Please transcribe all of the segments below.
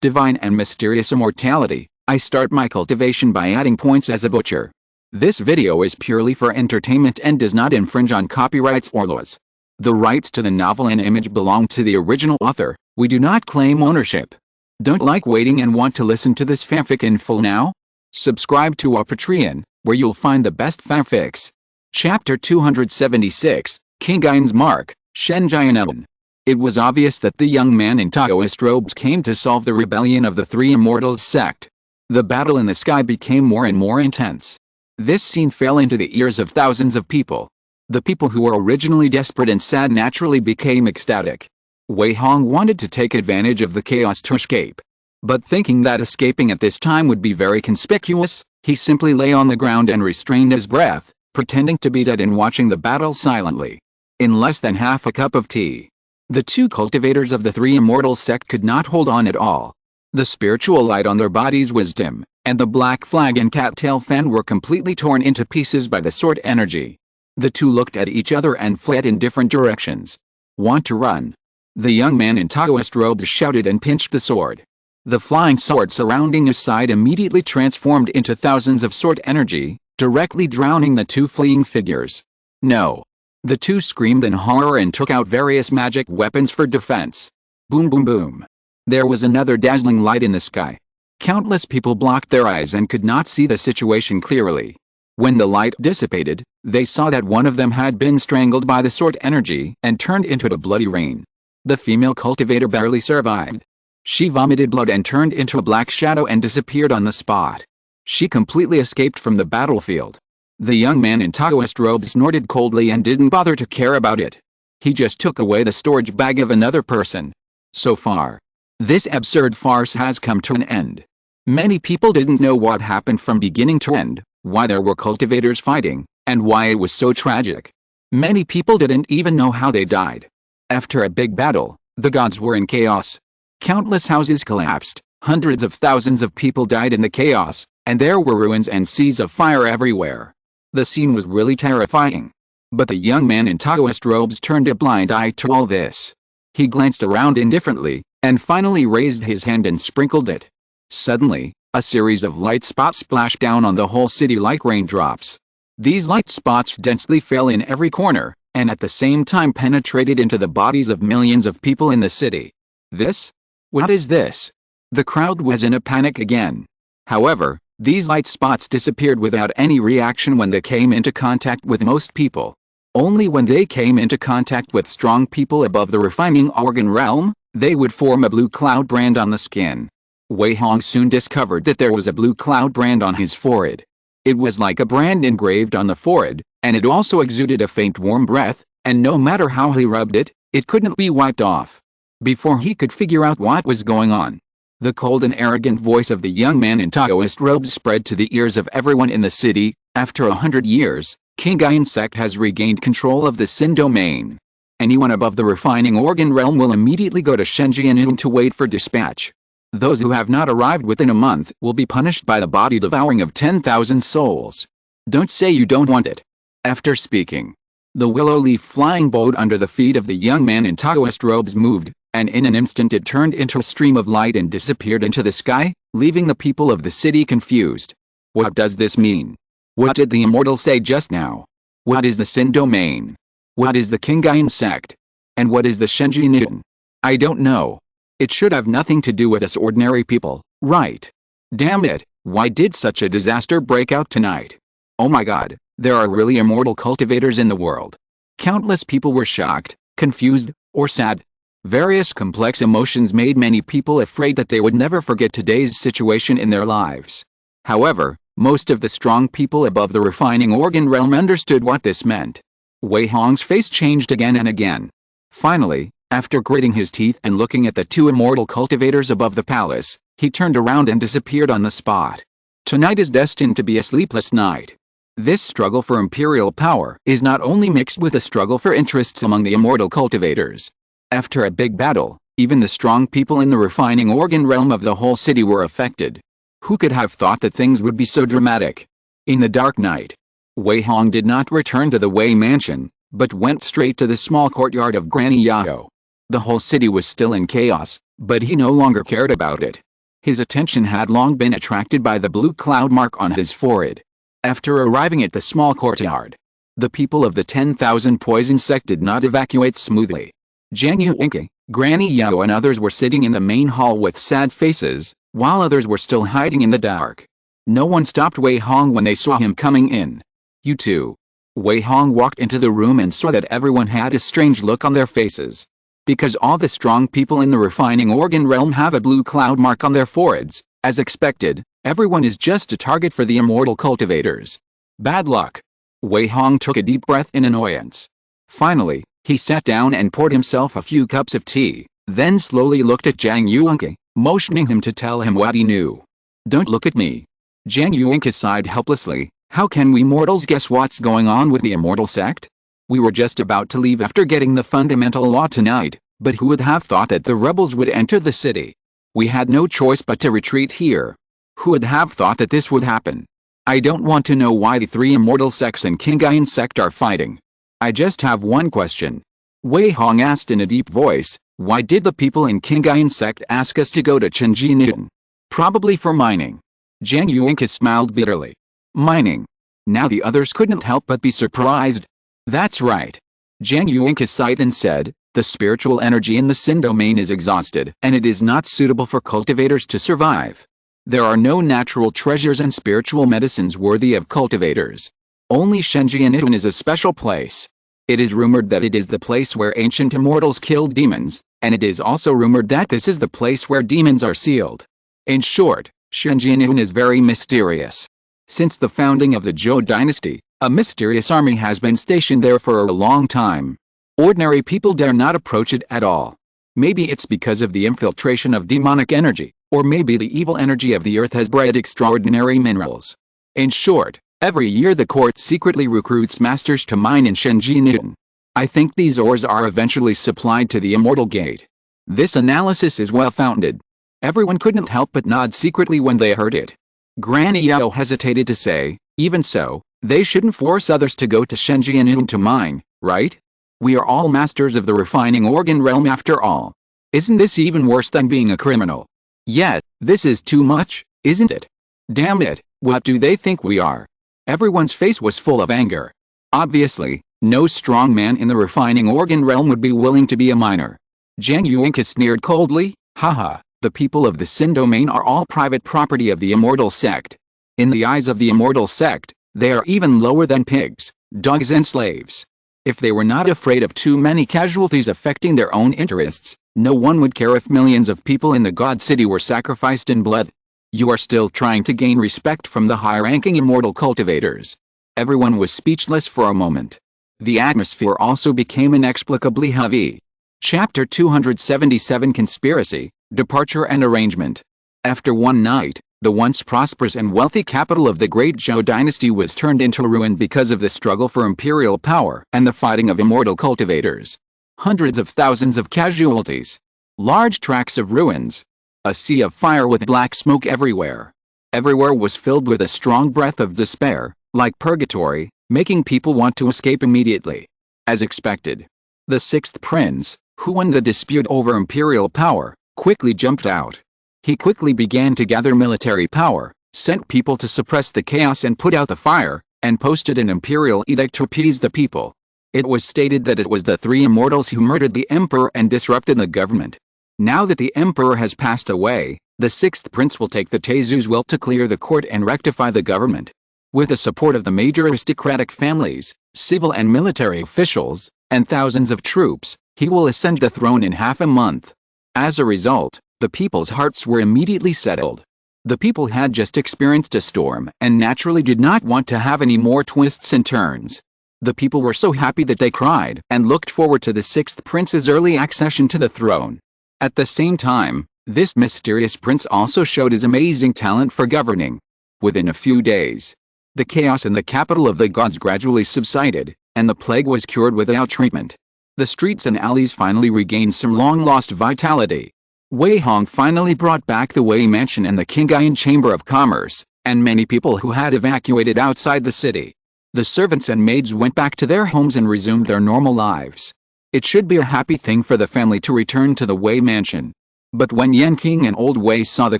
divine and mysterious immortality. I start my cultivation by adding points as a butcher. This video is purely for entertainment and does not infringe on copyrights or laws. The rights to the novel and image belong to the original author. We do not claim ownership. Don't like waiting and want to listen to this fanfic in full now? Subscribe to our Patreon, where you'll find the best fanfics. Chapter 276, King Ain's Mark, Shenjian. It was obvious that the young man in Taoist robes came to solve the rebellion of the Three Immortals sect. The battle in the sky became more and more intense. This scene fell into the ears of thousands of people. The people who were originally desperate and sad naturally became ecstatic. Wei Hong wanted to take advantage of the chaos to escape. But thinking that escaping at this time would be very conspicuous, he simply lay on the ground and restrained his breath, pretending to be dead and watching the battle silently. In less than half a cup of tea, the two cultivators of the Three Immortals sect could not hold on at all. The spiritual light on their bodies was dim, and the black flag and cattail fan were completely torn into pieces by the sword energy. The two looked at each other and fled in different directions. Want to run? The young man in Taoist robes shouted and pinched the sword. The flying sword surrounding his side immediately transformed into thousands of sword energy, directly drowning the two fleeing figures. No! The two screamed in horror and took out various magic weapons for defense. Boom boom boom. There was another dazzling light in the sky. Countless people blocked their eyes and could not see the situation clearly. When the light dissipated, they saw that one of them had been strangled by the sword energy and turned into a bloody rain. The female cultivator barely survived. She vomited blood and turned into a black shadow and disappeared on the spot. She completely escaped from the battlefield. The young man in Taoist robes snorted coldly and didn't bother to care about it. He just took away the storage bag of another person. So far, this absurd farce has come to an end. Many people didn't know what happened from beginning to end, why there were cultivators fighting, and why it was so tragic. Many people didn't even know how they died. After a big battle, the gods were in chaos. Countless houses collapsed, hundreds of thousands of people died in the chaos, and there were ruins and seas of fire everywhere. The scene was really terrifying. But the young man in Taoist robes turned a blind eye to all this. He glanced around indifferently, and finally raised his hand and sprinkled it. Suddenly, a series of light spots splashed down on the whole city like raindrops. These light spots densely fell in every corner, and at the same time penetrated into the bodies of millions of people in the city. This? What is this? The crowd was in a panic again. However, these light spots disappeared without any reaction when they came into contact with most people. Only when they came into contact with strong people above the refining organ realm, they would form a blue cloud brand on the skin. Wei Hong soon discovered that there was a blue cloud brand on his forehead. It was like a brand engraved on the forehead, and it also exuded a faint warm breath, and no matter how he rubbed it, it couldn't be wiped off. Before he could figure out what was going on, the cold and arrogant voice of the young man in Taoist robes spread to the ears of everyone in the city. After 100 years, King Ain's sect has regained control of the Sin domain. Anyone above the refining organ realm will immediately go to Shenjian to wait for dispatch. Those who have not arrived within a month will be punished by the body devouring of 10,000 souls. Don't say you don't want it. After speaking, the willow leaf flying boat under the feet of the young man in Taoist robes moved, and in an instant it turned into a stream of light and disappeared into the sky, leaving the people of the city confused. What does this mean? What did the immortal say just now? What is the Sin domain? What is the King Ain sect? And what is the Shenjian? I don't know. It should have nothing to do with us ordinary people, right? Damn it, why did such a disaster break out tonight? Oh my god, there are really immortal cultivators in the world. Countless people were shocked, confused, or sad. Various complex emotions made many people afraid that they would never forget today's situation in their lives. However, most of the strong people above the refining organ realm understood what this meant. Wei Hong's face changed again and again. Finally, after gritting his teeth and looking at the two immortal cultivators above the palace, he turned around and disappeared on the spot. Tonight is destined to be a sleepless night. This struggle for imperial power is not only mixed with a struggle for interests among the immortal cultivators. After a big battle, even the strong people in the refining organ realm of the whole city were affected. Who could have thought that things would be so dramatic? In the dark night, Wei Hong did not return to the Wei mansion, but went straight to the small courtyard of Granny Yao. The whole city was still in chaos, but he no longer cared about it. His attention had long been attracted by the blue cloud mark on his forehead. After arriving at the small courtyard, the people of the 10,000 poison sect did not evacuate smoothly. Jiang Yuanke, Granny Yao and others were sitting in the main hall with sad faces, while others were still hiding in the dark. No one stopped Wei Hong when they saw him coming in. You too. Wei Hong walked into the room and saw that everyone had a strange look on their faces. Because all the strong people in the refining organ realm have a blue cloud mark on their foreheads, as expected, everyone is just a target for the immortal cultivators. Bad luck. Wei Hong took a deep breath in annoyance. Finally, he sat down and poured himself a few cups of tea, then slowly looked at Jiang Yuanke, motioning him to tell him what he knew. Don't look at me. Jiang Yuanke sighed helplessly. How can we mortals guess what's going on with the immortal sect? We were just about to leave after getting the fundamental law tonight, but who would have thought that the rebels would enter the city? We had no choice but to retreat here. Who would have thought that this would happen? I don't want to know why the three immortal sects and Kingayan sect are fighting. I just have one question. Wei Hong asked in a deep voice, why did the people in Kingayan sect ask us to go to Chenjian? Probably for mining. Jiang Yuanke smiled bitterly. Mining. Now the others couldn't help but be surprised. That's right. Jiang Yuanke sighed and said, the spiritual energy in the Sin domain is exhausted, and it is not suitable for cultivators to survive. There are no natural treasures and spiritual medicines worthy of cultivators. Only Shenjian is a special place. It is rumored that it is the place where ancient immortals killed demons, and it is also rumored that this is the place where demons are sealed. In short, Shenjian is very mysterious. Since the founding of the Zhou dynasty, a mysterious army has been stationed there for a long time. Ordinary people dare not approach it at all. Maybe it's because of the infiltration of demonic energy, or maybe the evil energy of the earth has bred extraordinary minerals. In short, every year the court secretly recruits masters to mine in Shenjian. I think these ores are eventually supplied to the Immortal Gate. This analysis is well founded. Everyone couldn't help but nod secretly when they heard it. Granny Yao hesitated to say, even so, they shouldn't force others to go to Shenjian to mine, right? We are all masters of the refining organ realm after all. Isn't this even worse than being a criminal? Yet, this is too much, isn't it? Damn it, what do they think we are? Everyone's face was full of anger. Obviously, no strong man in the refining organ realm would be willing to be a miner. Jiang Yuanke sneered coldly, haha. The people of the Sin domain are all private property of the immortal sect. In the eyes of the immortal sect, they are even lower than pigs, dogs and slaves. If they were not afraid of too many casualties affecting their own interests, no one would care if millions of people in the God City were sacrificed in blood. You are still trying to gain respect from the high-ranking immortal cultivators. Everyone was speechless for a moment. The atmosphere also became inexplicably heavy. Chapter 277 Conspiracy, Departure and Arrangement. After one night, the once prosperous and wealthy capital of the great Zhou dynasty was turned into ruin because of the struggle for imperial power and the fighting of immortal cultivators. Hundreds of thousands of casualties. Large tracts of ruins. A sea of fire with black smoke everywhere. Everywhere was filled with a strong breath of despair, like purgatory, making people want to escape immediately. As expected, the sixth prince, who won the dispute over imperial power, quickly jumped out. He quickly began to gather military power, sent people to suppress the chaos and put out the fire, and posted an imperial edict to appease the people. It was stated that it was the three immortals who murdered the emperor and disrupted the government. Now that the emperor has passed away, the sixth prince will take the Tezu's will to clear the court and rectify the government. With the support of the major aristocratic families, civil and military officials, and thousands of troops, he will ascend the throne in half a month. As a result, the people's hearts were immediately settled. The people had just experienced a storm and naturally did not want to have any more twists and turns. The people were so happy that they cried and looked forward to the sixth prince's early accession to the throne. At the same time, this mysterious prince also showed his amazing talent for governing. Within a few days, the chaos in the capital of the gods gradually subsided, and the plague was cured without treatment. The streets and alleys finally regained some long-lost vitality. Wei Hong finally brought back the Wei Mansion and the Kingayan Chamber of Commerce, and many people who had evacuated outside the city. The servants and maids went back to their homes and resumed their normal lives. It should be a happy thing for the family to return to the Wei Mansion. But when Yan King and Old Wei saw the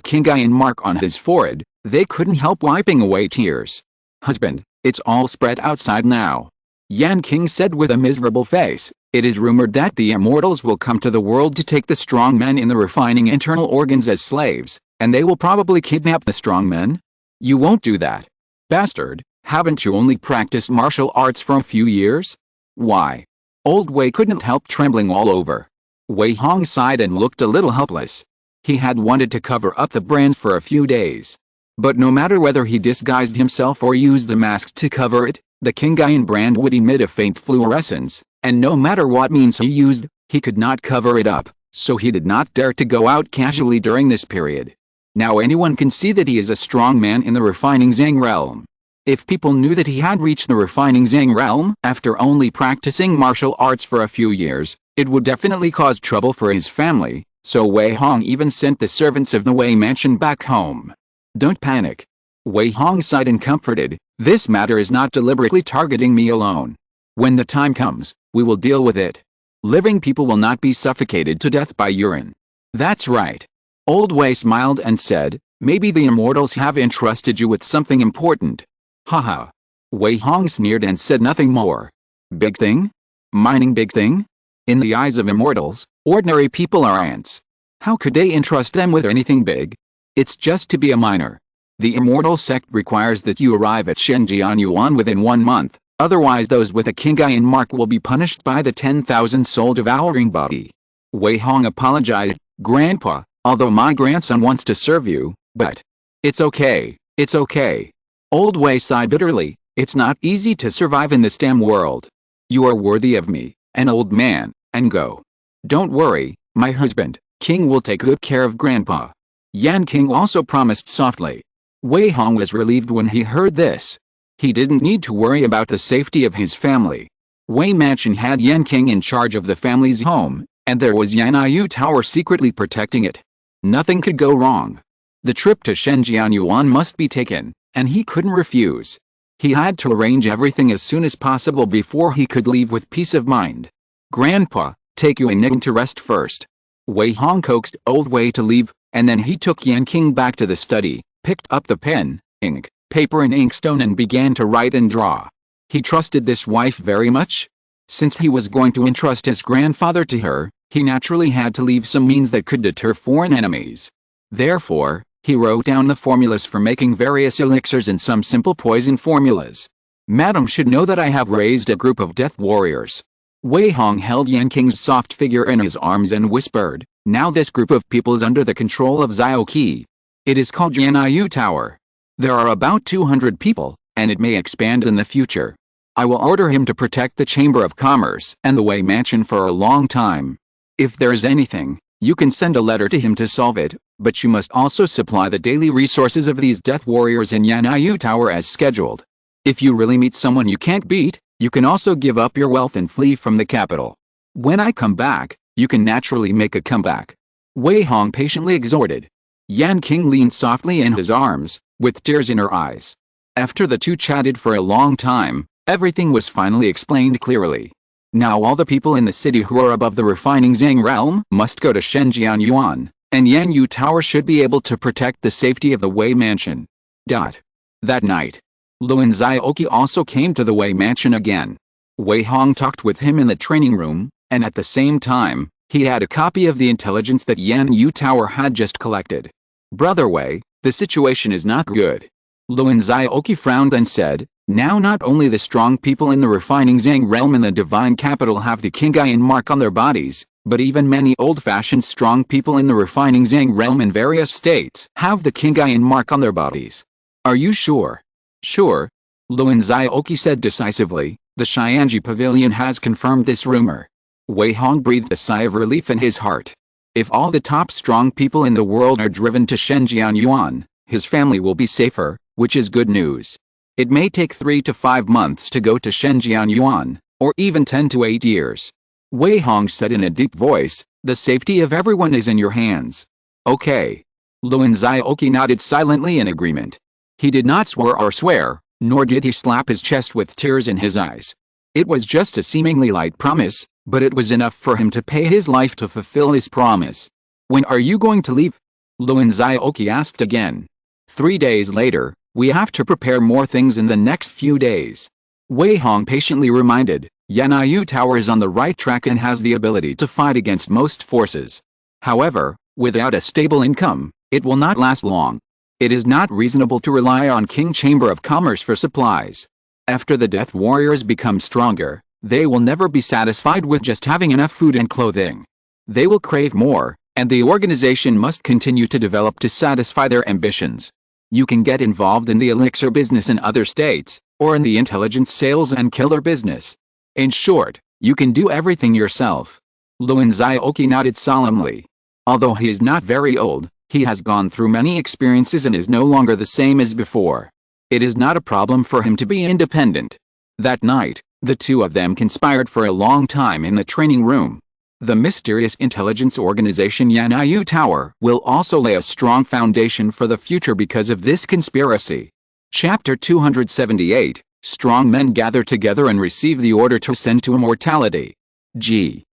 Kingayan mark on his forehead, they couldn't help wiping away tears. "Husband, it's all spread outside now," Yan King said with a miserable face. "It is rumored that the immortals will come to the world to take the strong men in the refining internal organs as slaves, and they will probably kidnap the strong men." "You won't do that. Bastard, haven't you only practiced martial arts for a few years?" "Why?" Old Wei couldn't help trembling all over. Wei Hong sighed and looked a little helpless. He had wanted to cover up the brands for a few days. But no matter whether he disguised himself or used the mask to cover it, the Kingayan brand would emit a faint fluorescence, and no matter what means he used, he could not cover it up, so he did not dare to go out casually during this period. Now anyone can see that he is a strong man in the refining Zhang realm. If people knew that he had reached the refining Zhang realm after only practicing martial arts for a few years, it would definitely cause trouble for his family, so Wei Hong even sent the servants of the Wei mansion back home. "Don't panic." Wei Hong sighed and comforted, "This matter is not deliberately targeting me alone. When the time comes, we will deal with it. Living people will not be suffocated to death by urine." "That's right." Old Wei smiled and said, "Maybe the immortals have entrusted you with something important." "Haha." Wei Hong sneered and said nothing more. "Big thing? Mining big thing?" In the eyes of immortals, ordinary people are ants. How could they entrust them with anything big? It's just to be a miner. The immortal sect requires that you arrive at Shenjian Yuan within 1 month, otherwise those with a Kingayan mark will be punished by the 10,000 soul devouring body. Wei Hong apologized, "Grandpa, although my grandson wants to serve you, but it's okay, it's okay." Old Wei sighed bitterly, "It's not easy to survive in this damn world. You are worthy of me, an old man, and go. Don't worry, my husband, King will take good care of Grandpa." Yan King also promised softly. Wei Hong was relieved when he heard this. He didn't need to worry about the safety of his family. Wei Mansion had Yan King in charge of the family's home, and there was Yan'an Tower secretly protecting it. Nothing could go wrong. The trip to Shenjian Yuan must be taken, and he couldn't refuse. He had to arrange everything as soon as possible before he could leave with peace of mind. "Grandpa, take you and to rest first." Wei Hong coaxed Old Wei to leave, and then he took Yan King back to the study, picked up the pen, ink, paper and inkstone and began to write and draw. He trusted this wife very much. Since he was going to entrust his grandfather to her, he naturally had to leave some means that could deter foreign enemies. Therefore, he wrote down the formulas for making various elixirs and some simple poison formulas. "Madam should know that I have raised a group of death warriors." Wei Hong held Yan King's soft figure in his arms and whispered, "Now this group of people is under the control of Xiao Qi. It is called Yan'an Tower. There are about 200 people, and it may expand in the future. I will order him to protect the Chamber of Commerce and the Wei Mansion for a long time. If there is anything, you can send a letter to him to solve it, but you must also supply the daily resources of these death warriors in Yan'an Tower as scheduled. If you really meet someone you can't beat, you can also give up your wealth and flee from the capital. When I come back, you can naturally make a comeback." Wei Hong patiently exhorted. Yan King leaned softly in his arms, with tears in her eyes. After the two chatted for a long time, everything was finally explained clearly. Now all the people in the city who are above the refining Zhang realm must go to Shenjian Yuan, and Yan'an Tower should be able to protect the safety of the Wei Mansion. That night, Luan Zioki also came to the Wei Mansion again. Wei Hong talked with him in the training room, and at the same time, he had a copy of the intelligence that Yan'an Tower had just collected. "Brother Wei, the situation is not good." Luan Zioki frowned and said, "Now not only the strong people in the refining Zhang realm in the divine capital have the Kingayan mark on their bodies, but even many old-fashioned strong people in the refining Zhang realm in various states have the Kingayan mark on their bodies. Are you sure?" "Sure," Luan Zioki said decisively. "The Xianji Pavilion has confirmed this rumor." Wei Hong breathed a sigh of relief in his heart. If all the top strong people in the world are driven to Shenjian Yuan, his family will be safer, which is good news. It may take 3 to 5 months to go to Shenjian Yuan, or even 10 to 8 years. Wei Hong said in a deep voice, "The safety of everyone is in your hands." "Okay." Luan Zioki nodded silently in agreement. He did not swear, nor did he slap his chest with tears in his eyes. It was just a seemingly light promise, but it was enough for him to pay his life to fulfill his promise. When are you going to leave? Luan Zioki asked again. 3 days later, we have to prepare more things in the next few days. Wei Hong patiently reminded, Yan'anyu Tower is on the right track and has the ability to fight against most forces. However, without a stable income, it will not last long. It is not reasonable to rely on King Chamber of Commerce for supplies. After the Death Warriors become stronger, they will never be satisfied with just having enough food and clothing. They will crave more, and the organization must continue to develop to satisfy their ambitions. You can get involved in the elixir business in other states, or in the intelligence sales and killer business. In short, you can do everything yourself. Luan Zioki nodded solemnly. Although he is not very old, he has gone through many experiences and is no longer the same as before. It is not a problem for him to be independent. That night, the two of them conspired for a long time in the training room. The mysterious intelligence organization Yan'anyu Tower will also lay a strong foundation for the future because of this conspiracy. Chapter 278, Strong men gather together and receive the order to ascend to immortality. G.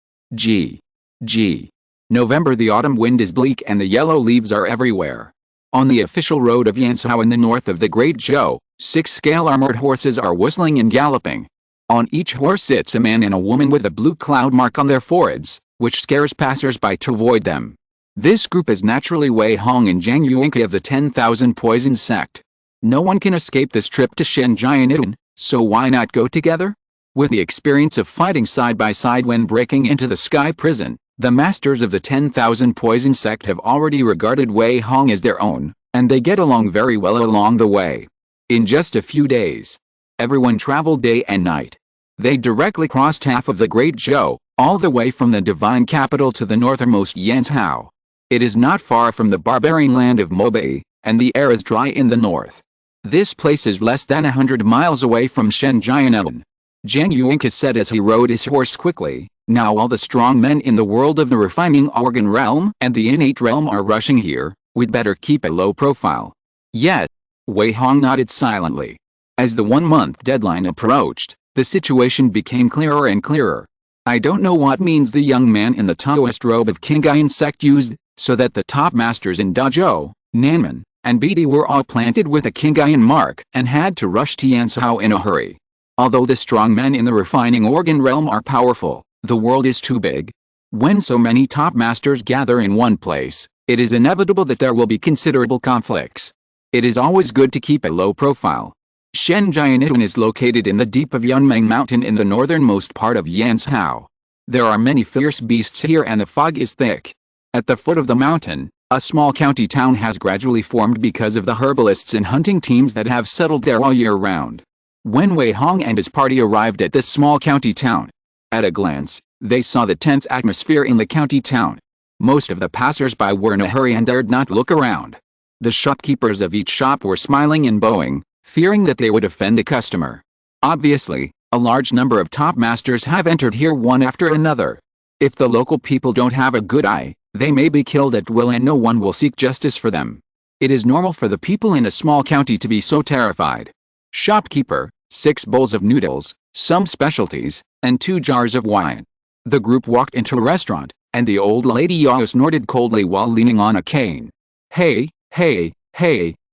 November. The autumn wind is bleak and the yellow leaves are everywhere. On the official road of Yanshao in the north of the Great Zhou, 6 scale-armored horses are whistling and galloping. On each horse sits a man and a woman with a blue cloud mark on their foreheads, which scares passers-by to avoid them. This group is naturally Wei Hong and Zhang Yuanke of the 10,000 Poison sect. No one can escape this trip to Shenzhen, so why not go together? With the experience of fighting side by side when breaking into the Sky Prison, the masters of the 10,000 Poison sect have already regarded Wei Hong as their own, and they get along very well along the way. In just a few days, everyone traveled day and night. They directly crossed half of the Great Zhou, all the way from the divine capital to the northernmost Yanshao. It is not far from the barbarian land of Mobai, and the air is dry in the north. This place is less than 100 miles away from Shenzhen. Zhang Yuanke said as he rode his horse quickly, now all the strong men in the world of the refining organ realm and the innate realm are rushing here, we'd better keep a low profile. Yes. Wei Hong nodded silently. As the 1-month deadline approached, the situation became clearer and clearer. I don't know what means the young man in the Taoist robe of Kingayan sect used, so that the top masters in Dazhou, Nanman, and Bidi were all planted with a Kingayan mark and had to rush to Yanshao in a hurry. Although the strong men in the refining organ realm are powerful, the world is too big. When so many top masters gather in one place, it is inevitable that there will be considerable conflicts. It is always good to keep a low profile. Shenzhen is located in the deep of Yunmeng Mountain in the northernmost part of Yanshao. There are many fierce beasts here and the fog is thick. At the foot of the mountain, a small county town has gradually formed because of the herbalists and hunting teams that have settled there all year round. When Wei Hong and his party arrived at this small county town, at a glance, they saw the tense atmosphere in the county town. Most of the passers-by were in a hurry and dared not look around. The shopkeepers of each shop were smiling and bowing, fearing that they would offend a customer. Obviously, a large number of top masters have entered here one after another. If the local people don't have a good eye, they may be killed at will and no one will seek justice for them. It is normal for the people in a small county to be so terrified. Shopkeeper, 6 bowls of noodles, some specialties, and 2 jars of wine. The group walked into a restaurant, and the old lady Yao snorted coldly while leaning on a cane. Hey,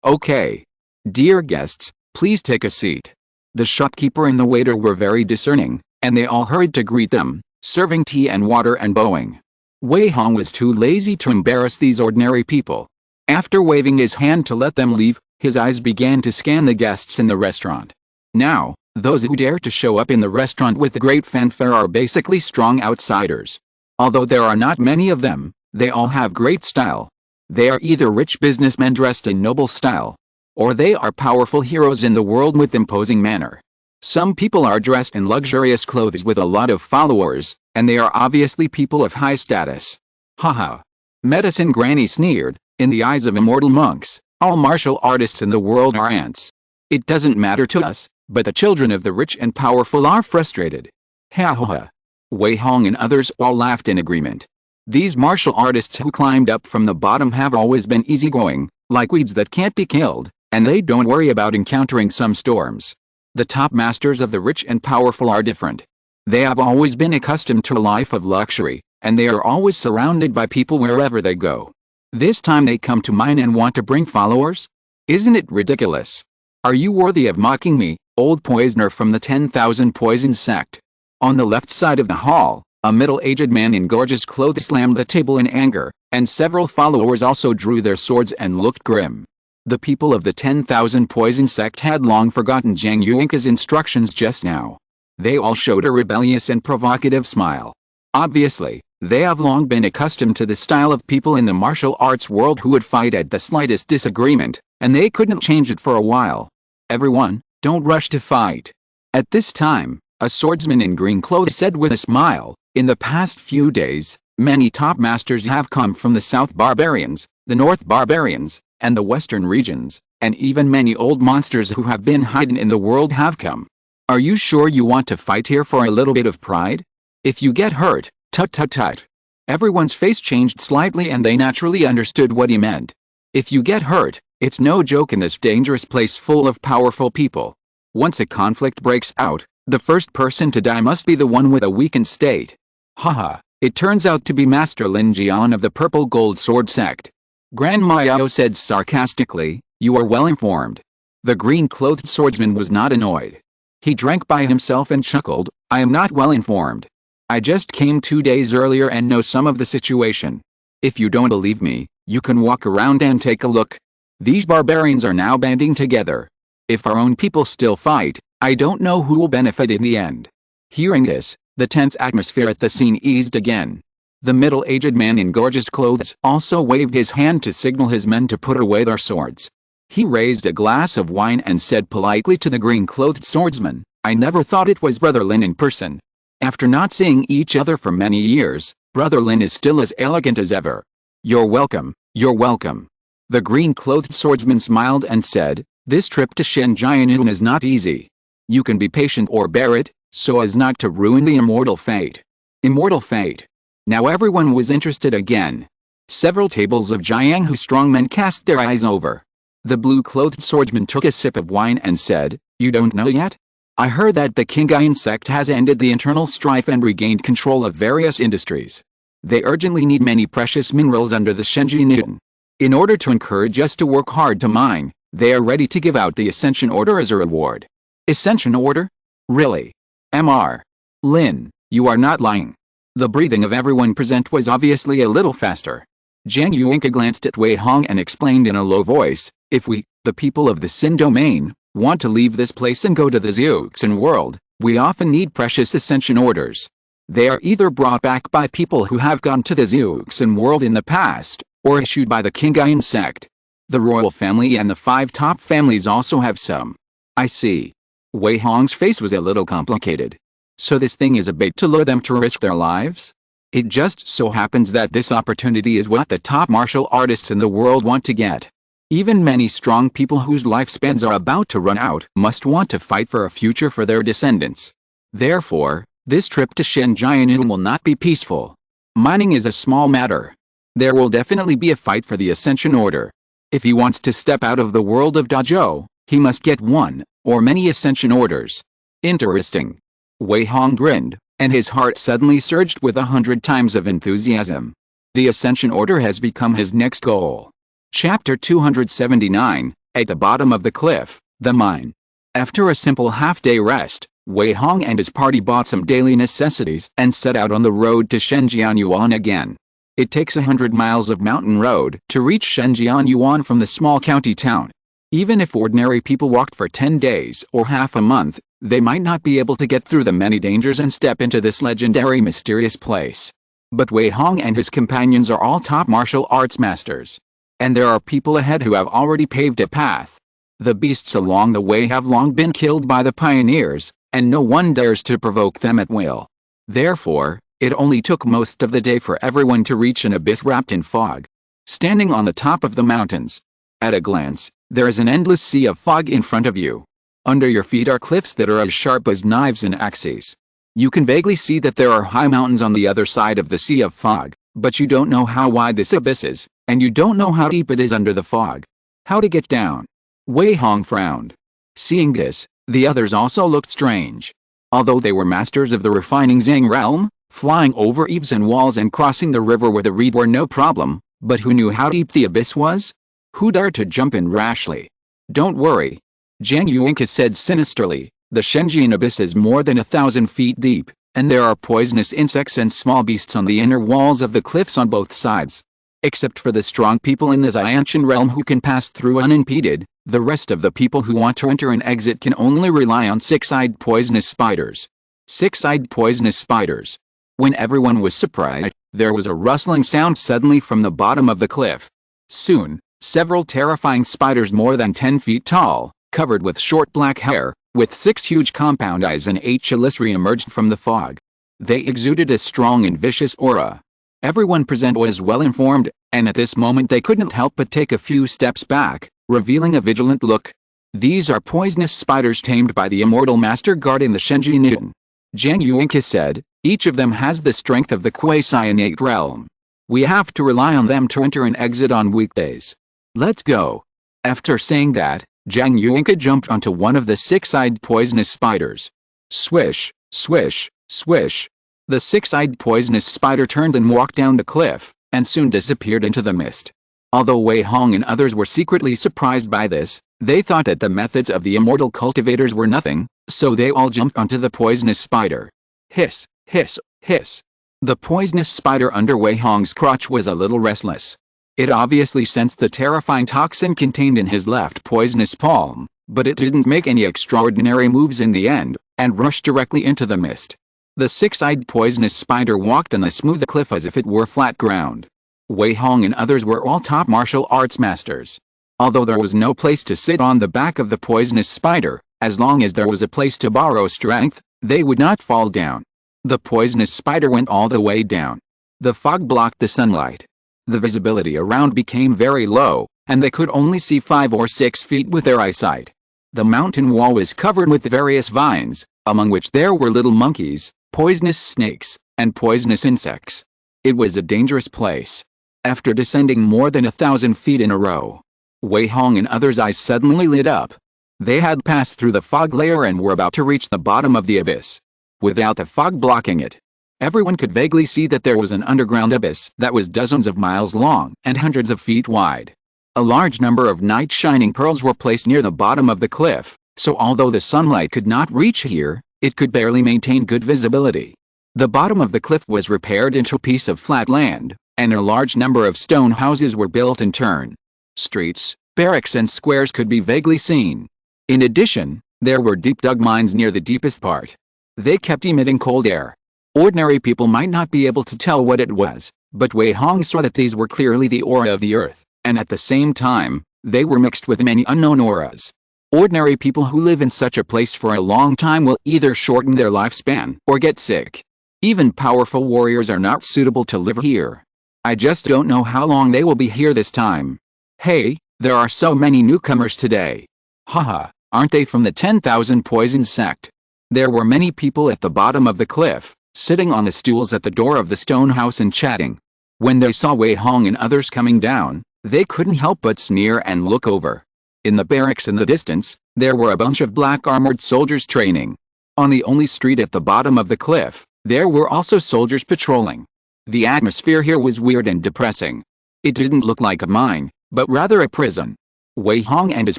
okay. Dear guests, please take a seat. The shopkeeper and the waiter were very discerning, and they all hurried to greet them, serving tea and water and bowing. Wei Hong was too lazy to embarrass these ordinary people. After waving his hand to let them leave, his eyes began to scan the guests in the restaurant. Now, those who dare to show up in the restaurant with great fanfare are basically strong outsiders. Although there are not many of them, they all have great style. They are either rich businessmen dressed in noble style, or they are powerful heroes in the world with imposing manner. Some people are dressed in luxurious clothes with a lot of followers, and they are obviously people of high status. Haha. Medicine Granny sneered, in the eyes of immortal monks, all martial artists in the world are ants. It doesn't matter to us, but the children of the rich and powerful are frustrated. Ha ha ha. Wei Hong and others all laughed in agreement. These martial artists who climbed up from the bottom have always been easygoing, like weeds that can't be killed, and they don't worry about encountering some storms. The top masters of the rich and powerful are different. They have always been accustomed to a life of luxury, and they are always surrounded by people wherever they go. This time they come to mine and want to bring followers? Isn't it ridiculous? Are you worthy of mocking me, old poisoner from the 10,000 Poisons sect? On the left side of the hall, a middle-aged man in gorgeous clothes slammed the table in anger, and several followers also drew their swords and looked grim. The people of the 10,000 Poison sect had long forgotten Zhang Yuanka's instructions just now. They all showed a rebellious and provocative smile. Obviously, they have long been accustomed to the style of people in the martial arts world who would fight at the slightest disagreement, and they couldn't change it for a while. Everyone, don't rush to fight. At this time, a swordsman in green clothes said with a smile, in the past few days, many top masters have come from the South Barbarians, the North Barbarians, and the Western regions, and even many old monsters who have been hidden in the world have come. Are you sure you want to fight here for a little bit of pride? If you get hurt, tut. Everyone's face changed slightly and they naturally understood what he meant. If you get hurt, it's no joke in this dangerous place full of powerful people. Once a conflict breaks out, the first person to die must be the one with a weakened state. Haha, it turns out to be Master Lin Jian of the Purple Gold Sword sect. Grandma Yao said sarcastically, you are well informed. The green-clothed swordsman was not annoyed. He drank by himself and chuckled, I am not well informed. I just came 2 days earlier and know some of the situation. If you don't believe me, you can walk around and take a look. These barbarians are now banding together. If our own people still fight, I don't know who will benefit in the end. Hearing this, the tense atmosphere at the scene eased again. The middle-aged man in gorgeous clothes also waved his hand to signal his men to put away their swords. He raised a glass of wine and said politely to the green-clothed swordsman, I never thought it was Brother Lin in person. After not seeing each other for many years, Brother Lin is still as elegant as ever. You're welcome, you're welcome. The green-clothed swordsman smiled and said, this trip to Shenjianyun is not easy. You can be patient or bear it, so as not to ruin the immortal fate. Immortal fate. Now everyone was interested again. Several tables of Jianghu strongmen cast their eyes over. The blue-clothed swordsman took a sip of wine and said, you don't know yet? I heard that the Qinghai sect has ended the internal strife and regained control of various industries. They urgently need many precious minerals under the Shenjianyun. In order to encourage us to work hard to mine, they are ready to give out the Ascension Order as a reward. Ascension Order? Really? Mr. Lin, you are not lying. The breathing of everyone present was obviously a little faster. Zhang Yuanka glanced at Wei Hong and explained in a low voice, if we, the people of the Xin domain, want to leave this place and go to the Xiuxin world, we often need precious Ascension Orders. They are either brought back by people who have gone to the Xiuxin world in the past, or issued by the Qinghai sect. The royal family and the 5 top families also have some. I see. Wei Hong's face was a little complicated. So this thing is a bait to lure them to risk their lives? It just so happens that this opportunity is what the top martial artists in the world want to get. Even many strong people whose lifespans are about to run out must want to fight for a future for their descendants. Therefore, this trip to Shenjianyun will not be peaceful. Mining is a small matter. There will definitely be a fight for the Ascension Order. If he wants to step out of the world of Dazhou, he must get one, or many Ascension Orders. Interesting. Wei Hong grinned, and his heart suddenly surged with 100 times of enthusiasm. The Ascension Order has become his next goal. Chapter 279, at the bottom of the cliff, the mine. After a simple half-day rest, Wei Hong and his party bought some daily necessities and set out on the road to Shenjianyuan again. It takes 100 miles of mountain road to reach Shenjianyuan from the small county town. Even if ordinary people walked for 10 days or half a month, they might not be able to get through the many dangers and step into this legendary mysterious place. But Wei Hong and his companions are all top martial arts masters. And there are people ahead who have already paved a path. The beasts along the way have long been killed by the pioneers, and no one dares to provoke them at will. Therefore, it only took most of the day for everyone to reach an abyss wrapped in fog. Standing on the top of the mountains, at a glance, there is an endless sea of fog in front of you. Under your feet are cliffs that are as sharp as knives and axes. You can vaguely see that there are high mountains on the other side of the sea of fog, but you don't know how wide this abyss is, and you don't know how deep it is under the fog. How to get down? Wei Hong frowned. Seeing this, the others also looked strange. Although they were masters of the refining Zhang realm, Flying over eaves and walls and crossing the river with a reed were no problem, but who knew how deep the abyss was? Who dared to jump in rashly? Don't worry, Jiang Yuanke said sinisterly, the Shenjian abyss is more than 1,000 feet deep, and there are poisonous insects and small beasts on the inner walls of the cliffs on both sides. Except for the strong people in the Xiantian realm who can pass through unimpeded, the rest of the people who want to enter and exit can only rely on six-eyed poisonous spiders. Six-eyed poisonous spiders. When everyone was surprised, there was a rustling sound suddenly from the bottom of the cliff. Soon, several terrifying spiders more than 10 feet tall, covered with short black hair, with 6 huge compound eyes and 8 chelicerae emerged from the fog. They exuded a strong and vicious aura. Everyone present was well informed, and at this moment they couldn't help but take a few steps back, revealing a vigilant look. These are poisonous spiders tamed by the immortal master guarding the Shenjian. Jiang Yuanke said, each of them has the strength of the quasi-innate realm. We have to rely on them to enter and exit on weekdays. Let's go. After saying that, Jiang Yuanke jumped onto one of the six-eyed poisonous spiders. Swish, swish, swish. The six-eyed poisonous spider turned and walked down the cliff, and soon disappeared into the mist. Although Wei Hong and others were secretly surprised by this, they thought that the methods of the immortal cultivators were nothing, so they all jumped onto the poisonous spider. Hiss, hiss, hiss. The poisonous spider under Wei Hong's crotch was a little restless. It obviously sensed the terrifying toxin contained in his left poisonous palm, but it didn't make any extraordinary moves in the end, and rushed directly into the mist. The six-eyed poisonous spider walked on the smooth cliff as if it were flat ground. Wei Hong and others were all top martial arts masters. Although there was no place to sit on the back of the poisonous spider, as long as there was a place to borrow strength, they would not fall down. The poisonous spider went all the way down. The fog blocked the sunlight. The visibility around became very low, and they could only see 5 or 6 feet with their eyesight. The mountain wall was covered with various vines, among which there were little monkeys, poisonous snakes, and poisonous insects. It was a dangerous place. After descending more than 1,000 feet in a row, Wei Hong and others' eyes suddenly lit up. They had passed through the fog layer and were about to reach the bottom of the abyss. Without the fog blocking it, everyone could vaguely see that there was an underground abyss that was dozens of miles long and hundreds of feet wide. A large number of night-shining pearls were placed near the bottom of the cliff, so although the sunlight could not reach here, it could barely maintain good visibility. The bottom of the cliff was repaired into a piece of flat land, and a large number of stone houses were built in turn. Streets, barracks and squares could be vaguely seen. In addition, there were deep-dug mines near the deepest part. They kept emitting cold air. Ordinary people might not be able to tell what it was, but Wei Hong saw that these were clearly the aura of the earth, and at the same time, they were mixed with many unknown auras. Ordinary people who live in such a place for a long time will either shorten their lifespan or get sick. Even powerful warriors are not suitable to live here. I just don't know how long they will be here this time. Hey, there are so many newcomers today. Haha, aren't they from the 10,000 Poison sect? There were many people at the bottom of the cliff, sitting on the stools at the door of the stone house and chatting. When they saw Wei Hong and others coming down, they couldn't help but sneer and look over. In the barracks in the distance, there were a bunch of black-armored soldiers training. On the only street at the bottom of the cliff, there were also soldiers patrolling. The atmosphere here was weird and depressing. It didn't look like a mine, but rather a prison. Wei Hong and his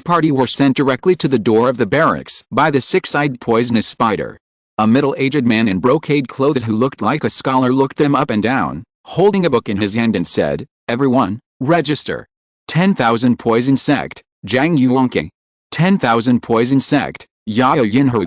party were sent directly to the door of the barracks by the six-eyed poisonous spider. A middle-aged man in brocade clothes who looked like a scholar looked them up and down, holding a book in his hand and said, "Everyone, register. 10,000 Poison sect, Jiang Yuanke. 10,000 Poison sect, Yao Yinhu.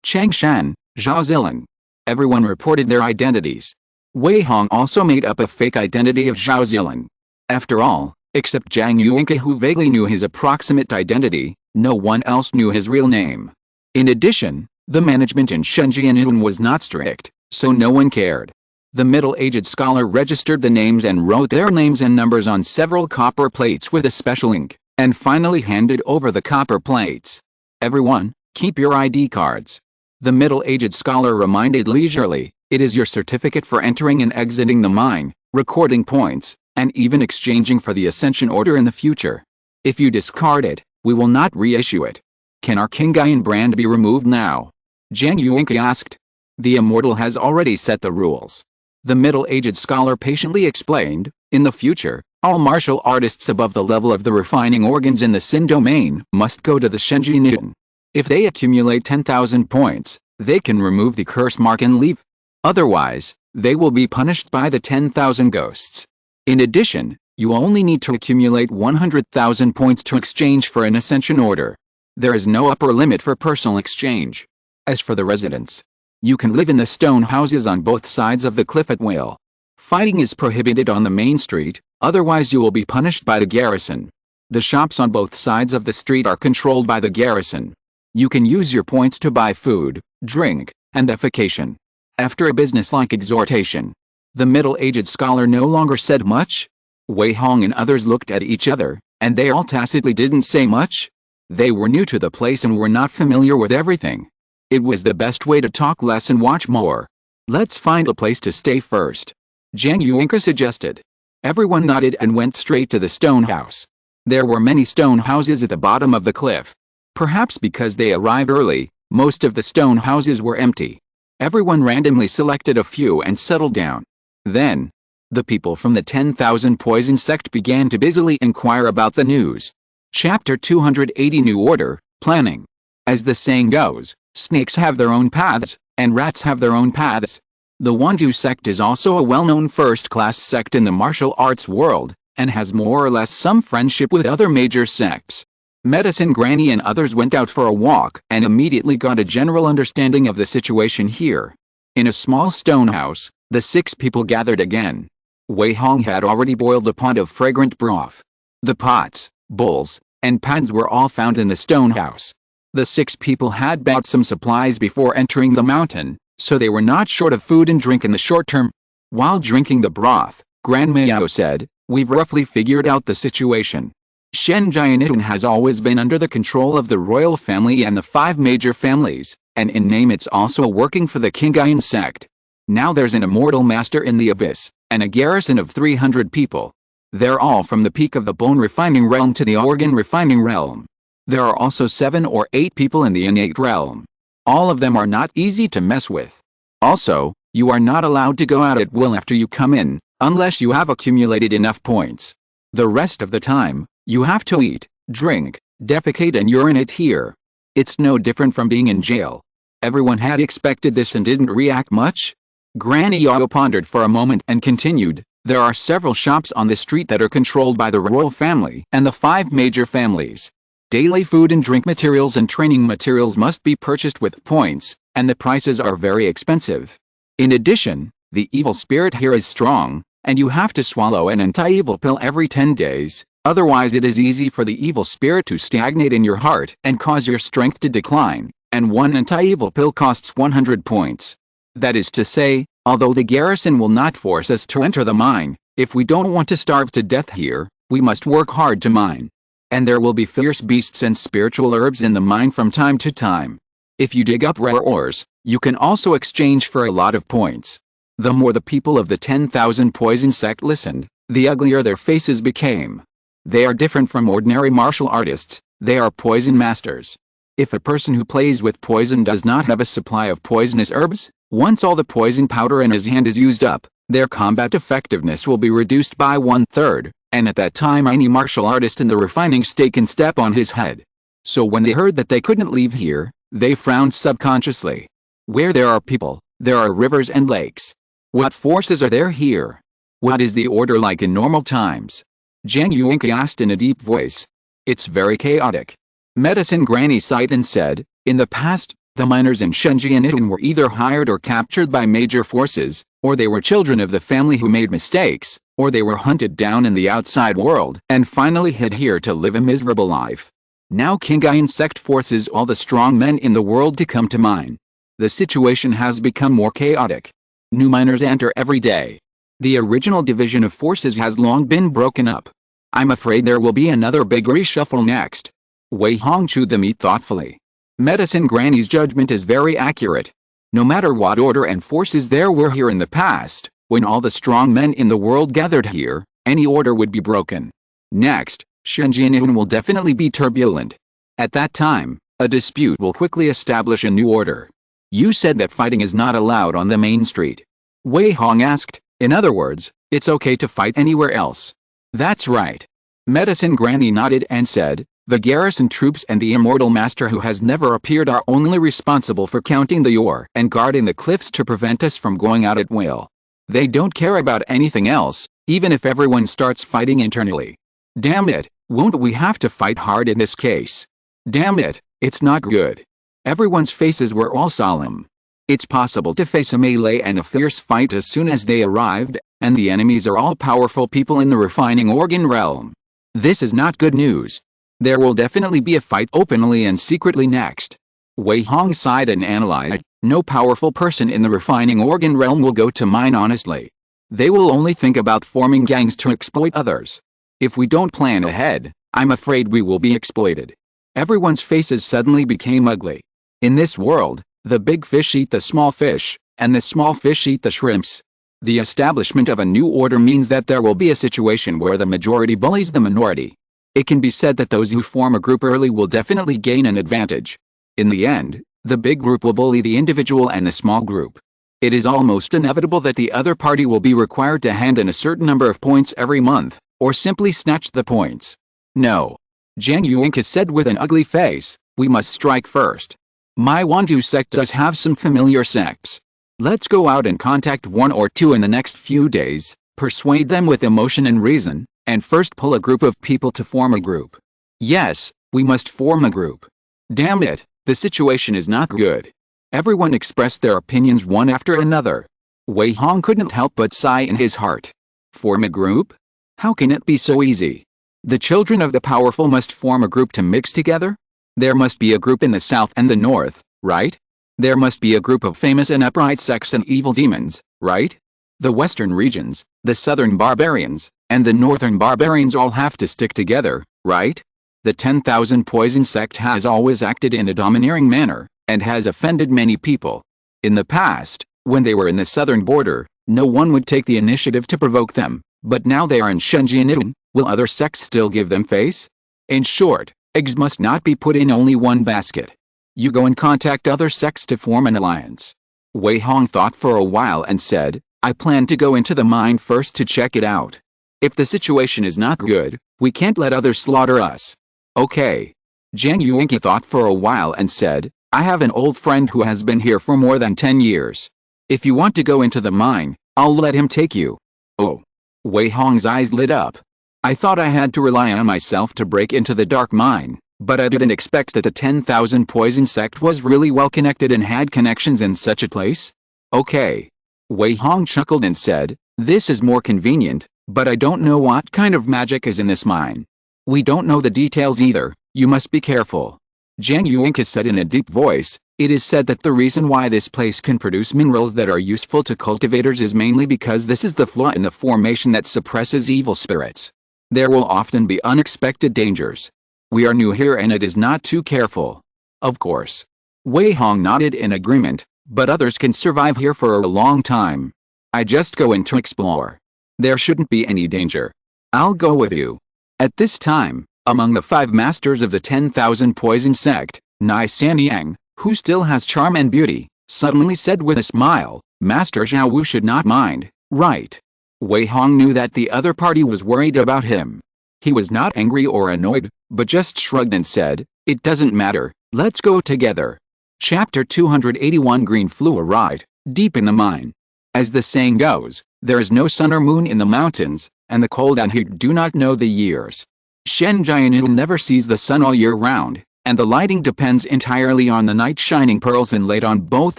Chang Shan, Zhao Zilan." Everyone reported their identities. Wei Hong also made up a fake identity of Zhao Zilan. After all, except Jiang Yuanke, who vaguely knew his approximate identity, no one else knew his real name. In addition, the management in Shenjian was not strict, so no one cared. The middle-aged scholar registered the names and wrote their names and numbers on several copper plates with a special ink, and finally handed over the copper plates. "Everyone, keep your ID cards." The middle-aged scholar reminded leisurely, "It is your certificate for entering and exiting the mine, recording points, and even exchanging for the Ascension Order in the future. If you discard it, we will not reissue it. Can our Kingayan brand be removed now?" Jiang Yuanke asked. "The Immortal has already set the rules. The middle-aged scholar patiently explained, in the future, all martial artists above the level of the refining organs in the Sin domain must go to the Shenji Newton. If they accumulate 10,000 points, they can remove the curse mark and leave. Otherwise, they will be punished by the 10,000 ghosts. In addition, you only need to accumulate 100,000 points to exchange for an ascension order. There is no upper limit for personal exchange. As for the residents, you can live in the stone houses on both sides of the cliff at will. Fighting is prohibited on the main street, otherwise you will be punished by the garrison. The shops on both sides of the street are controlled by the garrison. You can use your points to buy food, drink, and defecation. After a businesslike exhortation, the middle-aged scholar no longer said much. Wei Hong and others looked at each other, and they all tacitly didn't say much. They were new to the place and were not familiar with everything. It was the best way to talk less and watch more. Let's find a place to stay first, Jiang Yuanka suggested. Everyone nodded and went straight to the stone house. There were many stone houses at the bottom of the cliff. Perhaps because they arrived early, most of the stone houses were empty. Everyone randomly selected a few and settled down. Then, the people from the 10,000 Poison sect began to busily inquire about the news. Chapter 280 New Order, Planning. As the saying goes, snakes have their own paths, and rats have their own paths. The Wandu sect is also a well-known first-class sect in the martial arts world, and has more or less some friendship with other major sects. Medicine Granny and others went out for a walk and immediately got a general understanding of the situation here. In a small stone house, the 6 people gathered again. Wei Hong had already boiled a pot of fragrant broth. The pots, bowls, and pans were all found in the stone house. The 6 people had bought some supplies before entering the mountain, so they were not short of food and drink in the short term. While drinking the broth, Grand Miao said, "We've roughly figured out the situation. Shenjianitun has always been under the control of the royal family and the 5 major families, and in name it's also working for the Kingayan sect. Now there's an immortal master in the abyss, and a garrison of 300 people. They're all from the peak of the bone refining realm to the organ refining realm. There are also 7 or 8 people in the innate realm. All of them are not easy to mess with. Also, you are not allowed to go out at will after you come in, unless you have accumulated enough points. The rest of the time, you have to eat, drink, defecate and urinate here. It's no different from being in jail." Everyone had expected this and didn't react much. Granny Yao pondered for a moment and continued, "There are several shops on the street that are controlled by the royal family and the 5 major families. Daily food and drink materials and training materials must be purchased with points, and the prices are very expensive. In addition, the evil spirit here is strong, and you have to swallow an anti-evil pill every 10 days, otherwise it is easy for the evil spirit to stagnate in your heart and cause your strength to decline, and one anti-evil pill costs 100 points. That is to say, although the garrison will not force us to enter the mine, if we don't want to starve to death here, we must work hard to mine. And there will be fierce beasts and spiritual herbs in the mine from time to time. If you dig up rare ores, you can also exchange for a lot of points." The more the people of the 10,000 Poison sect listened, the uglier their faces became. They are different from ordinary martial artists, they are poison masters. If a person who plays with poison does not have a supply of poisonous herbs, once all the poison powder in his hand is used up, their combat effectiveness will be reduced by 1/3, and at that time any martial artist in the refining state can step on his head. So when they heard that they couldn't leave here, they frowned subconsciously. Where there are people, there are rivers and lakes. What forces are there here? What is the order like in normal times? Jiang Yuanka asked in a deep voice. It's very chaotic. Medicine Granny sighed and said, in the past, the miners in Shenjianitun were either hired or captured by major forces, or they were children of the family who made mistakes, or they were hunted down in the outside world and finally hid here to live a miserable life. Now Kingayan sect forces all the strong men in the world to come to mine. The situation has become more chaotic. New miners enter every day. The original division of forces has long been broken up. I'm afraid there will be another big reshuffle next. Wei Hong chewed the meat thoughtfully. Medicine Granny's judgment is very accurate. No matter what order and forces there were here in the past, when all the strong men in the world gathered here, any order would be broken. Next, Shenjianitun will definitely be turbulent. At that time, a dispute will quickly establish a new order. You said that fighting is not allowed on the main street. Wei Hong asked. In other words, it's okay to fight anywhere else. That's right. Medicine Granny nodded and said, the garrison troops and the immortal master who has never appeared are only responsible for counting the ore and guarding the cliffs to prevent us from going out at will. They don't care about anything else, even if everyone starts fighting internally. Damn it, won't we have to fight hard in this case? Damn it, it's not good. Everyone's faces were all solemn. It's possible to face a melee and a fierce fight as soon as they arrived, and the enemies are all powerful people in the refining organ realm. This is not good news. There will definitely be a fight openly and secretly next. Wei Hong sighed and analyzed. No powerful person in the refining organ realm will go to mine honestly. They will only think about forming gangs to exploit others. If we don't plan ahead, I'm afraid we will be exploited. Everyone's faces suddenly became ugly. In this world, the big fish eat the small fish, and the small fish eat the shrimps. The establishment of a new order means that there will be a situation where the majority bullies the minority. It can be said that those who form a group early will definitely gain an advantage. In the end, the big group will bully the individual and the small group. It is almost inevitable that the other party will be required to hand in a certain number of points every month, or simply snatch the points. No. Jiang Yuanka said with an ugly face, we must strike first. My Wandu sect does have some familiar sects. Let's go out and contact one or two in the next few days, persuade them with emotion and reason, and first pull a group of people to form a group. Yes, we must form a group. Damn it, the situation is not good. Everyone expressed their opinions one after another. Wei Hong couldn't help but sigh in his heart. Form a group? How can it be so easy? The children of the powerful must form a group to mix together? There must be a group in the south and the north, right? There must be a group of famous and upright sects and evil demons, right? The western regions, the southern barbarians, and the northern barbarians all have to stick together, right? The 10,000 Poison sect has always acted in a domineering manner, and has offended many people. In the past, when they were in the southern border, no one would take the initiative to provoke them, but now they are in Shenzhen. Will other sects still give them face? In short, eggs must not be put in only one basket. You go and contact other sects to form an alliance. Wei Hong thought for a while and said, I plan to go into the mine first to check it out. If the situation is not good, we can't let others slaughter us. Okay. Jiang Yuanqi thought for a while and said, I have an old friend who has been here for more than 10 years. If you want to go into the mine, I'll let him take you. Oh. Wei Hong's eyes lit up. I thought I had to rely on myself to break into the dark mine, but I didn't expect that the 10,000 Poison sect was really well connected and had connections in such a place. Okay. Wei Hong chuckled and said, this is more convenient, but I don't know what kind of magic is in this mine. We don't know the details either, you must be careful. Jiang Yuanqi said in a deep voice, it is said that the reason why this place can produce minerals that are useful to cultivators is mainly because this is the flaw in the formation that suppresses evil spirits. There will often be unexpected dangers. We are new here and it is not too careful. Of course. Wei Hong nodded in agreement, but others can survive here for a long time. I just go in to explore. There shouldn't be any danger. I'll go with you. At this time, among the 5 masters of the 10,000 Poison sect, Nai Sanyang, who still has charm and beauty, suddenly said with a smile, Master Zhao Wu should not mind, right? Wei Hong knew that the other party was worried about him. He was not angry or annoyed, but just shrugged and said, it doesn't matter, let's go together. Chapter 281 Green flew a ride, deep in the mine. As the saying goes, there is no sun or moon in the mountains, and the cold and heat do not know the years. Shenzhen never sees the sun all year round, and the lighting depends entirely on the night shining pearls inlaid on both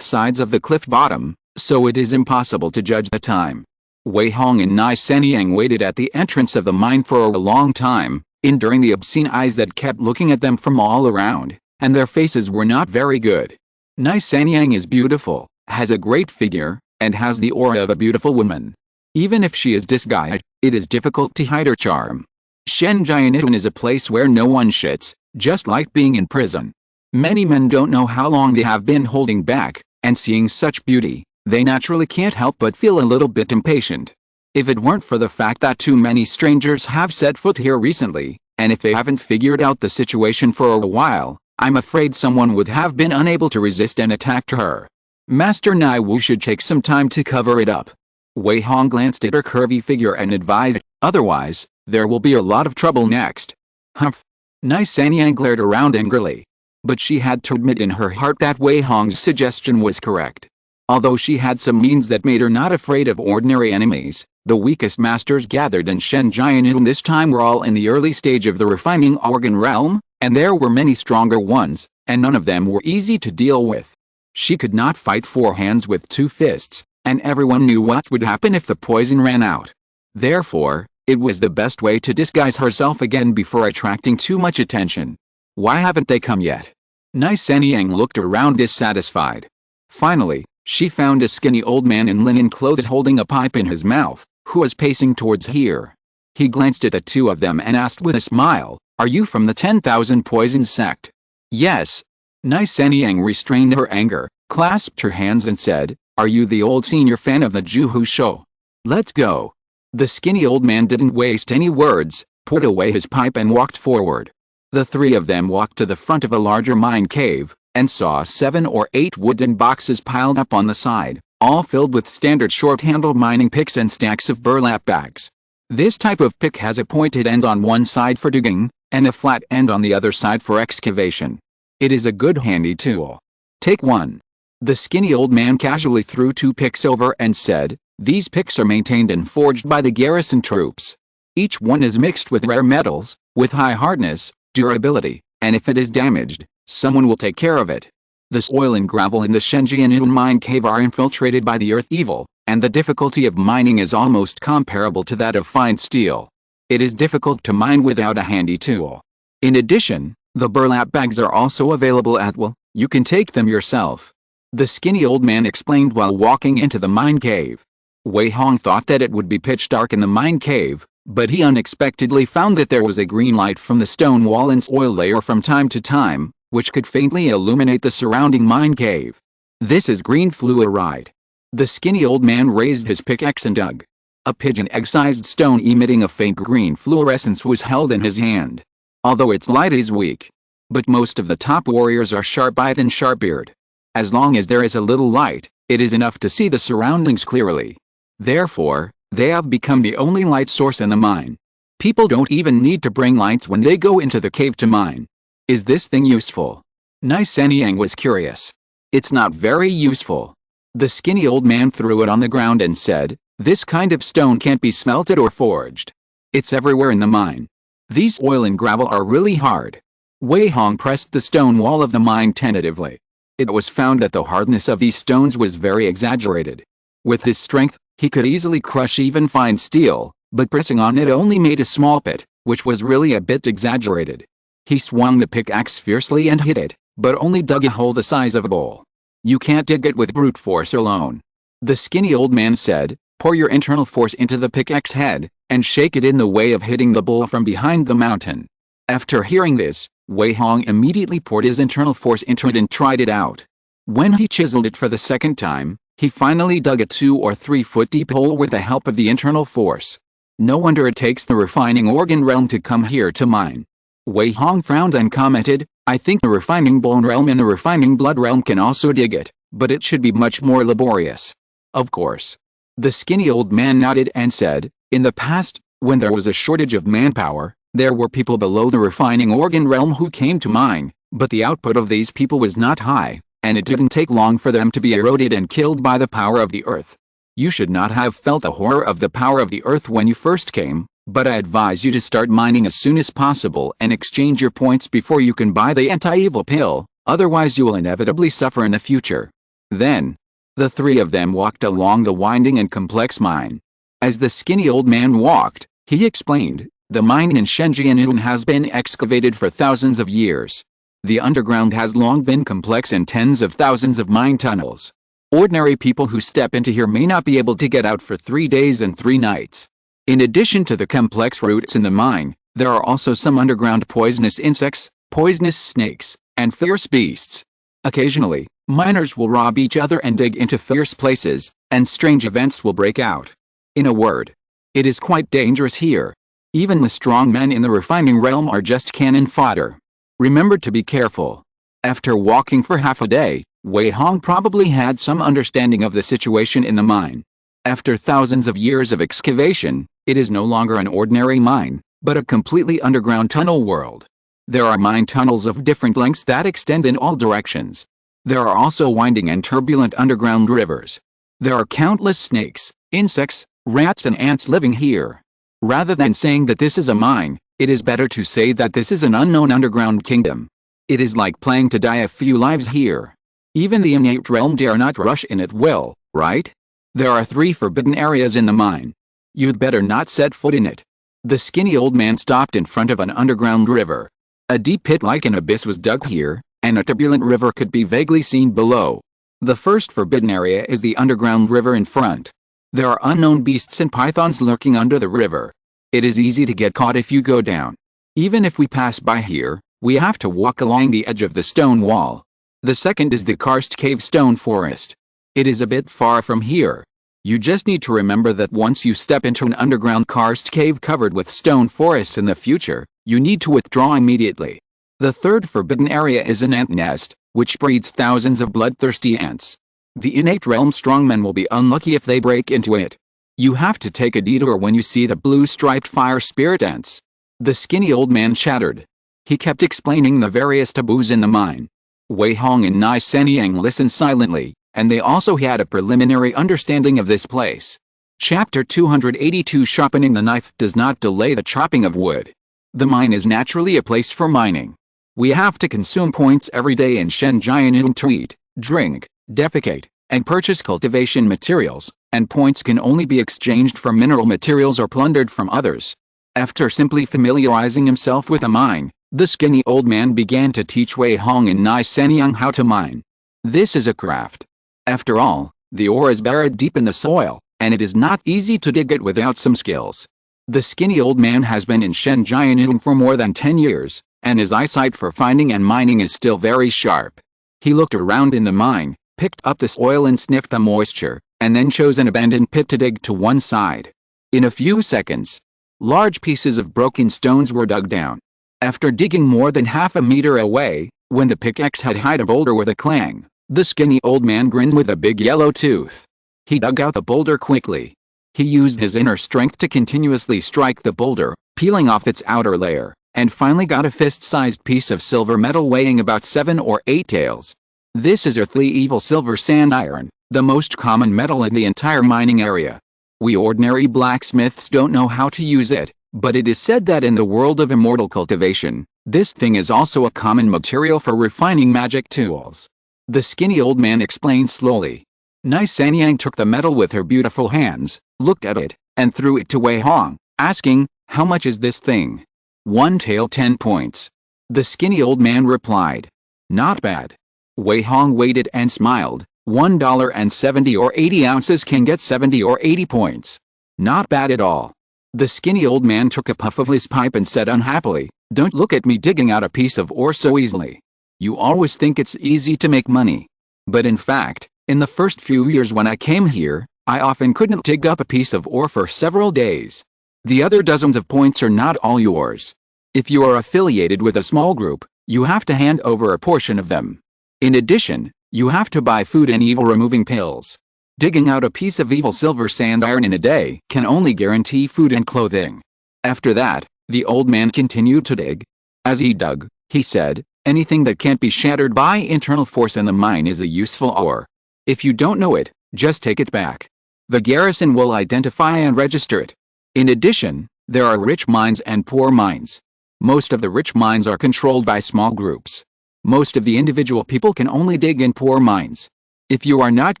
sides of the cliff bottom, so it is impossible to judge the time. Wei Hong and Nai Sanyang waited at the entrance of the mine for a long time, enduring the obscene eyes that kept looking at them from all around, and their faces were not very good. Nai Sanyang is beautiful, has a great figure, and has the aura of a beautiful woman. Even if she is disguised, it is difficult to hide her charm. Shenzhen is a place where no one shits, just like being in prison. Many men don't know how long they have been holding back, and seeing such beauty, they naturally can't help but feel a little bit impatient. If it weren't for the fact that too many strangers have set foot here recently, and if they haven't figured out the situation for a while, I'm afraid someone would have been unable to resist and attacked her. Master Nai Wu should take some time to cover it up. Wei Hong glanced at her curvy figure and advised, otherwise, there will be a lot of trouble next. Humph. Nai Sanyang glared around angrily. But she had to admit in her heart that Wei Hong's suggestion was correct. Although she had some means that made her not afraid of ordinary enemies, the weakest masters gathered in Shenjian this time were all in the early stage of the refining organ realm, and there were many stronger ones, and none of them were easy to deal with. She could not fight four hands with two fists, and everyone knew what would happen if the poison ran out. Therefore, it was the best way to disguise herself again before attracting too much attention. Why haven't they come yet? Nai Sanyang looked around dissatisfied. Finally, she found a skinny old man in linen clothes holding a pipe in his mouth, who was pacing towards here. He glanced at the two of them and asked with a smile, "Are you from the 10,000 Poison sect?" "Yes." Nai Sanyang restrained her anger, clasped her hands and said, "Are you the old senior fan of the Juhu show? Let's go." The skinny old man didn't waste any words, put away his pipe and walked forward. The three of them walked to the front of a larger mine cave, and saw 7 or 8 wooden boxes piled up on the side, all filled with standard short-handled mining picks and stacks of burlap bags. This type of pick has a pointed end on one side for digging, and a flat end on the other side for excavation. It is a good handy tool. Take one. The skinny old man casually threw 2 picks over and said, "These picks are maintained and forged by the garrison troops. Each one is mixed with rare metals, with high hardness, durability, and if it is damaged, someone will take care of it. The soil and gravel in the Shenjian mine cave are infiltrated by the earth evil, and the difficulty of mining is almost comparable to that of fine steel. It is difficult to mine without a handy tool. In addition, the burlap bags are also available at will, you can take them yourself." The skinny old man explained while walking into the mine cave. Wei Hong thought that it would be pitch dark in the mine cave, but he unexpectedly found that there was a green light from the stone wall and soil layer from time to time, which could faintly illuminate the surrounding mine cave. "This is green fluoride." The skinny old man raised his pickaxe and dug. A pigeon egg-sized stone emitting a faint green fluorescence was held in his hand. Although its light is weak. But most of the top warriors are sharp-eyed and sharp-eared. As long as there is a little light, it is enough to see the surroundings clearly. Therefore, they have become the only light source in the mine. People don't even need to bring lights when they go into the cave to mine. "Is this thing useful?" Nai Sanyang was curious. "It's not very useful." The skinny old man threw it on the ground and said, "This kind of stone can't be smelted or forged. It's everywhere in the mine. These soil and gravel are really hard." Wei Hong pressed the stone wall of the mine tentatively. It was found that the hardness of these stones was very exaggerated. With his strength, he could easily crush even fine steel, but pressing on it only made a small pit, which was really a bit exaggerated. He swung the pickaxe fiercely and hit it, but only dug a hole the size of a bowl. "You can't dig it with brute force alone." The skinny old man said, "Pour your internal force into the pickaxe head, and shake it in the way of hitting the bowl from behind the mountain." After hearing this, Wei Hong immediately poured his internal force into it and tried it out. When he chiseled it for the second time, he finally dug a 2 or 3 foot deep hole with the help of the internal force. No wonder it takes the refining organ realm to come here to mine. Wei Hong frowned and commented, "I think the refining bone realm and the refining blood realm can also dig it, but it should be much more laborious." "Of course." The skinny old man nodded and said, "In the past, when there was a shortage of manpower, there were people below the refining organ realm who came to mine, but the output of these people was not high, and it didn't take long for them to be eroded and killed by the power of the earth. You should not have felt the horror of the power of the earth when you first came, but I advise you to start mining as soon as possible and exchange your points before you can buy the anti-evil pill, otherwise you will inevitably suffer in the future." Then, the three of them walked along the winding and complex mine. As the skinny old man walked, he explained, "The mine in Shenjian has been excavated for thousands of years. The underground has long been complex and tens of thousands of mine tunnels. Ordinary people who step into here may not be able to get out for 3 days and 3 nights. In addition to the complex routes in the mine, there are also some underground poisonous insects, poisonous snakes, and fierce beasts. Occasionally, miners will rob each other and dig into fierce places, and strange events will break out. In a word, it is quite dangerous here. Even the strong men in the refining realm are just cannon fodder. Remember to be careful." After walking for half a day, Wei Hong probably had some understanding of the situation in the mine. After thousands of years of excavation, it is no longer an ordinary mine, but a completely underground tunnel world. There are mine tunnels of different lengths that extend in all directions. There are also winding and turbulent underground rivers. There are countless snakes, insects, rats and ants living here. Rather than saying that this is a mine, it is better to say that this is an unknown underground kingdom. It is like playing to die a few lives here. Even the innate realm dare not rush in at will, right? There are 3 forbidden areas in the mine. You'd better not set foot in it. The skinny old man stopped in front of an underground river. A deep pit like an abyss was dug here, and a turbulent river could be vaguely seen below. The first forbidden area is the underground river in front. There are unknown beasts and pythons lurking under the river. It is easy to get caught if you go down. Even if we pass by here, we have to walk along the edge of the stone wall. The second is the karst cave stone forest. It is a bit far from here. You just need to remember that once you step into an underground karst cave covered with stone forests in the future, you need to withdraw immediately. The third forbidden area is an ant nest, which breeds thousands of bloodthirsty ants. The innate realm strongmen will be unlucky if they break into it. You have to take a detour when you see the blue-striped fire spirit ants. The skinny old man chattered. He kept explaining the various taboos in the mine. Wei Hong and Nai Sanyang listened silently, and they also had a preliminary understanding of this place. Chapter 282 Sharpening the knife does not delay the chopping of wood. The mine is naturally a place for mining. We have to consume points every day in Shenjian to eat, drink, defecate, and purchase cultivation materials, and points can only be exchanged for mineral materials or plundered from others. After simply familiarizing himself with a mine, the skinny old man began to teach Wei Hong and Nai Sanyang how to mine. This is a craft. After all, the ore is buried deep in the soil, and it is not easy to dig it without some skills. The skinny old man has been in Shenjian for more than 10 years, and his eyesight for finding and mining is still very sharp. He looked around in the mine, picked up the soil and sniffed the moisture, and then chose an abandoned pit to dig to one side. In a few seconds, large pieces of broken stones were dug down. After digging more than half a meter away, when the pickaxe had hit a boulder with a clang, the skinny old man grinned with a big yellow tooth. He dug out the boulder quickly. He used his inner strength to continuously strike the boulder, peeling off its outer layer, and finally got a fist-sized piece of silver metal weighing about 7 or 8 taels. This is earthly evil silver sand iron, the most common metal in the entire mining area. We ordinary blacksmiths don't know how to use it, but it is said that in the world of immortal cultivation, this thing is also a common material for refining magic tools. The skinny old man explained slowly. Nai Sanyang took the metal with her beautiful hands, looked at it, and threw it to Wei Hong, asking, "How much is this thing?" "1 tael 10 points. The skinny old man replied. "Not bad." Wei Hong waited and smiled. $1.70 or 80 ounces can get 70 or 80 points. Not bad at all. The skinny old man took a puff of his pipe and said unhappily, "Don't look at me digging out a piece of ore so easily. You always think it's easy to make money. But in fact, in the first few years when I came here, I often couldn't dig up a piece of ore for several days. The other dozens of points are not all yours. If you are affiliated with a small group, you have to hand over a portion of them. In addition, you have to buy food and evil-removing pills. Digging out a piece of evil silver sand iron in a day can only guarantee food and clothing." After that, the old man continued to dig. As he dug, he said, "Anything that can't be shattered by internal force in the mine is a useful ore. If you don't know it, just take it back. The garrison will identify and register it. In addition, there are rich mines and poor mines. Most of the rich mines are controlled by small groups. Most of the individual people can only dig in poor mines. If you are not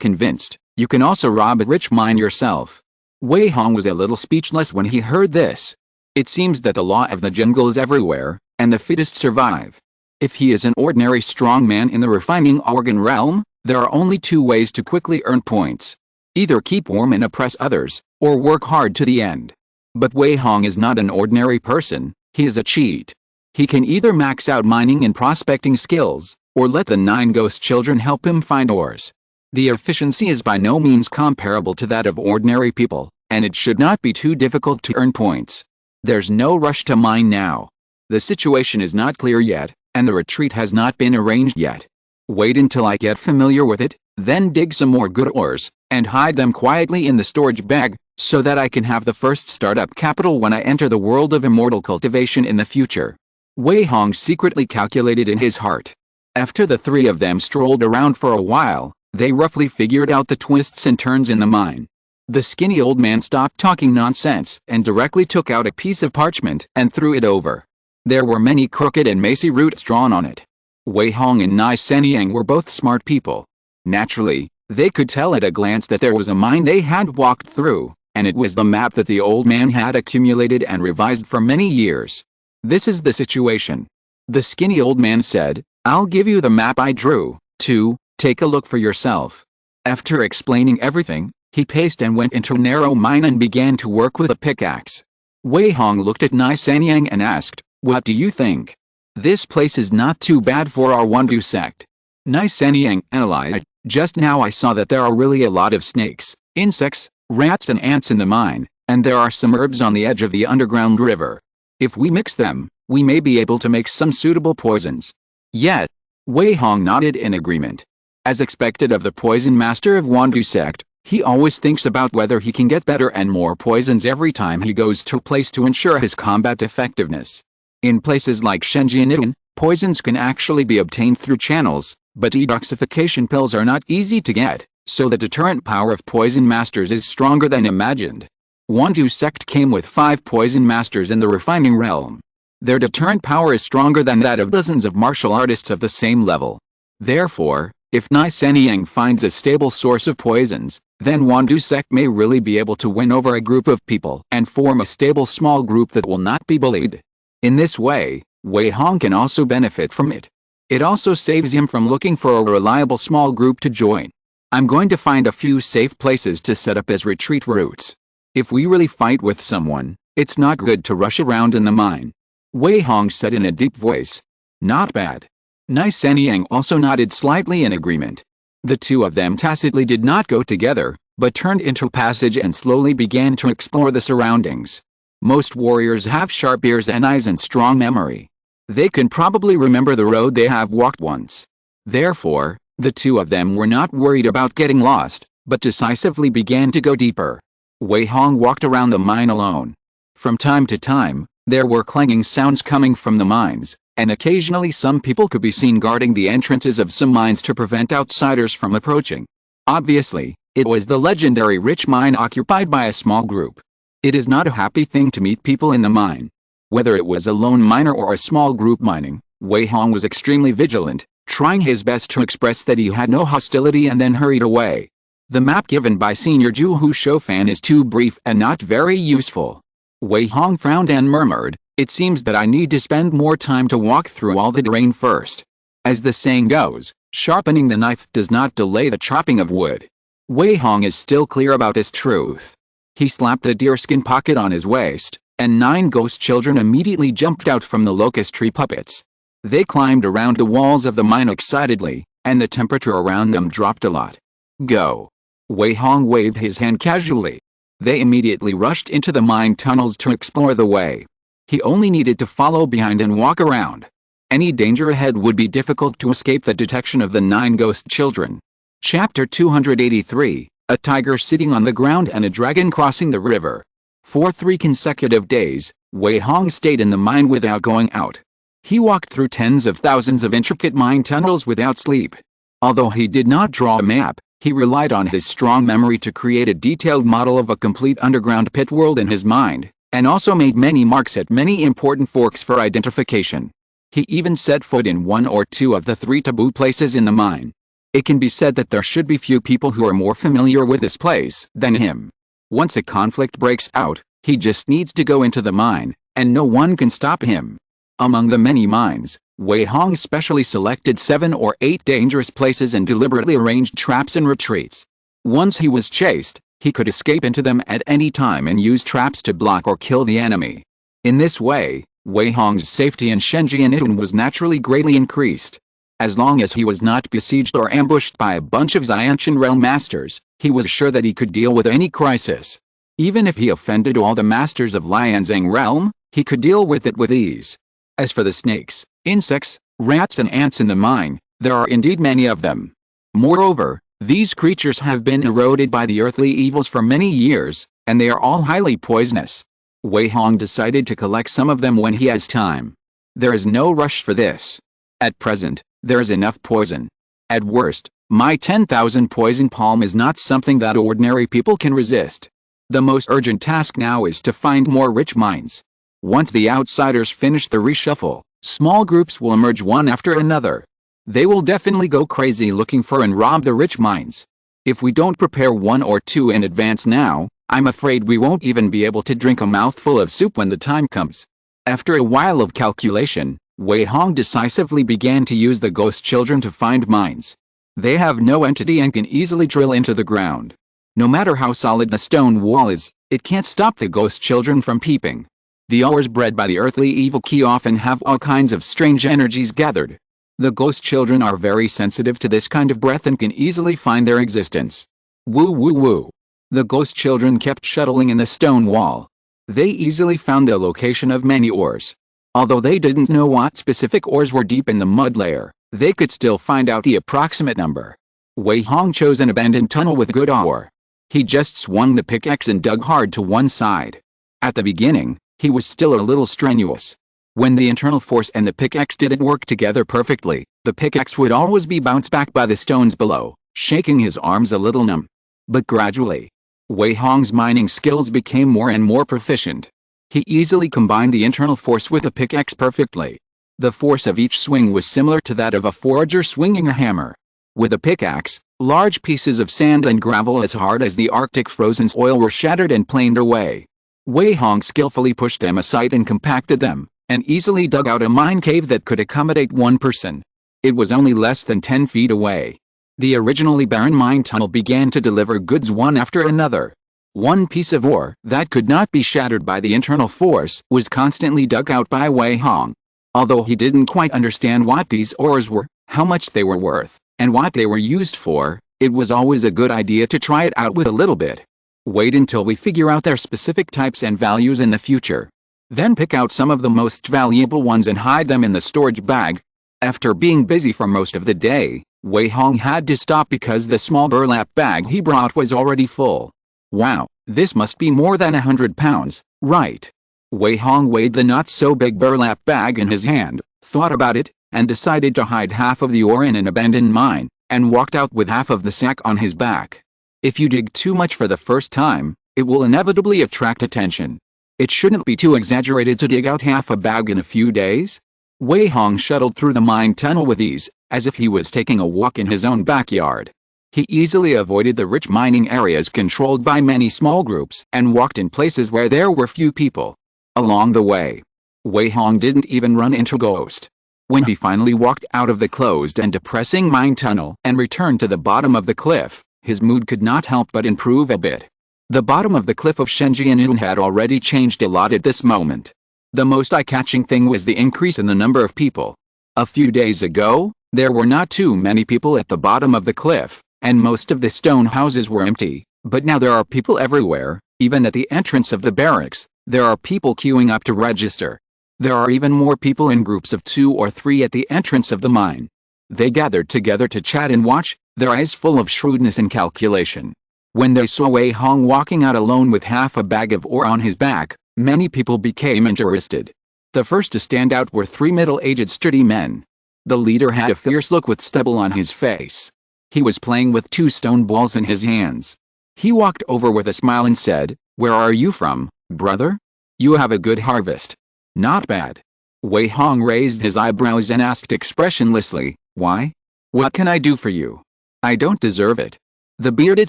convinced, you can also rob a rich mine yourself." Wei Hong was a little speechless when he heard this. It seems that the law of the jungle is everywhere, and the fittest survive. If he is an ordinary strong man in the refining organ realm, there are only 2 ways to quickly earn points. Either keep warm and oppress others, or work hard to the end. But Wei Hong is not an ordinary person, he is a cheat. He can either max out mining and prospecting skills, or let the 9 ghost children help him find ores. The efficiency is by no means comparable to that of ordinary people, and it should not be too difficult to earn points. There's no rush to mine now. The situation is not clear yet, and the retreat has not been arranged yet. Wait until I get familiar with it, then dig some more good ores, and hide them quietly in the storage bag, so that I can have the first startup capital when I enter the world of immortal cultivation in the future. Wei Hong secretly calculated in his heart. After the three of them strolled around for a while, they roughly figured out the twists and turns in the mine. The skinny old man stopped talking nonsense and directly took out a piece of parchment and threw it over. There were many crooked and macy roots drawn on it. Wei Hong and Nai Sanyang were both smart people. Naturally, they could tell at a glance that there was a mine they had walked through, and it was the map that the old man had accumulated and revised for many years. This is the situation. The skinny old man said, "I'll give you the map I drew, too, take a look for yourself." After explaining everything, he paced and went into a narrow mine and began to work with a pickaxe. Wei Hong looked at Nai Sanyang and asked, "What do you think? This place is not too bad for our Wondu sect." Nai Sanyang analyzed, "Just now I saw that there are really a lot of snakes, insects, rats and ants in the mine, and there are some herbs on the edge of the underground river. If we mix them, we may be able to make some suitable poisons." "Yes." Wei Hong nodded in agreement. As expected of the poison master of Wondu sect, he always thinks about whether he can get better and more poisons every time he goes to a place to ensure his combat effectiveness. In places like Shenjianitan, poisons can actually be obtained through channels, but detoxification pills are not easy to get, so the deterrent power of poison masters is stronger than imagined. Wondu sect came with 5 poison masters in the refining realm. Their deterrent power is stronger than that of dozens of martial artists of the same level. Therefore, if Nai Sanyang finds a stable source of poisons, then Wondu sect may really be able to win over a group of people and form a stable small group that will not be bullied. In this way, Wei Hong can also benefit from it. It also saves him from looking for a reliable small group to join. I'm going to find a few safe places to set up as retreat routes. If we really fight with someone, it's not good to rush around in the mine." Wei Hong said in a deep voice. "Not bad." Nai Sanyang also nodded slightly in agreement. The two of them tacitly did not go together, but turned into a passage and slowly began to explore the surroundings. Most warriors have sharp ears and eyes and strong memory. They can probably remember the road they have walked once. Therefore, the two of them were not worried about getting lost, but decisively began to go deeper. Wei Hong walked around the mine alone. From time to time, there were clanging sounds coming from the mines, and occasionally some people could be seen guarding the entrances of some mines to prevent outsiders from approaching. Obviously, it was the legendary rich mine occupied by a small group. It is not a happy thing to meet people in the mine. Whether it was a lone miner or a small group mining, Wei Hong was extremely vigilant, trying his best to express that he had no hostility and then hurried away. The map given by Senior Juhu Shofan is too brief and not very useful. Wei Hong frowned and murmured, "It seems that I need to spend more time to walk through all the terrain first." As the saying goes, sharpening the knife does not delay the chopping of wood. Wei Hong is still clear about this truth. He slapped a deerskin pocket on his waist, and 9 ghost children immediately jumped out from the locust tree puppets. They climbed around the walls of the mine excitedly, and the temperature around them dropped a lot. "Go!" Wei Hong waved his hand casually. They immediately rushed into the mine tunnels to explore the way. He only needed to follow behind and walk around. Any danger ahead would be difficult to escape the detection of the 9 ghost children. Chapter 283, A Tiger Sitting on the Ground and a Dragon Crossing the River. For 3 consecutive days, Wei Hong stayed in the mine without going out. He walked through tens of thousands of intricate mine tunnels without sleep. Although he did not draw a map, he relied on his strong memory to create a detailed model of a complete underground pit world in his mind, and also made many marks at many important forks for identification. He even set foot in 1 or 2 of the 3 taboo places in the mine. It can be said that there should be few people who are more familiar with this place than him. Once a conflict breaks out, he just needs to go into the mine, and no one can stop him. Among the many mines, Wei Hong specially selected 7 or 8 dangerous places and deliberately arranged traps and retreats. Once he was chased, he could escape into them at any time and use traps to block or kill the enemy. In this way, Wei Hong's safety in Shenjianitan was naturally greatly increased. As long as he was not besieged or ambushed by a bunch of Xiantian realm masters, he was sure that he could deal with any crisis. Even if he offended all the masters of Lianzhang realm, he could deal with it with ease. As for the snakes, insects, rats and ants in the mine, There are indeed many of them. Moreover, these creatures have been eroded by the earthly evils for many years, and they are all highly poisonous. Wei Hong decided to collect some of them when he has time. There is no rush for this. At present, there is enough poison. At worst, my 10,000 poison palm is not something that ordinary people can resist. The most urgent task now is to find more rich mines. Once the outsiders finish the reshuffle, small groups will emerge one after another. They will definitely go crazy looking for and rob the rich mines. If we don't prepare one or two in advance now, I'm afraid we won't even be able to drink a mouthful of soup when the time comes. After a while of calculation, Wei Hong decisively began to use the ghost children to find mines. They have no entity and can easily drill into the ground. No matter how solid the stone wall is, it can't stop the ghost children from peeping. The ores bred by the earthly evil key often have all kinds of strange energies gathered. The ghost children are very sensitive to this kind of breath and can easily find their existence. Woo woo woo. The ghost children kept shuttling in the stone wall. They easily found the location of many ores. Although they didn't know what specific ores were deep in the mud layer, they could still find out the approximate number. Wei Hong chose an abandoned tunnel with good ore. He just swung the pickaxe and dug hard to one side. At the beginning, he was still a little strenuous. When the internal force and the pickaxe didn't work together perfectly, the pickaxe would always be bounced back by the stones below, shaking his arms a little numb. But gradually, Wei Hong's mining skills became more and more proficient. He easily combined the internal force with the pickaxe perfectly. The force of each swing was similar to that of a forager swinging a hammer. With a pickaxe, large pieces of sand and gravel as hard as the Arctic frozen soil were shattered and planed away. Wei Hong skillfully pushed them aside and compacted them, and easily dug out a mine cave that could accommodate one person. It was only less than 10 feet away. The originally barren mine tunnel began to deliver goods one after another. One piece of ore that could not be shattered by the internal force was constantly dug out by Wei Hong. Although he didn't quite understand what these ores were, how much they were worth, and what they were used for, it was always a good idea to try it out with a little bit. Wait until we figure out their specific types and values in the future. Then pick out some of the most valuable ones and hide them in the storage bag. After being busy for most of the day, Wei Hong had to stop because the small burlap bag he brought was already full. Wow, this must be more than 100 pounds, right? Wei Hong weighed the not-so-big burlap bag in his hand, thought about it, and decided to hide half of the ore in an abandoned mine, and walked out with half of the sack on his back. If you dig too much for the first time, it will inevitably attract attention. It shouldn't be too exaggerated to dig out half a bag in a few days. Wei Hong shuttled through the mine tunnel with ease, as if he was taking a walk in his own backyard. He easily avoided the rich mining areas controlled by many small groups and walked in places where there were few people. Along the way, Wei Hong didn't even run into Ghost. When he finally walked out of the closed and depressing mine tunnel and returned to the bottom of the cliff, his mood could not help but improve a bit. The bottom of the cliff of Shenjianun had already changed a lot at this moment. The most eye-catching thing was the increase in the number of people. A few days ago, there were not too many people at the bottom of the cliff, and most of the stone houses were empty, but now there are people everywhere. Even at the entrance of the barracks, there are people queuing up to register. There are even more people in groups of 2 or 3 at the entrance of the mine. They gathered together to chat and watch, their eyes full of shrewdness and calculation. When they saw Wei Hong walking out alone with half a bag of ore on his back, many people became interested. The first to stand out were 3 middle-aged sturdy men. The leader had a fierce look with stubble on his face. He was playing with 2 stone balls in his hands. He walked over with a smile and said, "Where are you from, brother? You have a good harvest." "Not bad." Wei Hong raised his eyebrows and asked expressionlessly, "Why? What can I do for you? I don't deserve it." The bearded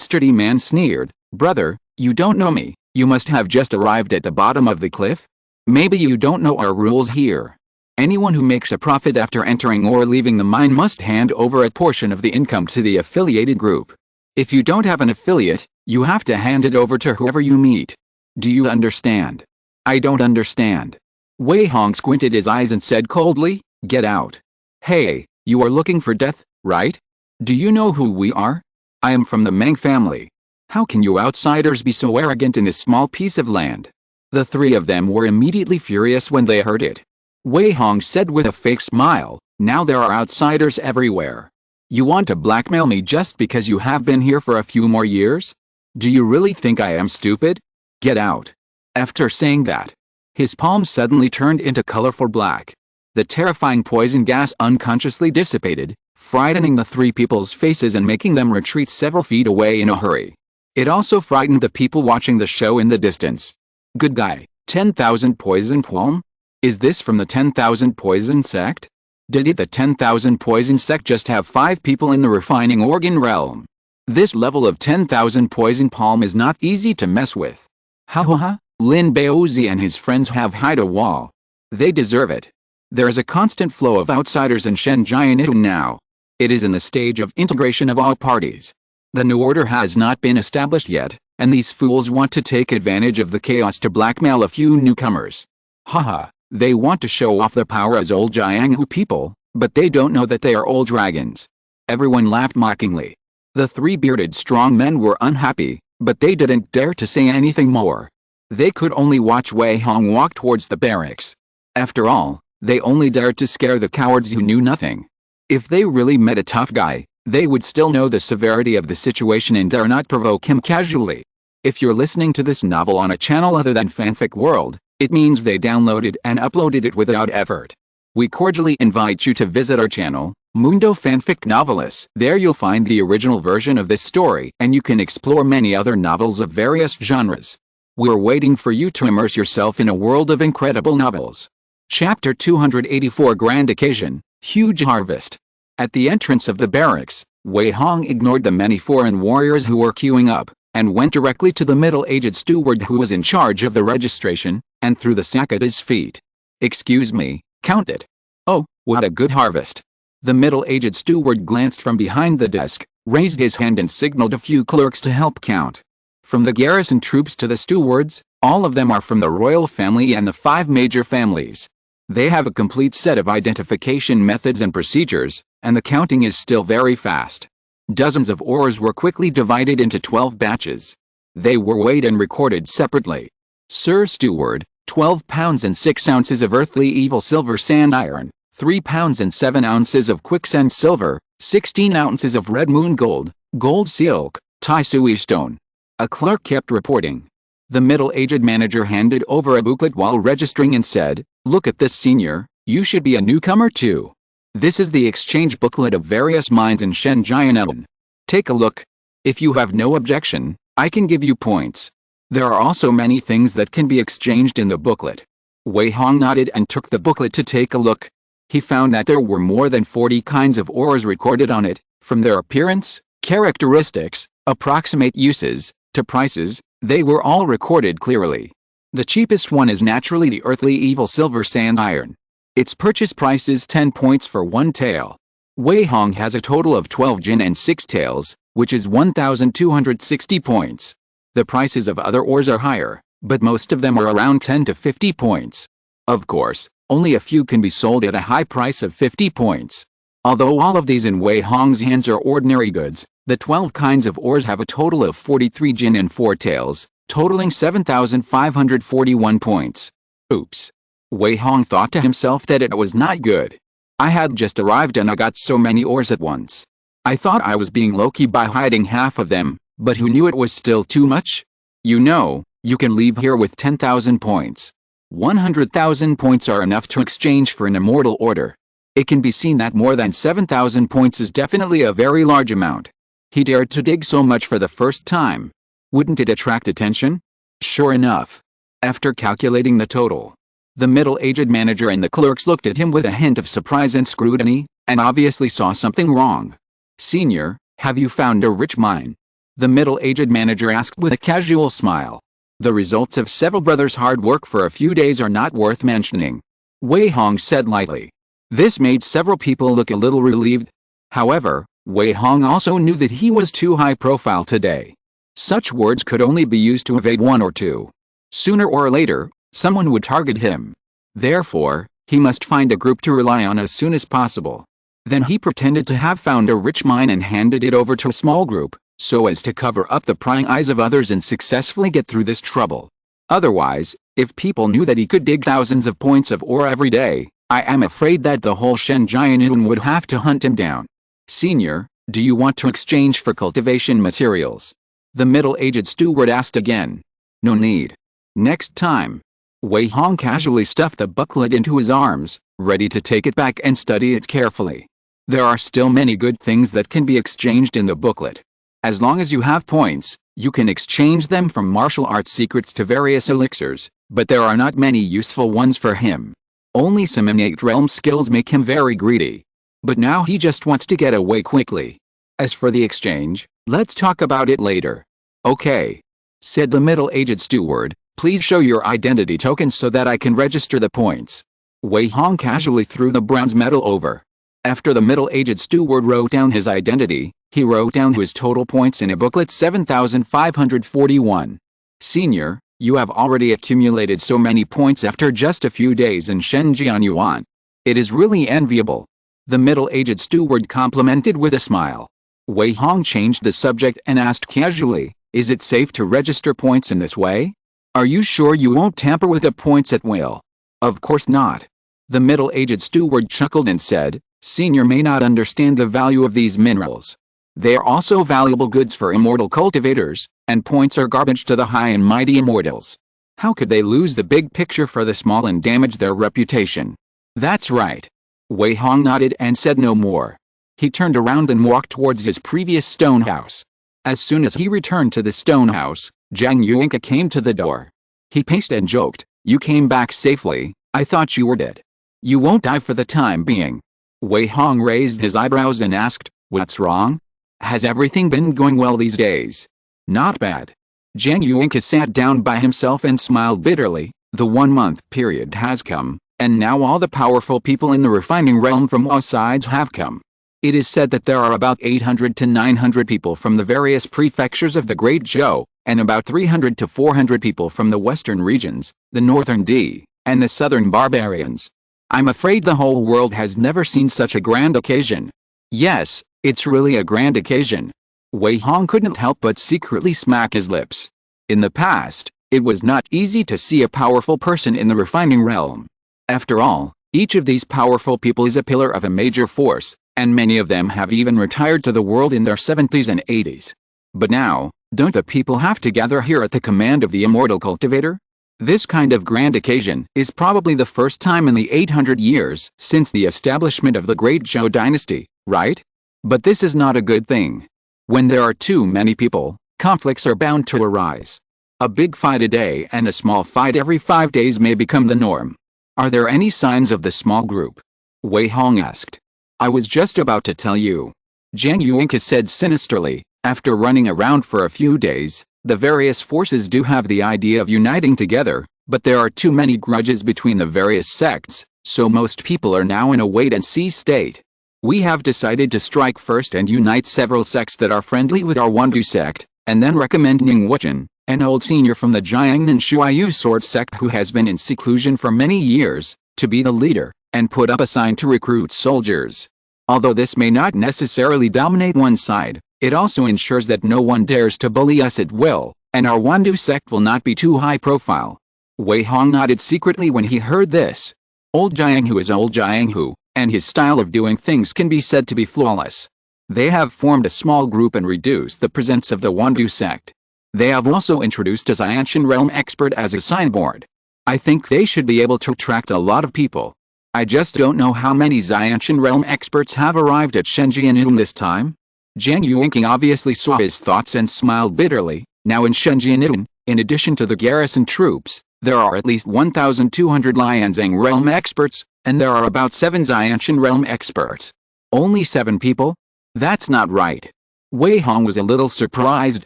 sturdy man sneered, "Brother, you don't know me. You must have just arrived at the bottom of the cliff. Maybe you don't know our rules here. Anyone who makes a profit after entering or leaving the mine must hand over a portion of the income to the affiliated group. If you don't have an affiliate, you have to hand it over to whoever you meet. Do you understand?" "I don't understand." Wei Hong squinted his eyes and said coldly, "Get out." "Hey, you are looking for death, right? Do you know who we are? I am from the Meng family. How can you outsiders be so arrogant in this small piece of land?" The 3 of them were immediately furious when they heard it. Wei Hong said with a fake smile, Now there are outsiders everywhere. You want to blackmail me just because you have been here for a few more years? Do you really think I am stupid? Get out. After saying that, his palms suddenly turned into colorful black. The terrifying poison gas unconsciously dissipated, frightening the three people's faces and making them retreat several feet away in a hurry. It also frightened the people watching the show in the distance. Good guy, 10,000 poison palm? Is this from the 10,000 poison sect? Did the 10,000 poison sect just have 5 people in the refining organ realm? This level of 10,000 poison palm is not easy to mess with. Ha ha ha, Lin Baozi and his friends have hide a wall. They deserve it. There is a constant flow of outsiders in Shenzhen now. It is in the stage of integration of all parties. The new order has not been established yet, and these fools want to take advantage of the chaos to blackmail a few newcomers. Haha, they want to show off their power as old Jianghu people, but they don't know that they are old dragons. Everyone laughed mockingly. The 3 bearded strong men were unhappy, but they didn't dare to say anything more. They could only watch Wei Hong walk towards the barracks. After all, they only dared to scare the cowards who knew nothing. If they really met a tough guy, they would still know the severity of the situation and dare not provoke him casually. If you're listening to this novel on a channel other than Fanfic World, it means they downloaded and uploaded it without effort. We cordially invite you to visit our channel, Mundo Fanfic Novelists. There you'll find the original version of this story and you can explore many other novels of various genres. We're waiting for you to immerse yourself in a world of incredible novels. Chapter 284 Grand Occasion, Huge Harvest. At the entrance of the barracks, Wei Hong ignored the many foreign warriors who were queuing up, and went directly to the middle-aged steward who was in charge of the registration, and threw the sack at his feet. "Excuse me, count it." "Oh, what a good harvest." The middle-aged steward glanced from behind the desk, raised his hand and signaled a few clerks to help count. From the garrison troops to the stewards, all of them are from the royal family and the 5 major families. They have a complete set of identification methods and procedures, and the counting is still very fast. Dozens of ores were quickly divided into 12 batches. They were weighed and recorded separately. "Sir Steward, 12 pounds and 6 ounces of earthly evil silver sand iron, 3 pounds and 7 ounces of quicksand silver, 16 ounces of red moon gold, gold silk, Tai Sui stone." A clerk kept reporting. The middle-aged manager handed over a booklet while registering and said, "Look at this, senior, you should be a newcomer too. This is the exchange booklet of various mines in Shenzhen. Take a look. If you have no objection, I can give you points. There are also many things that can be exchanged in the booklet." Wei Hong nodded and took the booklet to take a look. He found that there were more than 40 kinds of ores recorded on it, from their appearance, characteristics, approximate uses, to prices. They were all recorded clearly. The cheapest one is naturally the earthly evil silver sand iron. Its purchase price is 10 points for 1 tael. Wei Hong has a total of 12 jin and 6 taels, which is 1,260 points. The prices of other ores are higher, but most of them are around 10 to 50 points. Of course, only a few can be sold at a high price of 50 points. Although all of these in Wei Hong's hands are ordinary goods, the 12 kinds of ores have a total of 43 jin and 4 taels, totaling 7,541 points. Oops. Wei Hong thought to himself that it was not good. I had just arrived and I got so many ores at once. I thought I was being low-key by hiding half of them, but who knew it was still too much? You know, you can leave here with 10,000 points. 100,000 points are enough to exchange for an immortal order. It can be seen that more than 7,000 points is definitely a very large amount. He dared to dig so much for the first time. Wouldn't it attract attention? Sure enough. After calculating the total, the middle-aged manager and the clerks looked at him with a hint of surprise and scrutiny, and obviously saw something wrong. "Senior, have you found a rich mine?" the middle-aged manager asked with a casual smile. "The results of several brothers' hard work for a few days are not worth mentioning," Wei Hong said lightly. This made several people look a little relieved. However, Wei Hong also knew that he was too high profile today. Such words could only be used to evade one or two. Sooner or later, someone would target him. Therefore, he must find a group to rely on as soon as possible. Then he pretended to have found a rich mine and handed it over to a small group, so as to cover up the prying eyes of others and successfully get through this trouble. Otherwise, if people knew that he could dig thousands of points of ore every day, I am afraid that the whole Shenzhen would have to hunt him down. Senior, do you want to exchange for cultivation materials? The middle-aged steward asked again. No need. Next time. Wei Hong casually stuffed the booklet into his arms, ready to take it back and study it carefully. There are still many good things that can be exchanged in the booklet. As long as you have points, you can exchange them from martial arts secrets to various elixirs, but there are not many useful ones for him. Only some innate realm skills make him very greedy. But now he just wants to get away quickly. As for the exchange, let's talk about it later. Okay, said the middle-aged steward, please show your identity token so that I can register the points. Wei Hong casually threw the bronze medal over. After the middle-aged steward wrote down his identity, he wrote down his total points in a booklet 7,541. Senior, you have already accumulated so many points after just a few days in Shenzhen. It is really enviable. The middle-aged steward complimented with a smile. Wei Hong changed the subject and asked casually, is it safe to register points in this way? Are you sure you won't tamper with the points at will? Of course not. The middle-aged steward chuckled and said, Senior may not understand the value of these minerals. They are also valuable goods for immortal cultivators, and points are garbage to the high and mighty immortals. How could they lose the big picture for the small and damage their reputation? That's right. Wei Hong nodded and said no more. He turned around and walked towards his previous stone house. As soon as he returned to the stone house, Zhang Yuanka came to the door. He paced and joked, you came back safely, I thought you were dead. You won't die for the time being. Wei Hong raised his eyebrows and asked, what's wrong? Has everything been going well these days? Not bad. Zhang Yuanka sat down by himself and smiled bitterly. The 1-month period has come, and now all the powerful people in the refining realm from all sides have come. It is said that there are about 800 to 900 people from the various prefectures of the Great Zhou, and about 300 to 400 people from the western regions, the northern D, and the southern barbarians. I'm afraid the whole world has never seen such a grand occasion. Yes, it's really a grand occasion. Wei Hong couldn't help but secretly smack his lips. In the past, it was not easy to see a powerful person in the refining realm. After all, each of these powerful people is a pillar of a major force, and many of them have even retired to the world in their 70s and 80s. But now, don't the people have to gather here at the command of the immortal cultivator? This kind of grand occasion is probably the first time in the 800 years since the establishment of the Great Zhou dynasty, right? But this is not a good thing. When there are too many people, conflicts are bound to arise. A big fight a day and a small fight every 5 days may become the norm. Are there any signs of the small group? Wei Hong asked. I was just about to tell you. Zhang Yuanka said sinisterly, after running around for a few days, the various forces do have the idea of uniting together, but there are too many grudges between the various sects, so most people are now in a wait-and-see state. We have decided to strike first and unite several sects that are friendly with our Wandu sect, and then recommend Ning Wuchen, an old senior from the Jiangnan Shuayu sword sect who has been in seclusion for many years, to be the leader, and put up a sign to recruit soldiers. Although this may not necessarily dominate one side, it also ensures that no one dares to bully us at will, and our Wandu sect will not be too high profile. Wei Hong nodded secretly when he heard this. Old Jianghu is old Jianghu, and his style of doing things can be said to be flawless. They have formed a small group and reduced the presence of the Wandu sect. They have also introduced a Xianshan realm expert as a signboard. I think they should be able to attract a lot of people. I just don't know how many Xianshan realm experts have arrived at Shenzhen this time. Zhang Yuanqing obviously saw his thoughts and smiled bitterly. Now in Shenzhen, in addition to the garrison troops, there are at least 1,200 Lianzhang realm experts, and there are about 7 Xianshan realm experts. Only 7 people? That's not right. Wei Hong was a little surprised.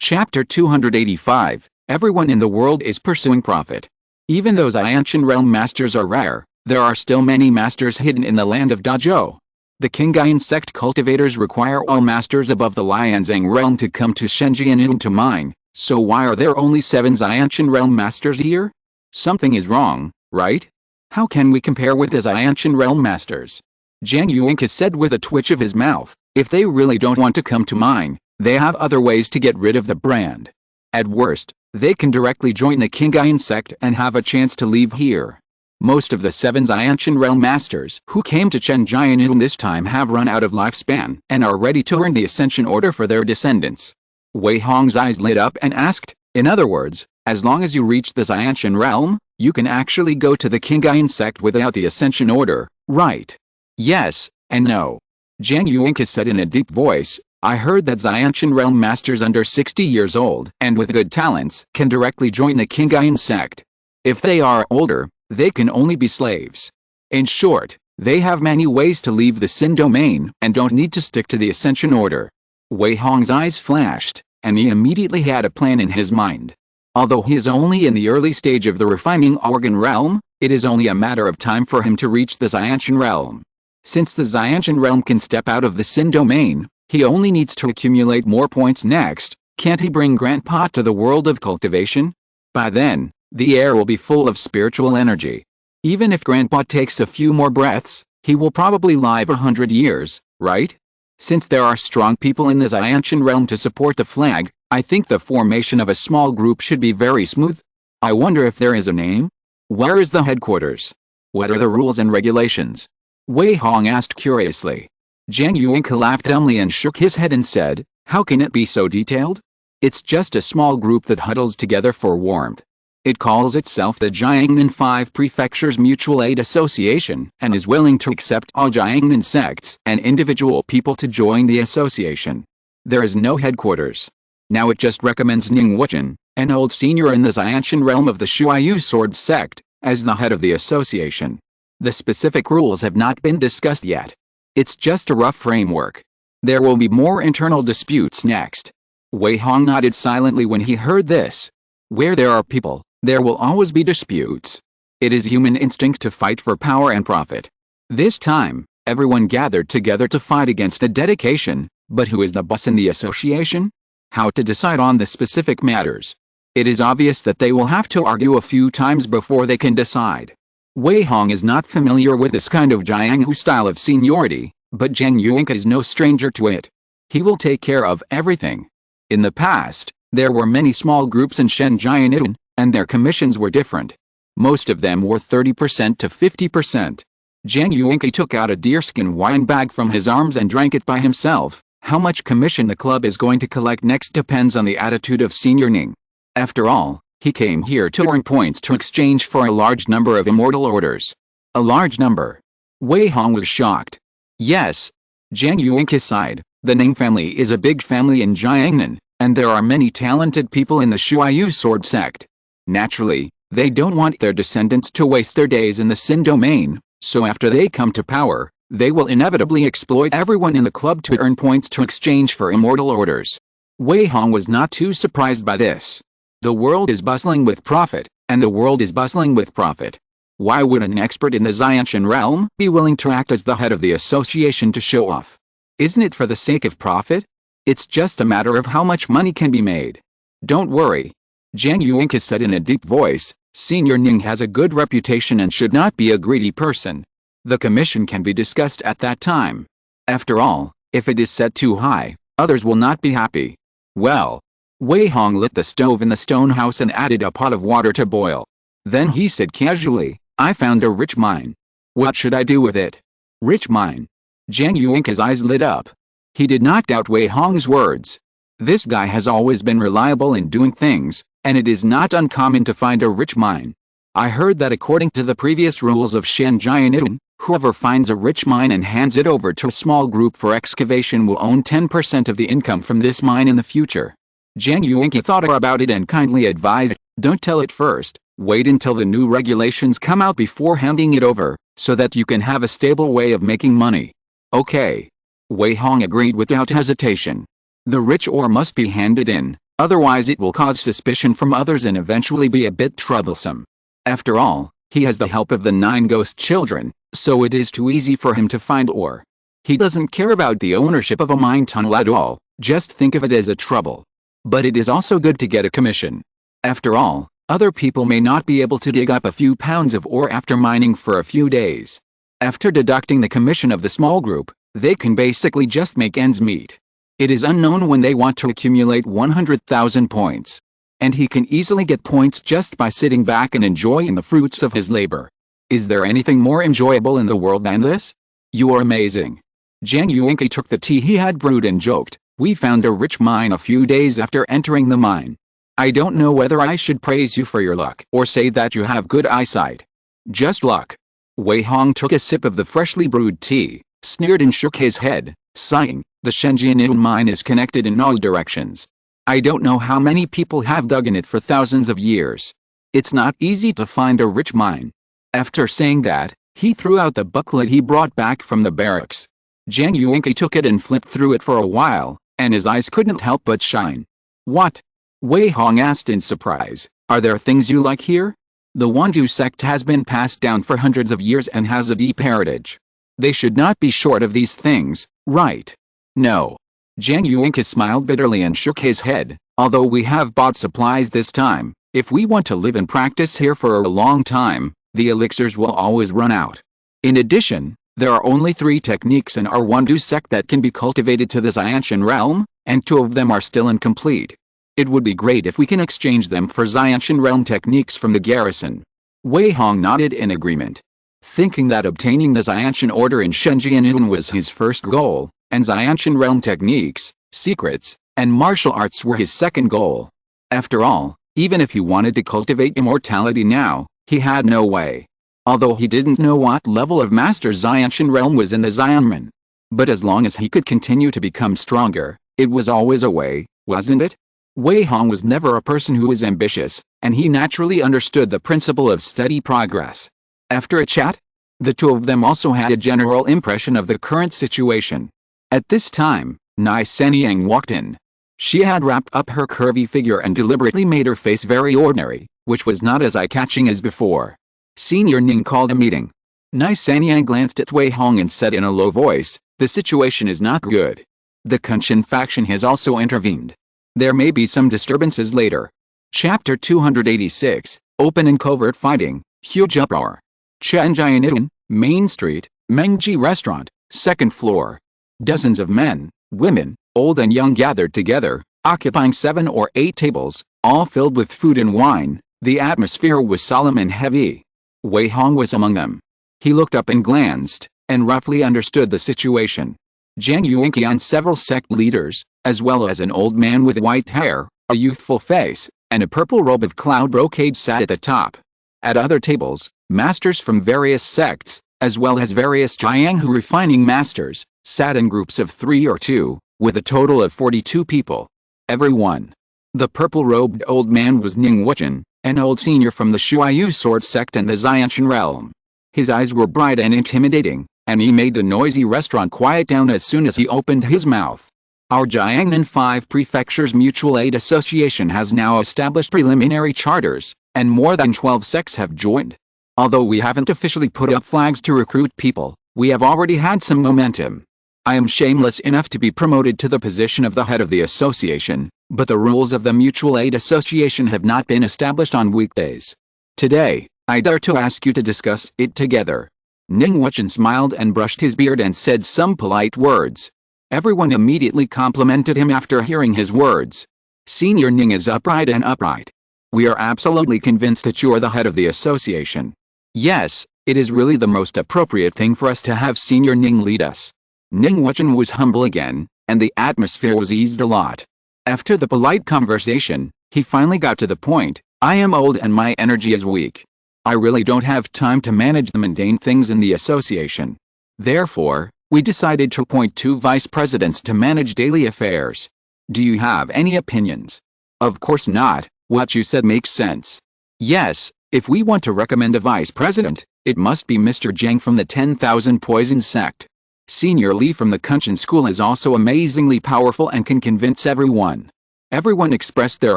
Chapter 285, Everyone in the world is pursuing profit. Even though Xianshan realm masters are rare, there are still many masters hidden in the land of Dazhou. The Qingyuan sect cultivators require all masters above the Lianzhang realm to come to Shenzhen to mine, so why are there only 7 Xianshan realm masters here? Something is wrong, right? How can we compare with the Xianshan realm masters? Zhang Yuanka said with a twitch of his mouth, if they really don't want to come to mine, they have other ways to get rid of the brand. At worst, they can directly join the Qingyuan sect and have a chance to leave here. Most of the 7 Xiantian Realm Masters who came to Chenjian this time have run out of lifespan and are ready to earn the Ascension Order for their descendants. Wei Hong's eyes lit up and asked, in other words, as long as you reach the Xiantian Realm, you can actually go to the Qingyuan sect without the Ascension Order, right? Yes, and no. Jiang Yuanka said in a deep voice, I heard that Xiantian Realm Masters under 60 years old and with good talents can directly join the Qingyuan sect. If they are older, they can only be slaves. In short, they have many ways to leave the Sin domain and don't need to stick to the Ascension Order. Wei Hong's eyes flashed, and he immediately had a plan in his mind. Although he is only in the early stage of the refining organ realm, it is only a matter of time for him to reach the Xiantian realm. Since the Xiantian realm can step out of the Sin domain, he only needs to accumulate more points next. Can't he bring Grandpa to the world of cultivation? By then, the air will be full of spiritual energy. Even if Grandpa takes a few more breaths, he will probably live 100 years, right? Since there are strong people in the Xiantian realm to support the flag, I think the formation of a small group should be very smooth. I wonder if there is a name? Where is the headquarters? What are the rules and regulations? Wei Hong asked curiously. Jiang Yuanka laughed dumbly and shook his head and said, how can it be so detailed? It's just a small group that huddles together for warmth. It calls itself the Jiangnan 5 Prefectures Mutual Aid Association and is willing to accept all Jiangnan sects and individual people to join the association. There is no headquarters. Now it just recommends Ning Wuchen, an old senior in the Xiantian realm of the Shuaiyu Sword sect, as the head of the association. The specific rules have not been discussed yet. It's just a rough framework. There will be more internal disputes next. Wei Hong nodded silently when he heard this. Where there are people, there will always be disputes. It is human instinct to fight for power and profit. This time, everyone gathered together to fight against a dedication, but who is the boss in the association? How to decide on the specific matters? It is obvious that they will have to argue a few times before they can decide. Wei Hong is not familiar with this kind of Jianghu style of seniority, but Jiang Yuanka is no stranger to it. He will take care of everything. In the past, there were many small groups in Shenzhen, and their commissions were different. Most of them were 30% to 50%. Jiang Yuanka took out a deerskin wine bag from his arms and drank it by himself. How much commission the club is going to collect next depends on the attitude of Senior Ning. After all, he came here to earn points to exchange for a large number of immortal orders. A large number. Wei Hong was shocked. Yes. Jiang Yuanka sighed. The Ning family is a big family in Jiangnan, and there are many talented people in the Shuaiyu Sword sect. Naturally, they don't want their descendants to waste their days in the Sin domain, so after they come to power, they will inevitably exploit everyone in the club to earn points to exchange for immortal orders. Wei Hong was not too surprised by this. The world is bustling with profit, and the world is bustling with profit. Why would an expert in the Xiantian realm be willing to act as the head of the association to show off? Isn't it for the sake of profit? It's just a matter of how much money can be made. Don't worry. Jiang Yuanka said in a deep voice, Senior Ning has a good reputation and should not be a greedy person. The commission can be discussed at that time. After all, if it is set too high, others will not be happy. Well, Wei Hong lit the stove in the stone house and added a pot of water to boil. Then he said casually, I found a rich mine. What should I do with it? Rich mine. Jiang Yuanka's eyes lit up. He did not doubt Wei Hong's words. This guy has always been reliable in doing things, and it is not uncommon to find a rich mine. I heard that according to the previous rules of Shenzhen, whoever finds a rich mine and hands it over to a small group for excavation will own 10% of the income from this mine in the future. Jiang Yuanka thought about it and kindly advised, don't tell it first, wait until the new regulations come out before handing it over, so that you can have a stable way of making money. Okay. Wei Hong agreed without hesitation. The rich ore must be handed in, otherwise it will cause suspicion from others and eventually be a bit troublesome. After all, he has the help of the 9 ghost children, so it is too easy for him to find ore. He doesn't care about the ownership of a mine tunnel at all, just think of it as a trouble. But it is also good to get a commission. After all, other people may not be able to dig up a few pounds of ore after mining for a few days. After deducting the commission of the small group, they can basically just make ends meet. It is unknown when they want to accumulate 100,000 points. And he can easily get points just by sitting back and enjoying the fruits of his labor. Is there anything more enjoyable in the world than this? You are amazing. Jiang Yuanqi took the tea he had brewed and joked, we found a rich mine a few days after entering the mine. I don't know whether I should praise you for your luck or say that you have good eyesight. Just luck. Wei Hong took a sip of the freshly brewed tea, sneered and shook his head, sighing, the Shenjian mine is connected in all directions. I don't know how many people have dug in it for thousands of years. It's not easy to find a rich mine. After saying that, he threw out the booklet he brought back from the barracks. Jiang Yuanqi took it and flipped through it for a while, and his eyes couldn't help but shine. What? Wei Hong asked in surprise, are there things you like here? The Wandu sect has been passed down for hundreds of years and has a deep heritage. They should not be short of these things, right? No. Jiang Yuanqi smiled bitterly and shook his head, although we have bought supplies this time, if we want to live and practice here for a long time, the elixirs will always run out. In addition, there are only 3 techniques in our Wandu sect that can be cultivated to the Xianshan realm, and 2 of them are still incomplete. It would be great if we can exchange them for Xianshan realm techniques from the garrison. Wei Hong nodded in agreement. Thinking that obtaining the Xianshan order in Shenjian was his first goal, and Xianshan realm techniques, secrets, and martial arts were his second goal. After all, even if he wanted to cultivate immortality now, he had no way. Although he didn't know what level of Master Xianshan realm was in the Xianmen. But as long as he could continue to become stronger, it was always a way, wasn't it? Wei Hong was never a person who was ambitious, and he naturally understood the principle of steady progress. After a chat, the 2 of them also had a general impression of the current situation. At this time, Nai Sanyang walked in. She had wrapped up her curvy figure and deliberately made her face very ordinary, which was not as eye-catching as before. Senior Ning called a meeting. Nai Sanyang glanced at Wei Hong and said in a low voice, the situation is not good. The Kunshin faction has also intervened. There may be some disturbances later. Chapter 286, Open and Covert Fighting, Huge Uproar. Chenjian, Main Street, Mengji Restaurant, 2nd floor. Dozens of men, women, old and young gathered together, occupying 7 or 8 tables, all filled with food and wine. The atmosphere was solemn and heavy. Wei Hong was among them. He looked up and glanced, and roughly understood the situation. Jiang Yuanqi and several sect leaders, as well as an old man with white hair, a youthful face, and a purple robe of cloud brocade sat at the top. At other tables, masters from various sects, as well as various Jianghu refining masters, sat in groups of 3 or 2, with a total of 42 people. Everyone. The purple-robed old man was Ning Wuchen, an old senior from the Shuayu sword sect and the Xianshan realm. His eyes were bright and intimidating, and he made the noisy restaurant quiet down as soon as he opened his mouth. Our Jiangnan 5 Prefectures Mutual Aid Association has now established preliminary charters, and more than 12 sects have joined. Although we haven't officially put up flags to recruit people, we have already had some momentum. I am shameless enough to be promoted to the position of the head of the association, but the rules of the Mutual Aid Association have not been established on weekdays. Today, I dare to ask you to discuss it together. Ning Wuchen smiled and brushed his beard and said some polite words. Everyone immediately complimented him after hearing his words. Senior Ning is upright and upright. We are absolutely convinced that you are the head of the association. Yes, it is really the most appropriate thing for us to have Senior Ning lead us. Ning Wuchen was humble again, and the atmosphere was eased a lot. After the polite conversation, he finally got to the point. I am old and my energy is weak. I really don't have time to manage the mundane things in the association. Therefore, we decided to appoint 2 vice presidents to manage daily affairs. Do you have any opinions? Of course not, what you said makes sense. Yes, if we want to recommend a vice president, it must be Mr. Zhang from the 10,000 Poison sect. Senior Li from the Kunshin school is also amazingly powerful and can convince everyone. Everyone expressed their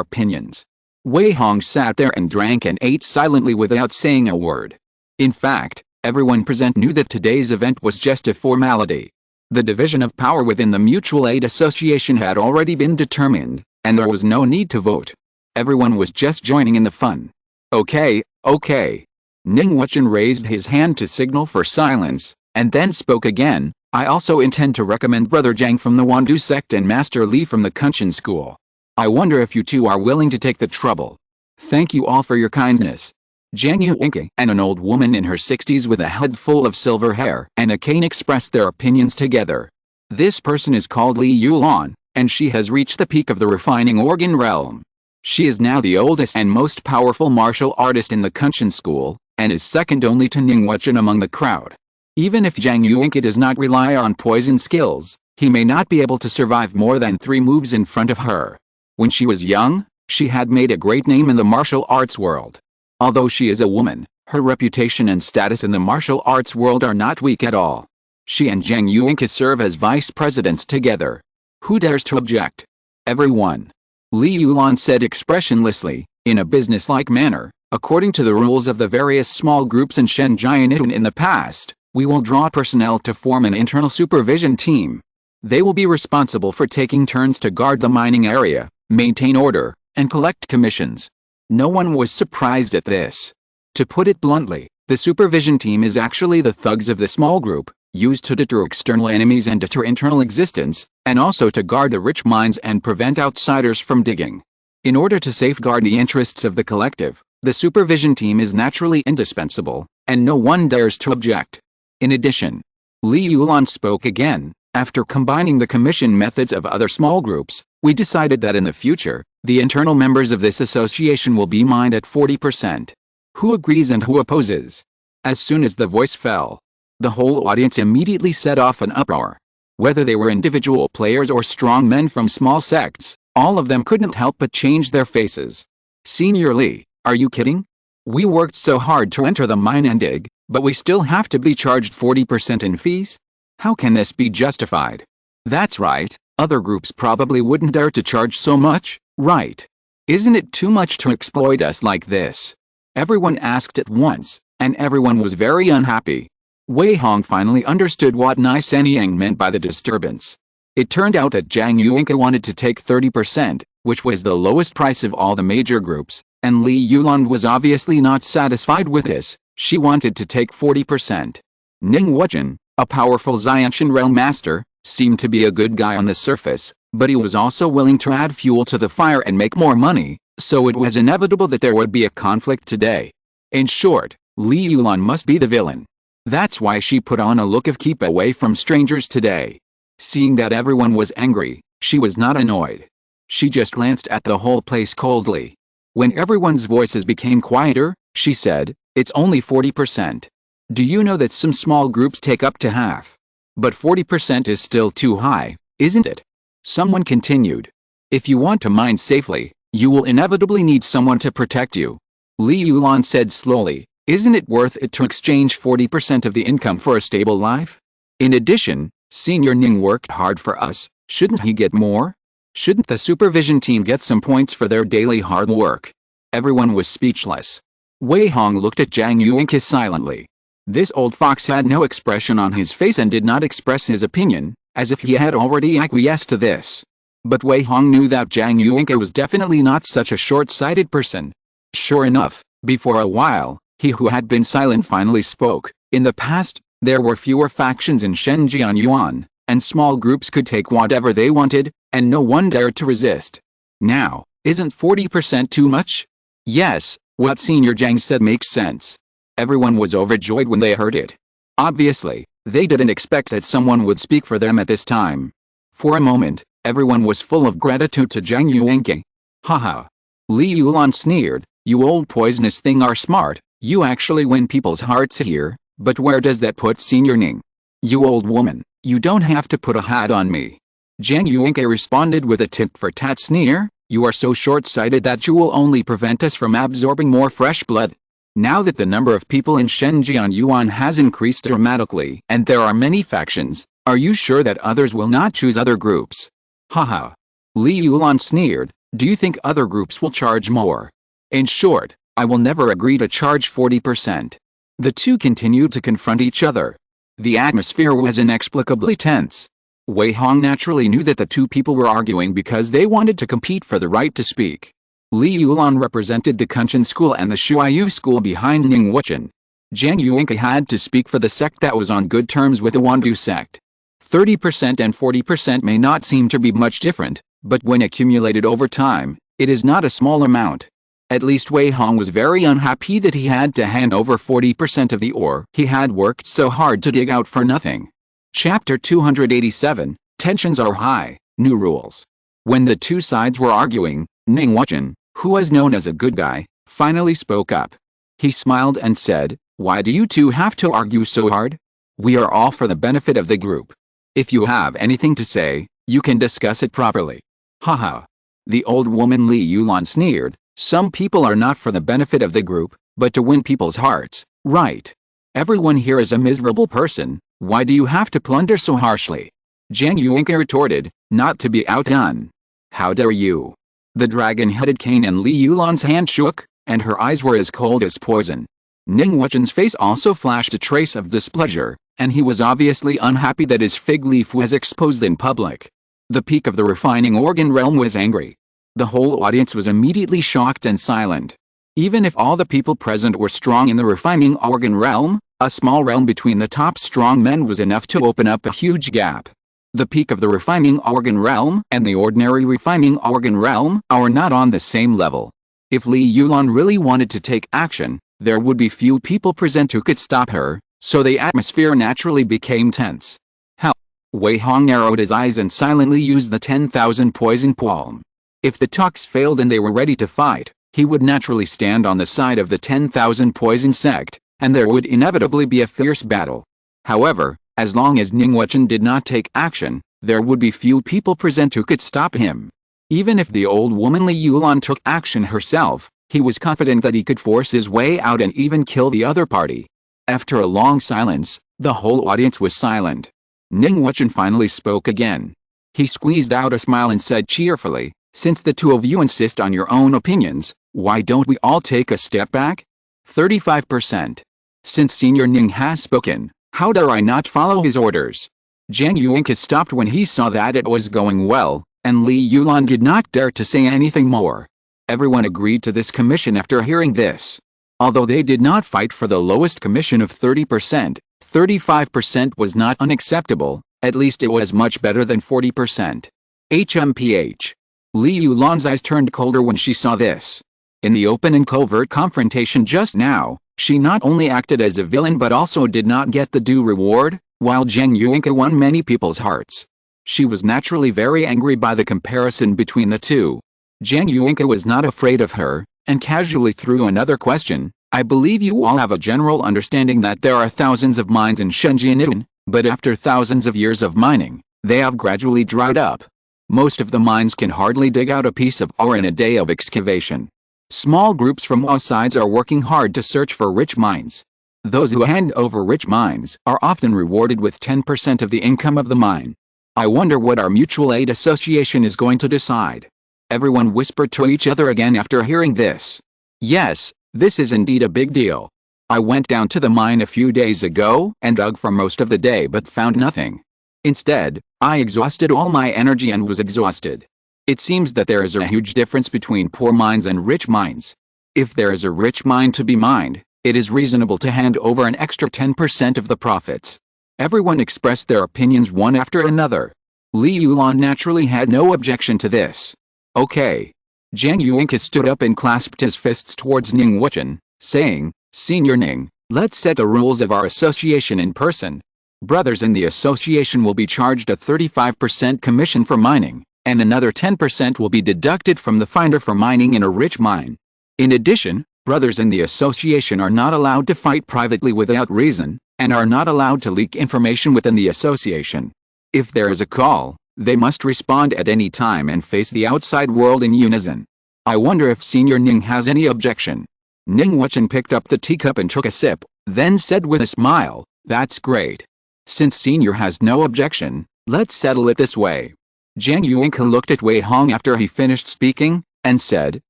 opinions. Wei Hong sat there and drank and ate silently without saying a word. In fact, everyone present knew that today's event was just a formality. The division of power within the Mutual Aid Association had already been determined, and there was no need to vote. Everyone was just joining in the fun. Okay. Ning Wuchen raised his hand to signal for silence, and then spoke again. I also intend to recommend Brother Zhang from the Wandu sect and Master Li from the Kunshin school. I wonder if you 2 are willing to take the trouble. Thank you all for your kindness. Jiang Yuanke and an old woman in her 60s with a head full of silver hair and a cane expressed their opinions together. This person is called Li Yulan, and she has reached the peak of the refining organ realm. She is now the oldest and most powerful martial artist in the Kunshan school, and is second only to Ning Wuchen among the crowd. Even if Jiang Yuanke does not rely on poison skills, he may not be able to survive more than 3 moves in front of her. When she was young, she had made a great name in the martial arts world. Although she is a woman, her reputation and status in the martial arts world are not weak at all. She and Jiang Yuanke serve as vice presidents together. Who dares to object? Everyone. Li Yulan said expressionlessly, in a businesslike manner. According to the rules of the various small groups in Shenzhen in the past, we will draw personnel to form an internal supervision team. They will be responsible for taking turns to guard the mining area, maintain order, and collect commissions. No one was surprised at this. To put it bluntly, the supervision team is actually the thugs of the small group, used to deter external enemies and deter internal existence, and also to guard the rich mines and prevent outsiders from digging. In order to safeguard the interests of the collective, the supervision team is naturally indispensable, and no one dares to object. In addition, Li Yulan spoke again. After combining the commission methods of other small groups, we decided that in the future, the internal members of this association will be mined at 40%. Who agrees and who opposes? As soon as the voice fell, the whole audience immediately set off an uproar. Whether they were individual players or strong men from small sects, all of them couldn't help but change their faces. Senior Li, are you kidding? We worked so hard to enter the mine and dig, but we still have to be charged 40% in fees? How can this be justified? That's right, other groups probably wouldn't dare to charge so much, right? Isn't it too much to exploit us like this? Everyone asked at once, and everyone was very unhappy. Wei Hong finally understood what Nai Sanyang meant by the disturbance. It turned out that Jiang Yuanke wanted to take 30%, which was the lowest price of all the major groups, and Li Yulan was obviously not satisfied with this. She wanted to take 40%. Ning Wuchen, a powerful Xianshan realm master, seemed to be a good guy on the surface, but he was also willing to add fuel to the fire and make more money, so it was inevitable that there would be a conflict today. In short, Li Yulan must be the villain. That's why she put on a look of keep away from strangers today. Seeing that everyone was angry, she was not annoyed. She just glanced at the whole place coldly. When everyone's voices became quieter, she said, "It's only 40%. Do you know that some small groups take up to half? But 40% is still too high, isn't it?" Someone continued. "If you want to mine safely, you will inevitably need someone to protect you." Li Yulan said slowly, "Isn't it worth it to exchange 40% of the income for a stable life? In addition, Senior Ning worked hard for us, shouldn't he get more? Shouldn't the supervision team get some points for their daily hard work?" Everyone was speechless. Wei Hong looked at Jiang Yuanke silently. This old fox had no expression on his face and did not express his opinion, as if he had already acquiesced to this. But Wei Hong knew that Jiang Yuanke was definitely not such a short-sighted person. Sure enough, before a while, he who had been silent finally spoke. In the past, there were fewer factions in Shenzhen, and small groups could take whatever they wanted, and no one dared to resist. Now, isn't 40% too much? Yes, what Senior Jiang said makes sense. Everyone was overjoyed when they heard it. Obviously, they didn't expect that someone would speak for them at this time. For a moment, everyone was full of gratitude to Jiang Yuanke. Haha. Li Yulan sneered, "You old poisonous thing are smart, you actually win people's hearts here, but where does that put Senior Ning? You old woman, you don't have to put a hat on me." Jiang Yuanke responded with a tit-for-tat sneer, "You are so short-sighted that you will only prevent us from absorbing more fresh blood. Now that the number of people in Shenzhen has increased dramatically and there are many factions, are you sure that others will not choose other groups?" Haha. Li Yulan sneered, "Do you think other groups will charge more? In short, I will never agree to charge 40%. The two continued to confront each other. The atmosphere was inexplicably tense. Wei Hong naturally knew that the two people were arguing because they wanted to compete for the right to speak. Li Yulan represented the Kunshan school and the Shuaiyu school behind Ning Wuchen. Jiang Yuanke had to speak for the sect that was on good terms with the Wandu sect. 30% and 40% may not seem to be much different, but when accumulated over time, it is not a small amount. At least Wei Hong was very unhappy that he had to hand over 40% of the ore he had worked so hard to dig out for nothing. Chapter 287, Tensions are high, new rules. When the two sides were arguing, Ning Wuchen, who was known as a good guy, finally spoke up. He smiled and said, "Why do you two have to argue so hard? We are all for the benefit of the group. If you have anything to say, you can discuss it properly." Haha. The old woman Li Yulan sneered, "Some people are not for the benefit of the group, but to win people's hearts, right? Everyone here is a miserable person, why do you have to plunder so harshly?" Jiang Yuanke retorted, not to be outdone. "How dare you?" The dragon-headed cane in Li Yulan's hand shook, and her eyes were as cold as poison. Ning Wuchen's face also flashed a trace of displeasure, and he was obviously unhappy that his fig leaf was exposed in public. The peak of the refining organ realm was angry. The whole audience was immediately shocked and silent. Even if all the people present were strong in the refining organ realm, a small realm between the top strong men was enough to open up a huge gap. The peak of the refining organ realm and the ordinary refining organ realm are not on the same level. If Li Yulan really wanted to take action, there would be few people present who could stop her, so the atmosphere naturally became tense. Hell! Wei Hong narrowed his eyes and silently used the 10,000 poison palm. If the talks failed and they were ready to fight, he would naturally stand on the side of the 10,000 poison sect, and there would inevitably be a fierce battle. However, as long as Ning Wuchen did not take action, there would be few people present who could stop him. Even if the old woman Li Yulan took action herself, he was confident that he could force his way out and even kill the other party. After a long silence, the whole audience was silent. Ning Wuchen finally spoke again. He squeezed out a smile and said cheerfully, "Since the two of you insist on your own opinions, why don't we all take a step back?" 35%. Since Senior Ning has spoken, how dare I not follow his orders? Jiang Yuanke stopped when he saw that it was going well, and Li Yulan did not dare to say anything more. Everyone agreed to this commission after hearing this. Although they did not fight for the lowest commission of 30%, 35% was not unacceptable, at least it was much better than 40%. HMPH. Li Yulan's eyes turned colder when she saw this. In the open and covert confrontation just now, she not only acted as a villain but also did not get the due reward, while Jiang Yuanke won many people's hearts. She was naturally very angry by the comparison between the two. Jiang Yuanke was not afraid of her, and casually threw another question. "I believe you all have a general understanding that there are thousands of mines in Shenzhen, but after thousands of years of mining, they have gradually dried up. Most of the mines can hardly dig out a piece of ore in a day of excavation. Small groups from all sides are working hard to search for rich mines. Those who hand over rich mines are often rewarded with 10% of the income of the mine. I wonder what our mutual aid association is going to decide." Everyone whispered to each other again after hearing this. "Yes, this is indeed a big deal. I went down to the mine a few days ago and dug for most of the day but found nothing. Instead, I exhausted all my energy and was exhausted. It seems that there is a huge difference between poor mines and rich mines. If there is a rich mine to be mined, it is reasonable to hand over an extra 10% of the profits." Everyone expressed their opinions one after another. Li Yulan naturally had no objection to this. "Okay." Jiang Yuanke stood up and clasped his fists towards Ning Wuchen, saying, "Senior Ning, let's set the rules of our association in person. Brothers in the association will be charged a 35% commission for mining, and another 10% will be deducted from the finder for mining in a rich mine. In addition, brothers in the association are not allowed to fight privately without reason, and are not allowed to leak information within the association. If there is a call, they must respond at any time and face the outside world in unison. I wonder if Senior Ning has any objection." Ning Wuchen picked up the teacup and took a sip, then said with a smile, "That's great. Since Senior has no objection, let's settle it this way." Jiang Yuanke looked at Wei Hong after he finished speaking, and said,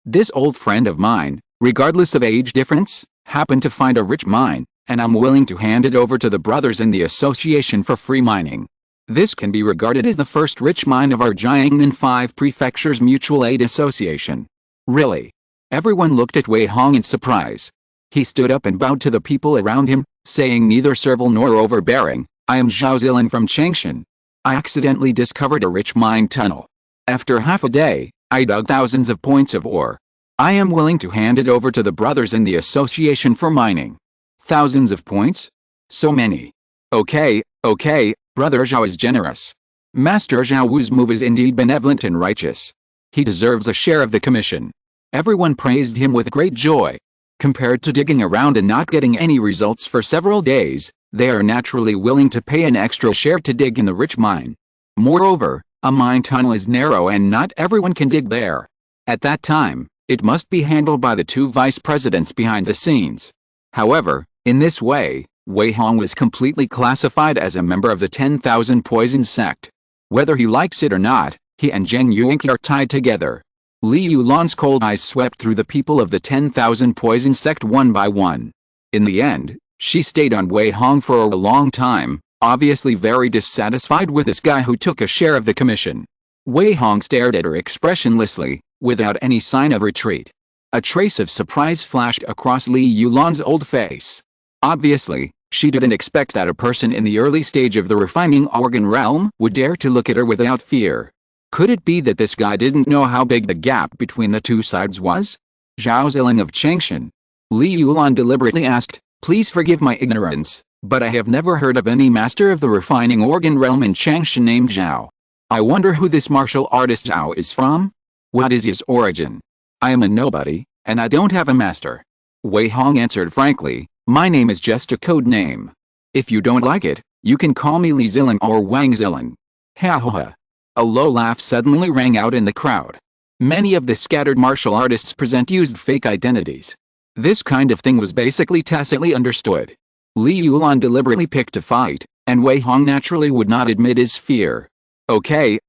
"This old friend of mine, regardless of age difference, happened to find a rich mine, and I'm willing to hand it over to the brothers in the association for free mining. This can be regarded as the first rich mine of our Jiangnan 5 Prefectures Mutual Aid Association." "Really?" Everyone looked at Wei Hong in surprise. He stood up and bowed to the people around him, saying neither servile nor overbearing, "I am Zhao Zilan from Changshan. I accidentally discovered a rich mine tunnel. After half a day, I dug thousands of points of ore. I am willing to hand it over to the brothers in the association for mining. Thousands of points? So many. Okay, Brother Zhao is generous. Master Zhao Wu's move is indeed benevolent and righteous. He deserves a share of the commission. Everyone praised him with great joy. Compared to digging around and not getting any results for several days, they are naturally willing to pay an extra share to dig in the rich mine. Moreover, a mine tunnel is narrow and not everyone can dig there. At that time, it must be handled by the two vice presidents behind the scenes. However, in this way, Wei Hong was completely classified as a member of the 10,000 Poison sect. Whether he likes it or not, he and Zhang Yuanqi are tied together. Li Yulan's cold eyes swept through the people of the 10,000 Poison sect one by one. In the end, she stayed on Wei Hong for a long time, obviously very dissatisfied with this guy who took a share of the commission. Wei Hong stared at her expressionlessly, without any sign of retreat. A trace of surprise flashed across Li Yulan's old face. Obviously, she didn't expect that a person in the early stage of the refining organ realm would dare to look at her without fear. Could it be that this guy didn't know how big the gap between the two sides was? Zhao Ziling of Changshan. Li Yulan deliberately asked, "Please forgive my ignorance, but I have never heard of any master of the refining organ realm in Changshan named Zhao. I wonder who this martial artist Zhao is from? What is his origin? I am a nobody, and I don't have a master." Wei Hong answered frankly, "My name is just a code name. If you don't like it, you can call me Li Ziling or Wang Ziling." Ha ha ha. A low laugh suddenly rang out in the crowd. Many of the scattered martial artists present used fake identities. This kind of thing was basically tacitly understood. Li Yulan deliberately picked a fight, and Wei Hong naturally would not admit his fear. Okay.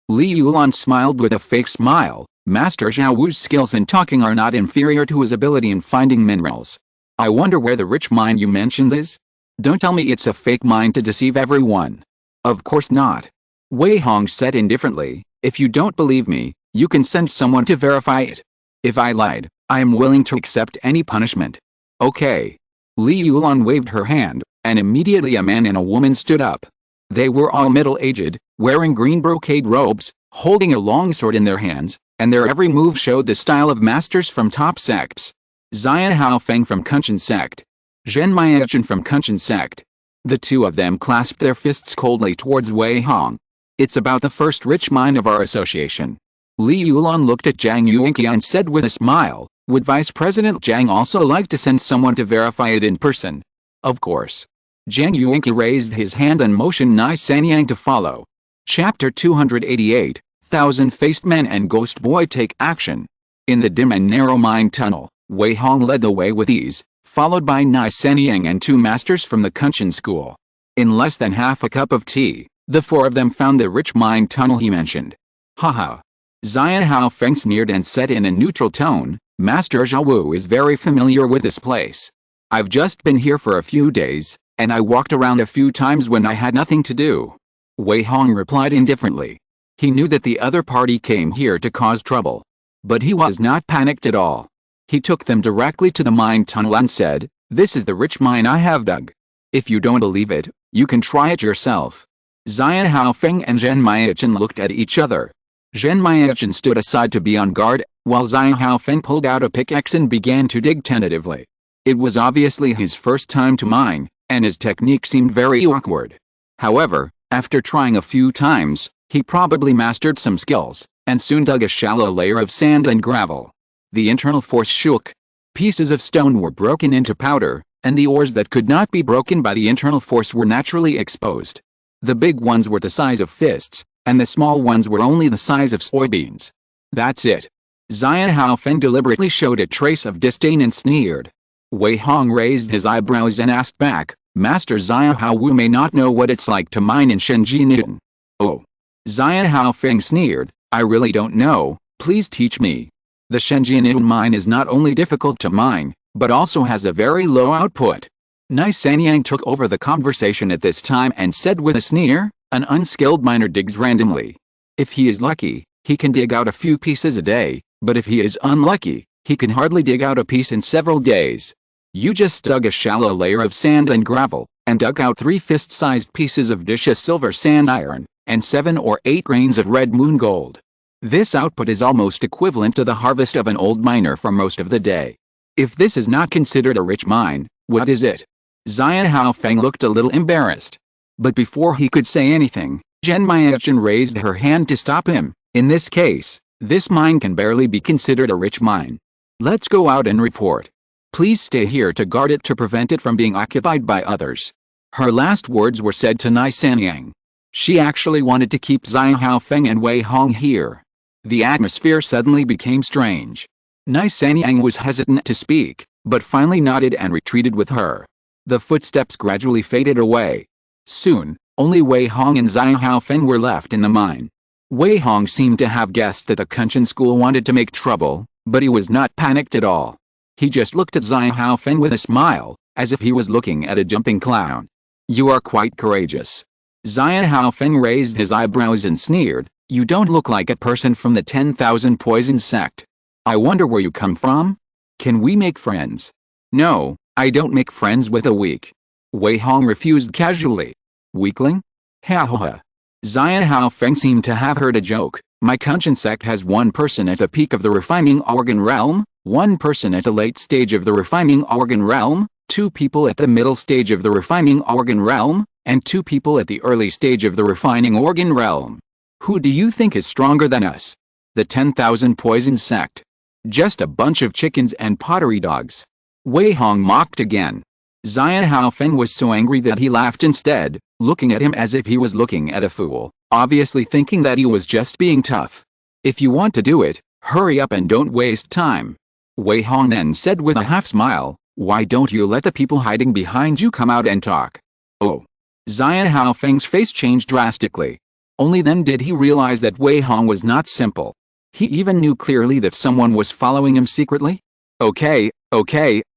Li Yulan smiled with a fake smile. Master Zhao Wu's skills in talking are not inferior to his ability in finding minerals. I wonder where the rich mine you mentioned is? Don't tell me it's a fake mine to deceive everyone. Of course not. Wei Hong said indifferently, if you don't believe me, you can send someone to verify it. If I lied, I am willing to accept any punishment. Okay. Li Yulan waved her hand, and immediately a man and a woman stood up. They were all middle-aged, wearing green brocade robes, holding a long sword in their hands, and their every move showed the style of masters from top sects. Ziya Haofeng from Kunshan sect. Zhen Miachen from Kunshan sect. The two of them clasped their fists coldly towards Wei Hong. It's about the first rich mine of our association. Li Yulan looked at Zhang Yuanqi and said with a smile, would Vice President Zhang also like to send someone to verify it in person? Of course. Zhang Yuanqi raised his hand and motioned Nai Sanyang to follow. Chapter 288, Thousand-Faced Men and Ghost Boy Take Action. In the dim and narrow mine tunnel, Wei Hong led the way with ease, followed by Nai Sanyang and two masters from the Kunshan school. In less than half a cup of tea, the four of them found the rich mine tunnel he mentioned. Haha. Ziya Haofeng sneered and said in a neutral tone, Master Zhao Wu is very familiar with this place. I've just been here for a few days, and I walked around a few times when I had nothing to do. Wei Hong replied indifferently. He knew that the other party came here to cause trouble. But he was not panicked at all. He took them directly to the mine tunnel and said, this is the rich mine I have dug. If you don't believe it, you can try it yourself. Ziya Haofeng and Zhen Miachen looked at each other. Zhen Miachen stood aside to be on guard, while Ziya Haofeng pulled out a pickaxe and began to dig tentatively. It was obviously his first time to mine, and his technique seemed very awkward. However, after trying a few times, he probably mastered some skills, and soon dug a shallow layer of sand and gravel. The internal force shook. Pieces of stone were broken into powder, and the ores that could not be broken by the internal force were naturally exposed. The big ones were the size of fists, and the small ones were only the size of soybeans. That's it. Ziya Haofeng deliberately showed a trace of disdain and sneered. Wei Hong raised his eyebrows and asked back, Master Ziya Haowu may not know what it's like to mine in Shenzhen. Oh. Ziya Haofeng sneered, I really don't know, please teach me. The Shenzhen mine is not only difficult to mine, but also has a very low output. Nai Sanyang took over the conversation at this time and said with a sneer, an unskilled miner digs randomly. If he is lucky, he can dig out a few pieces a day, but if he is unlucky, he can hardly dig out a piece in several days. You just dug a shallow layer of sand and gravel, and dug out 3 fist-sized pieces of Disha silver sand iron, and 7 or 8 grains of red moon gold. This output is almost equivalent to the harvest of an old miner for most of the day. If this is not considered a rich mine, what is it? Zion Haofeng looked a little embarrassed. But before he could say anything, Zhen Miachen raised her hand to stop him. In this case, this mine can barely be considered a rich mine. Let's go out and report. Please stay here to guard it to prevent it from being occupied by others. Her last words were said to Nai Sanyang. She actually wanted to keep Zion Haofeng and Wei Hong here. The atmosphere suddenly became strange. Nai Sanyang was hesitant to speak, but finally nodded and retreated with her. The footsteps gradually faded away. Soon, only Wei Hong and Zion Haofeng were left in the mine. Wei Hong seemed to have guessed that the Kunshan school wanted to make trouble, but he was not panicked at all. He just looked at Zion Haofeng with a smile, as if he was looking at a jumping clown. You are quite courageous. Zion Haofeng raised his eyebrows and sneered, you don't look like a person from the 10,000 Poison sect. I wonder where you come from? Can we make friends? No, I don't make friends with a weak. Wei Hong refused casually. Weakling? Ha ha ha. Zion Haofeng seemed to have heard a joke. My Kunshan sect has one person at the peak of the refining organ realm, one person at the late stage of the refining organ realm, two people at the middle stage of the refining organ realm, and two people at the early stage of the refining organ realm. Who do you think is stronger than us? The 10,000 Poison sect. Just a bunch of chickens and pottery dogs. Wei Hong mocked again. Zion Haofeng was so angry that he laughed instead, looking at him as if he was looking at a fool, obviously thinking that he was just being tough. If you want to do it, hurry up and don't waste time. Wei Hong then said with a half smile, why don't you let the people hiding behind you come out and talk? Oh. Zion Haofeng's face changed drastically. Only then did he realize that Wei Hong was not simple. He even knew clearly that someone was following him secretly. Okay,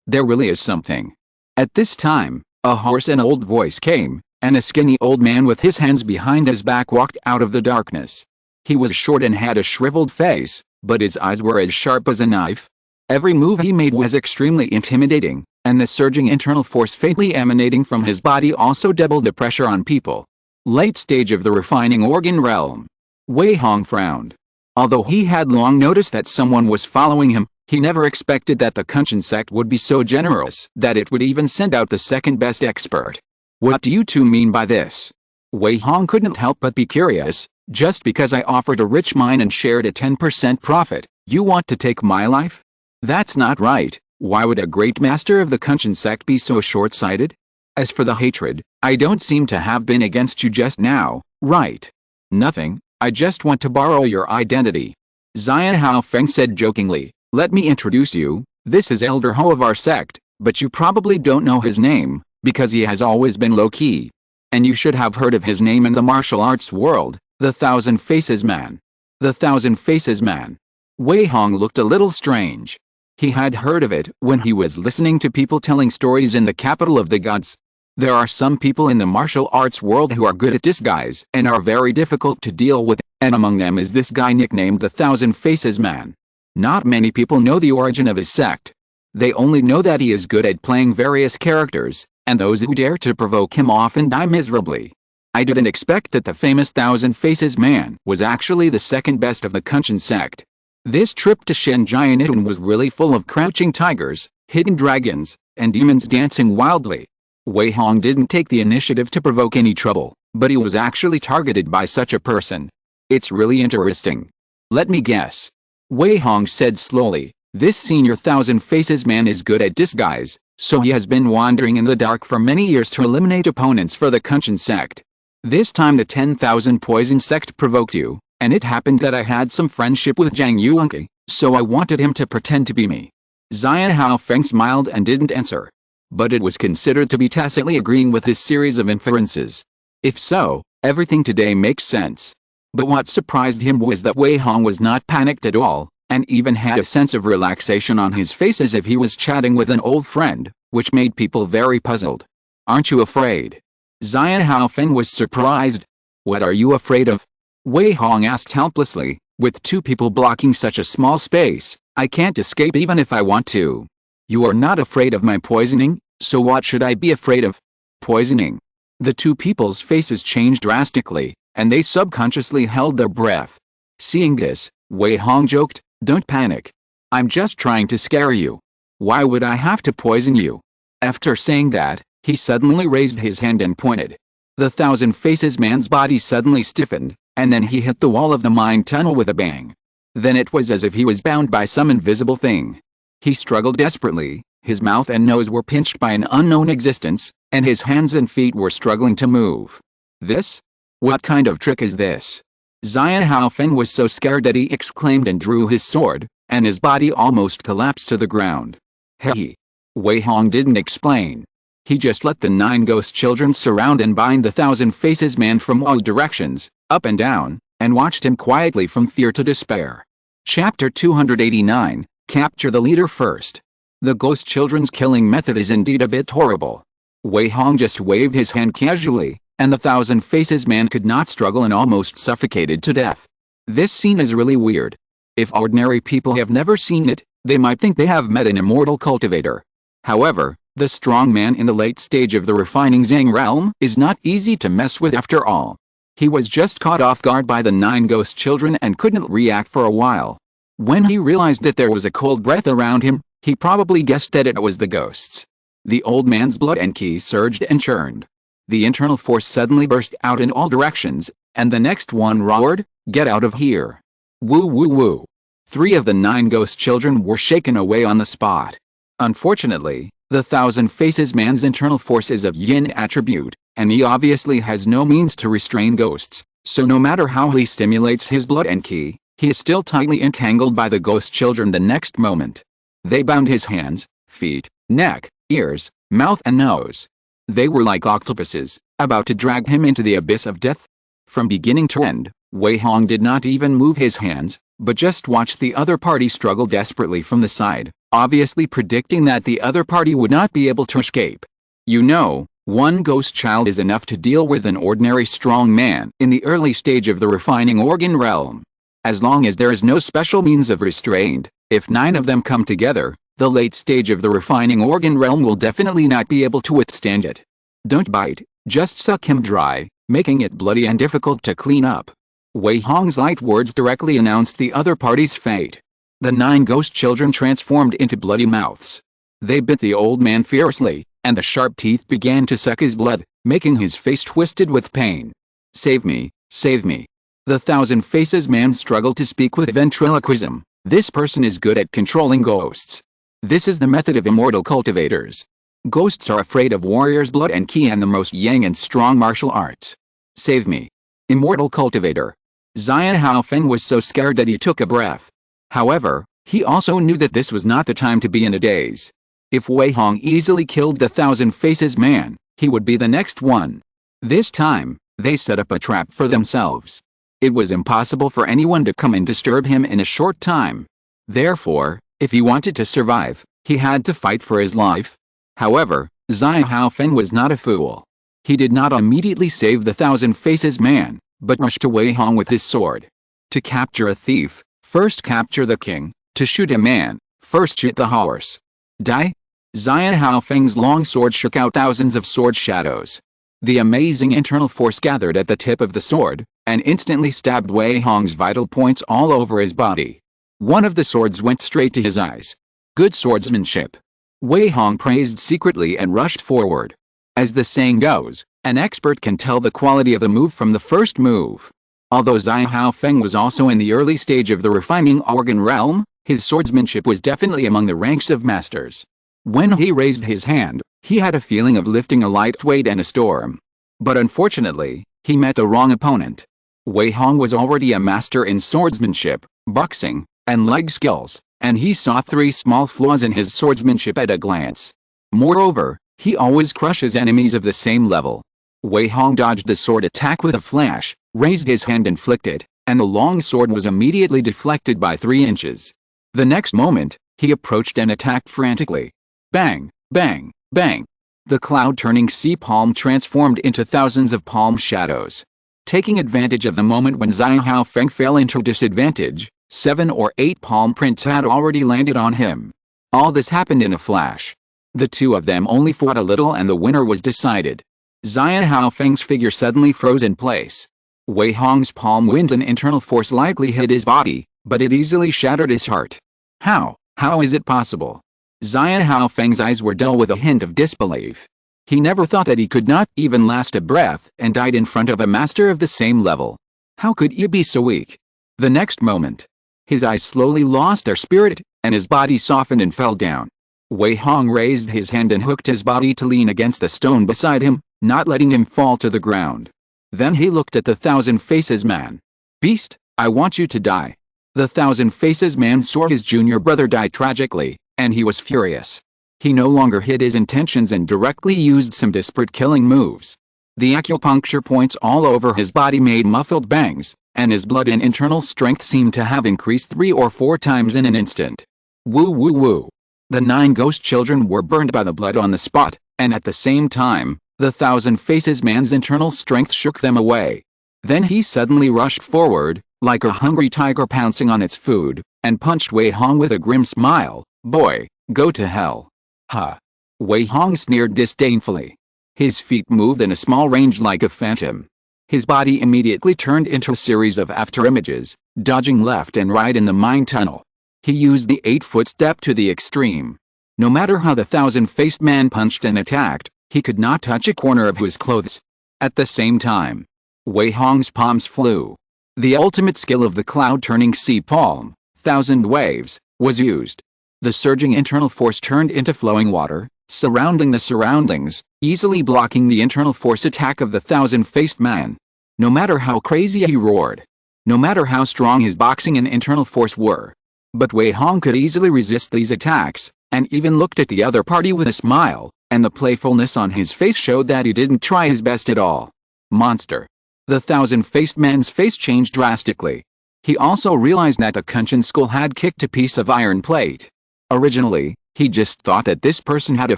there really is something. At this time, a hoarse and old voice came, and a skinny old man with his hands behind his back walked out of the darkness. He was short and had a shriveled face, but his eyes were as sharp as a knife. Every move he made was extremely intimidating, and the surging internal force faintly emanating from his body also doubled the pressure on people. Late stage of the refining organ realm. Wei Hong frowned. Although he had long noticed that someone was following him, he never expected that the Kunshan sect would be so generous that it would even send out the second best expert. What do you two mean by this? Wei Hong couldn't help but be curious. Just because I offered a rich mine and shared a 10% profit, you want to take my life? That's not right. Why would a great master of the Kunshan sect be so short-sighted? As for the hatred, I don't seem to have been against you just now, right? Nothing, I just want to borrow your identity. Zion Haofeng said jokingly, let me introduce you, this is Elder Ho of our sect, but you probably don't know his name, because he has always been low-key. And you should have heard of his name in the martial arts world, the Thousand Faces Man. The Thousand Faces Man. Wei Hong looked a little strange. He had heard of it when he was listening to people telling stories in the capital of the gods. There are some people in the martial arts world who are good at disguise and are very difficult to deal with, and among them is this guy nicknamed the Thousand Faces Man. Not many people know the origin of his sect. They only know that he is good at playing various characters, and those who dare to provoke him often die miserably. I didn't expect that the famous Thousand Faces Man was actually the second best of the Kunshan sect. This trip to Shenjianitun was really full of crouching tigers, hidden dragons, and demons dancing wildly. Wei Hong didn't take the initiative to provoke any trouble, but he was actually targeted by such a person. It's really interesting. Let me guess. Wei Hong said slowly, this senior Thousand Faces Man is good at disguise, so he has been wandering in the dark for many years to eliminate opponents for the Kunshan sect. This time the 10,000 Poison sect provoked you, and it happened that I had some friendship with Zhang Yuanqi, so I wanted him to pretend to be me. Zion Haofeng smiled and didn't answer. But it was considered to be tacitly agreeing with his series of inferences. If so, everything today makes sense. But what surprised him was that Wei Hong was not panicked at all, and even had a sense of relaxation on his face as if he was chatting with an old friend, which made people very puzzled. Aren't you afraid? Zion Haofeng was surprised. What are you afraid of? Wei Hong asked helplessly, with two people blocking such a small space, I can't escape even if I want to. You are not afraid of my poisoning, so what should I be afraid of? Poisoning. The two people's faces changed drastically, and they subconsciously held their breath. Seeing this, Wei Hong joked, "Don't panic. I'm just trying to scare you. Why would I have to poison you?" After saying that, he suddenly raised his hand and pointed. The Thousand Faces man's body suddenly stiffened, and then he hit the wall of the mine tunnel with a bang. Then it was as if he was bound by some invisible thing. He struggled desperately, his mouth and nose were pinched by an unknown existence, and his hands and feet were struggling to move. This? What kind of trick is this? Xia Haofeng was so scared that he exclaimed and drew his sword, and his body almost collapsed to the ground. Hey! Wei Hong didn't explain. He just let the 9 ghost children surround and bind the Thousand Faces man from all directions, up and down, and watched him quietly from fear to despair. Chapter 289, Capture the Leader First. The ghost children's killing method is indeed a bit horrible. Wei Hong just waved his hand casually, and the Thousand Faces man could not struggle and almost suffocated to death. This scene is really weird. If ordinary people have never seen it, they might think they have met an immortal cultivator. However, the strong man in the late stage of the refining Zhang realm is not easy to mess with after all. He was just caught off guard by the 9 ghost children and couldn't react for a while. When he realized that there was a cold breath around him, he probably guessed that it was the ghosts. The old man's blood and ki surged and churned. The internal force suddenly burst out in all directions, and the next one roared, "Get out of here!" Woo woo woo. 3 of the 9 ghost children were shaken away on the spot. Unfortunately, the Thousand Faces man's internal force is of yin attribute, and he obviously has no means to restrain ghosts, so no matter how he stimulates his blood and ki, he is still tightly entangled by the ghost children the next moment. They bound his hands, feet, neck, ears, mouth and nose. They were like octopuses, about to drag him into the abyss of death. From beginning to end, Wei Hong did not even move his hands, but just watched the other party struggle desperately from the side, obviously predicting that the other party would not be able to escape. You know, 1 ghost child is enough to deal with an ordinary strong man in the early stage of the refining organ realm. As long as there is no special means of restraint, if 9 of them come together, the late stage of the refining organ realm will definitely not be able to withstand it. Don't bite, just suck him dry, making it bloody and difficult to clean up. Wei Hong's light words directly announced the other party's fate. The 9 ghost children transformed into bloody mouths. They bit the old man fiercely, and the sharp teeth began to suck his blood, making his face twisted with pain. "Save me, save me." The Thousand Faces man struggled to speak with ventriloquism. This person is good at controlling ghosts. This is the method of immortal cultivators. Ghosts are afraid of warriors' blood and ki and the most yang and strong martial arts. "Save me. Immortal cultivator." Xia Haofeng was so scared that he took a breath. However, he also knew that this was not the time to be in a daze. If Wei Hong easily killed the Thousand Faces man, he would be the next one. This time, they set up a trap for themselves. It was impossible for anyone to come and disturb him in a short time. Therefore, if he wanted to survive, he had to fight for his life. However, Xia Haofeng was not a fool. He did not immediately save the Thousand Faces man, but rushed to Wei Hong with his sword. To capture a thief, first capture the king. To shoot a man, first shoot the horse. Die? Xia Haofeng's long sword shook out thousands of sword shadows. The amazing internal force gathered at the tip of the sword, and instantly stabbed Wei Hong's vital points all over his body. One of the swords went straight to his eyes. Good swordsmanship. Wei Hong praised secretly and rushed forward. As the saying goes, an expert can tell the quality of the move from the first move. Although Xia Haofeng was also in the early stage of the refining organ realm, his swordsmanship was definitely among the ranks of masters. When he raised his hand, he had a feeling of lifting a light weight and a storm. But unfortunately, he met the wrong opponent. Wei Hong was already a master in swordsmanship, boxing, and leg skills, and he saw 3 small flaws in his swordsmanship at a glance. Moreover, he always crushes enemies of the same level. Wei Hong dodged the sword attack with a flash, raised his hand and flicked it, and the long sword was immediately deflected by 3 inches. The next moment, he approached and attacked frantically. Bang, bang, bang. The cloud-turning sea palm transformed into thousands of palm shadows. Taking advantage of the moment when Xia Haofeng fell into disadvantage, 7 or 8 palm prints had already landed on him. All this happened in a flash. The 2 of them only fought a little and the winner was decided. Xia Haofeng's figure suddenly froze in place. Wei Hong's palm wind and internal force lightly hit his body, but it easily shattered his heart. How is it possible? Zia Haofeng's eyes were dull with a hint of disbelief. He never thought that he could not even last a breath and died in front of a master of the same level. How could he be so weak? The next moment, his eyes slowly lost their spirit, and his body softened and fell down. Wei Hong raised his hand and hooked his body to lean against the stone beside him, not letting him fall to the ground. Then he looked at the Thousand Faces man. "Beast, I want you to die." The Thousand Faces man saw his junior brother die tragically, and he was furious. He no longer hid his intentions and directly used some disparate killing moves. The acupuncture points all over his body made muffled bangs, and his blood and internal strength seemed to have increased 3 or 4 times in an instant. Woo woo woo. The 9 ghost children were burned by the blood on the spot, and at the same time, the Thousand Faces man's internal strength shook them away. Then he suddenly rushed forward, like a hungry tiger pouncing on its food, and punched Wei Hong with a grim smile. "Boy, go to hell." "Huh." Wei Hong sneered disdainfully. His feet moved in a small range like a phantom. His body immediately turned into a series of afterimages, dodging left and right in the mine tunnel. He used the 8-foot step to the extreme. No matter how the thousand-faced man punched and attacked, he could not touch a corner of his clothes. At the same time, Wei Hong's palms flew. The ultimate skill of the cloud-turning sea palm, thousand waves, was used. The surging internal force turned into flowing water, surrounding the surroundings, easily blocking the internal force attack of the thousand-faced man. No matter how crazy he roared, no matter how strong his boxing and internal force were, but Wei Hong could easily resist these attacks, and even looked at the other party with a smile, and the playfulness on his face showed that he didn't try his best at all. Monster. The thousand-faced man's face changed drastically. He also realized that the Kunshan school had kicked a piece of iron plate. Originally, he just thought that this person had a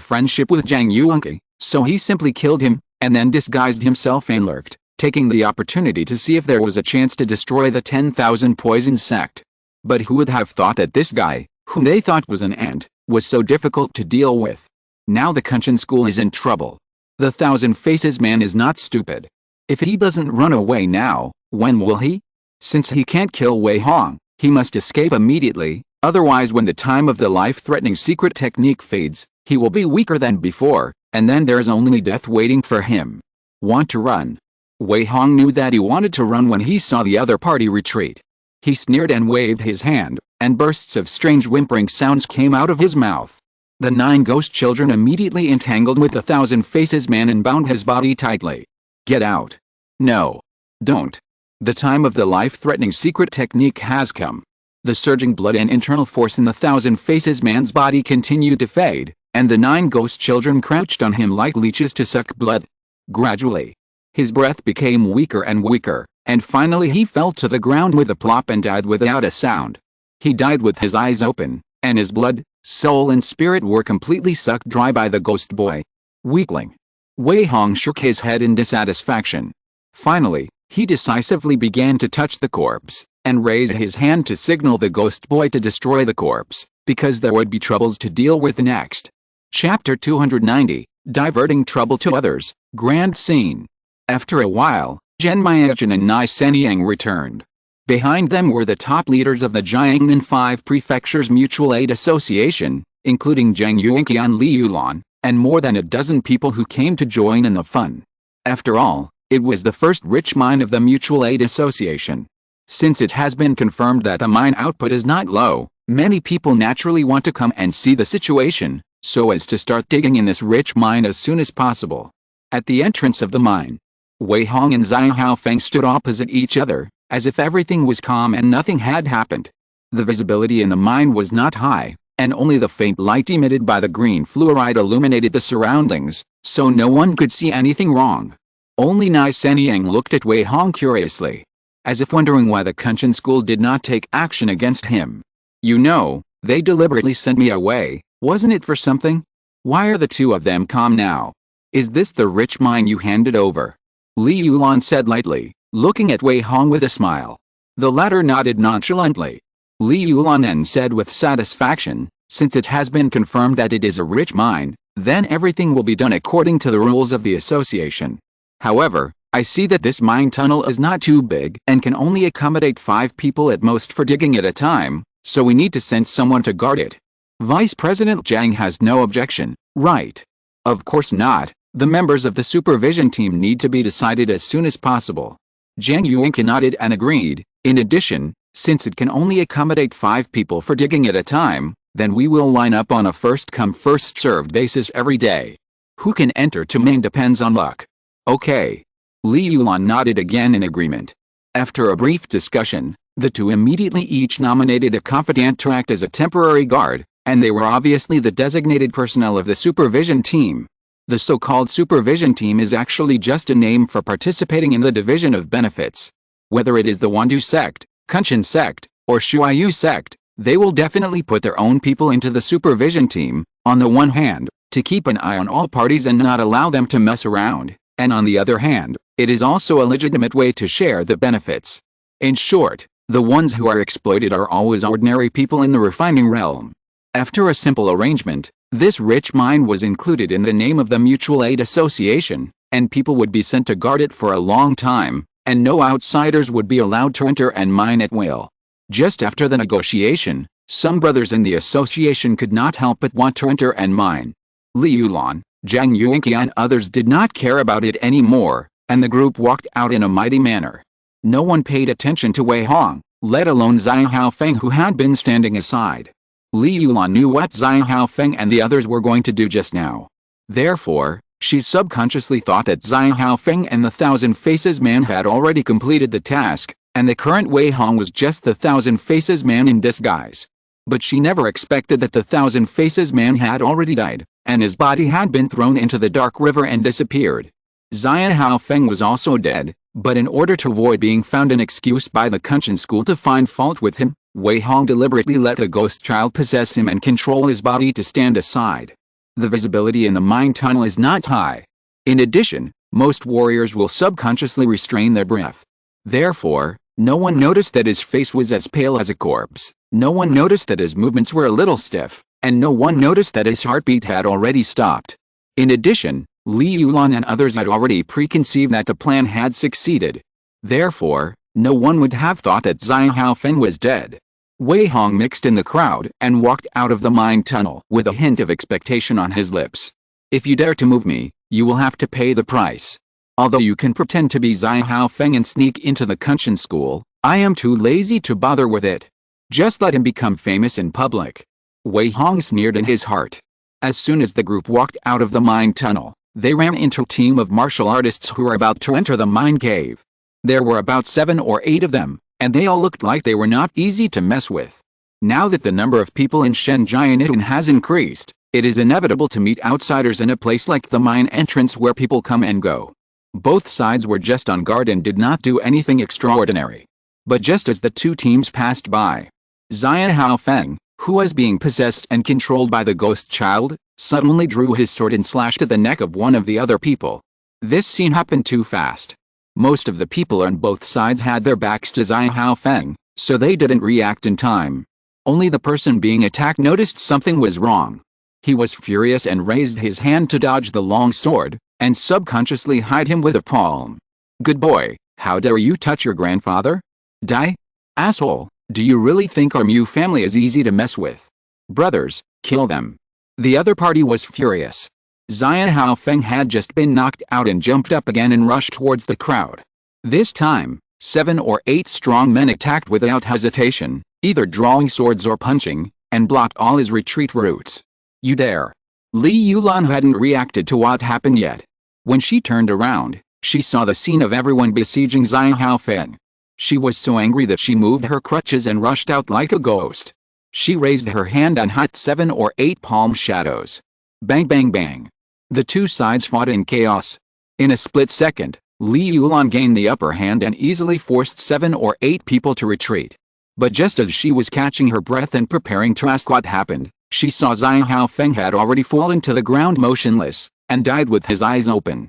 friendship with Zhang Yuanqi, so he simply killed him, and then disguised himself and lurked, taking the opportunity to see if there was a chance to destroy the 10,000 poison sect. But who would have thought that this guy, whom they thought was an ant, was so difficult to deal with? Now the Kunshan school is in trouble. The Thousand Faces man is not stupid. If he doesn't run away now, when will he? Since he can't kill Wei Hong, he must escape immediately, otherwise when the time of the life-threatening secret technique fades, he will be weaker than before, and then there's only death waiting for him. Want to run? Wei Hong knew that he wanted to run when he saw the other party retreat. He sneered and waved his hand, and bursts of strange whimpering sounds came out of his mouth. The 9 ghost children immediately entangled with the Thousand Faces man and bound his body tightly. Get out. No. Don't. The time of the life-threatening secret technique has come. The surging blood and internal force in the Thousand Faces man's body continued to fade, and the 9 ghost children crouched on him like leeches to suck blood. Gradually, his breath became weaker and weaker, and finally he fell to the ground with a plop and died without a sound. He died with his eyes open, and his blood, soul and spirit were completely sucked dry by the ghost boy. Weakling. Wei Hong shook his head in dissatisfaction. Finally, he decisively began to touch the corpse, and raise his hand to signal the ghost boy to destroy the corpse, because there would be troubles to deal with next. Chapter 290, Diverting Trouble to Others, Grand Scene. After a while, Zhen Miajin and Nai Senyang returned. Behind them were the top leaders of the Jiangnan 5 Prefectures Mutual Aid Association, including Zhang Yuanqi and Li Yulan, and more than a dozen people who came to join in the fun. After all, it was the first rich mine of the Mutual Aid Association. Since it has been confirmed that the mine output is not low, many people naturally want to come and see the situation, so as to start digging in this rich mine as soon as possible. At the entrance of the mine, Wei Hong and Zhao Haofeng stood opposite each other, as if everything was calm and nothing had happened. The visibility in the mine was not high, and only the faint light emitted by the green fluoride illuminated the surroundings, so no one could see anything wrong. Only Nai Senyang looked at Wei Hong curiously, as if wondering why the Kunshan school did not take action against him. You know, they deliberately sent me away, wasn't it for something? Why are the two of them calm now? Is this the rich mine you handed over? Li Yulan said lightly, looking at Wei Hong with a smile. The latter nodded nonchalantly. Li Yulan then said with satisfaction, since it has been confirmed that it is a rich mine, then everything will be done according to the rules of the association. However, I see that this mine tunnel is not too big and can only accommodate 5 people at most for digging at a time, so we need to send someone to guard it. Vice President Zhang has no objection, right? Of course not. The members of the supervision team need to be decided as soon as possible. Zhang Yuanqi nodded and agreed. In addition, since it can only accommodate 5 people for digging at a time, then we will line up on a first-come first-served basis every day. Who can enter to main depends on luck. Okay. Li Yulan nodded again in agreement. After a brief discussion, the two immediately each nominated a confidant to act as a temporary guard, and they were obviously the designated personnel of the supervision team. The so-called supervision team is actually just a name for participating in the division of benefits. Whether it is the Wandu sect, Kunshan sect, or Shuayu sect, they will definitely put their own people into the supervision team, on the one hand, to keep an eye on all parties and not allow them to mess around, and on the other hand, it is also a legitimate way to share the benefits. In short, the ones who are exploited are always ordinary people in the refining realm. After a simple arrangement, this rich mine was included in the name of the Mutual Aid Association, and people would be sent to guard it for a long time, and no outsiders would be allowed to enter and mine at will. Just after the negotiation, some brothers in the association could not help but want to enter and mine. Li Yulan, Zhang Yuanqi and others did not care about it anymore, and the group walked out in a mighty manner. No one paid attention to Wei Hong, let alone Zhang Haofeng, who had been standing aside. Li Yulan knew what Zhang Haofeng and the others were going to do just now. Therefore, she subconsciously thought that Zhang Haofeng and the Thousand Faces man had already completed the task, and the current Wei Hong was just the Thousand Faces man in disguise. But she never expected that the Thousand Faces man had already died, and his body had been thrown into the dark river and disappeared. Zhang Haofeng was also dead, but in order to avoid being found an excuse by the Kunshan school to find fault with him, Wei Hong deliberately let the ghost child possess him and control his body to stand aside. The visibility in the mine tunnel is not high. In addition, most warriors will subconsciously restrain their breath. Therefore, no one noticed that his face was as pale as a corpse, no one noticed that his movements were a little stiff, and no one noticed that his heartbeat had already stopped. In addition, Li Yulan and others had already preconceived that the plan had succeeded. Therefore, no one would have thought that Zhang Haofeng was dead. Wei Hong mixed in the crowd and walked out of the mine tunnel with a hint of expectation on his lips. If you dare to move me, you will have to pay the price. Although you can pretend to be Zhang Haofeng and sneak into the Kunshan school, I am too lazy to bother with it. Just let him become famous in public. Wei Hong sneered in his heart. As soon as the group walked out of the mine tunnel, they ran into a team of martial artists who were about to enter the mine cave. There were about 7 or 8 of them, and they all looked like they were not easy to mess with. Now that the number of people in Shenzhen has increased, it is inevitable to meet outsiders in a place like the mine entrance where people come and go. Both sides were just on guard and did not do anything extraordinary. But just as the two teams passed by, Zhang Haofeng, who was being possessed and controlled by the ghost child, suddenly drew his sword and slashed at the neck of one of the other people. This scene happened too fast. Most of the people on both sides had their backs to Zhang Haofeng, so they didn't react in time. Only the person being attacked noticed something was wrong. He was furious and raised his hand to dodge the long sword, and subconsciously hit him with a palm. Good boy, how dare you touch your grandfather? Die? Asshole, do you really think our Mu family is easy to mess with? Brothers, kill them. The other party was furious. Zhang Haofeng had just been knocked out and jumped up again and rushed towards the crowd. This time, 7 or 8 strong men attacked without hesitation, either drawing swords or punching, and blocked all his retreat routes. You dare! Li Yulan hadn't reacted to what happened yet. When she turned around, she saw the scene of everyone besieging Zhang Haofeng. She was so angry that she moved her crutches and rushed out like a ghost. She raised her hand and hit 7 or 8 palm shadows. Bang bang bang. The two sides fought in chaos. In a split second, Li Yulan gained the upper hand and easily forced 7 or 8 people to retreat. But just as she was catching her breath and preparing to ask what happened, she saw Zhang Haofeng had already fallen to the ground motionless, and died with his eyes open.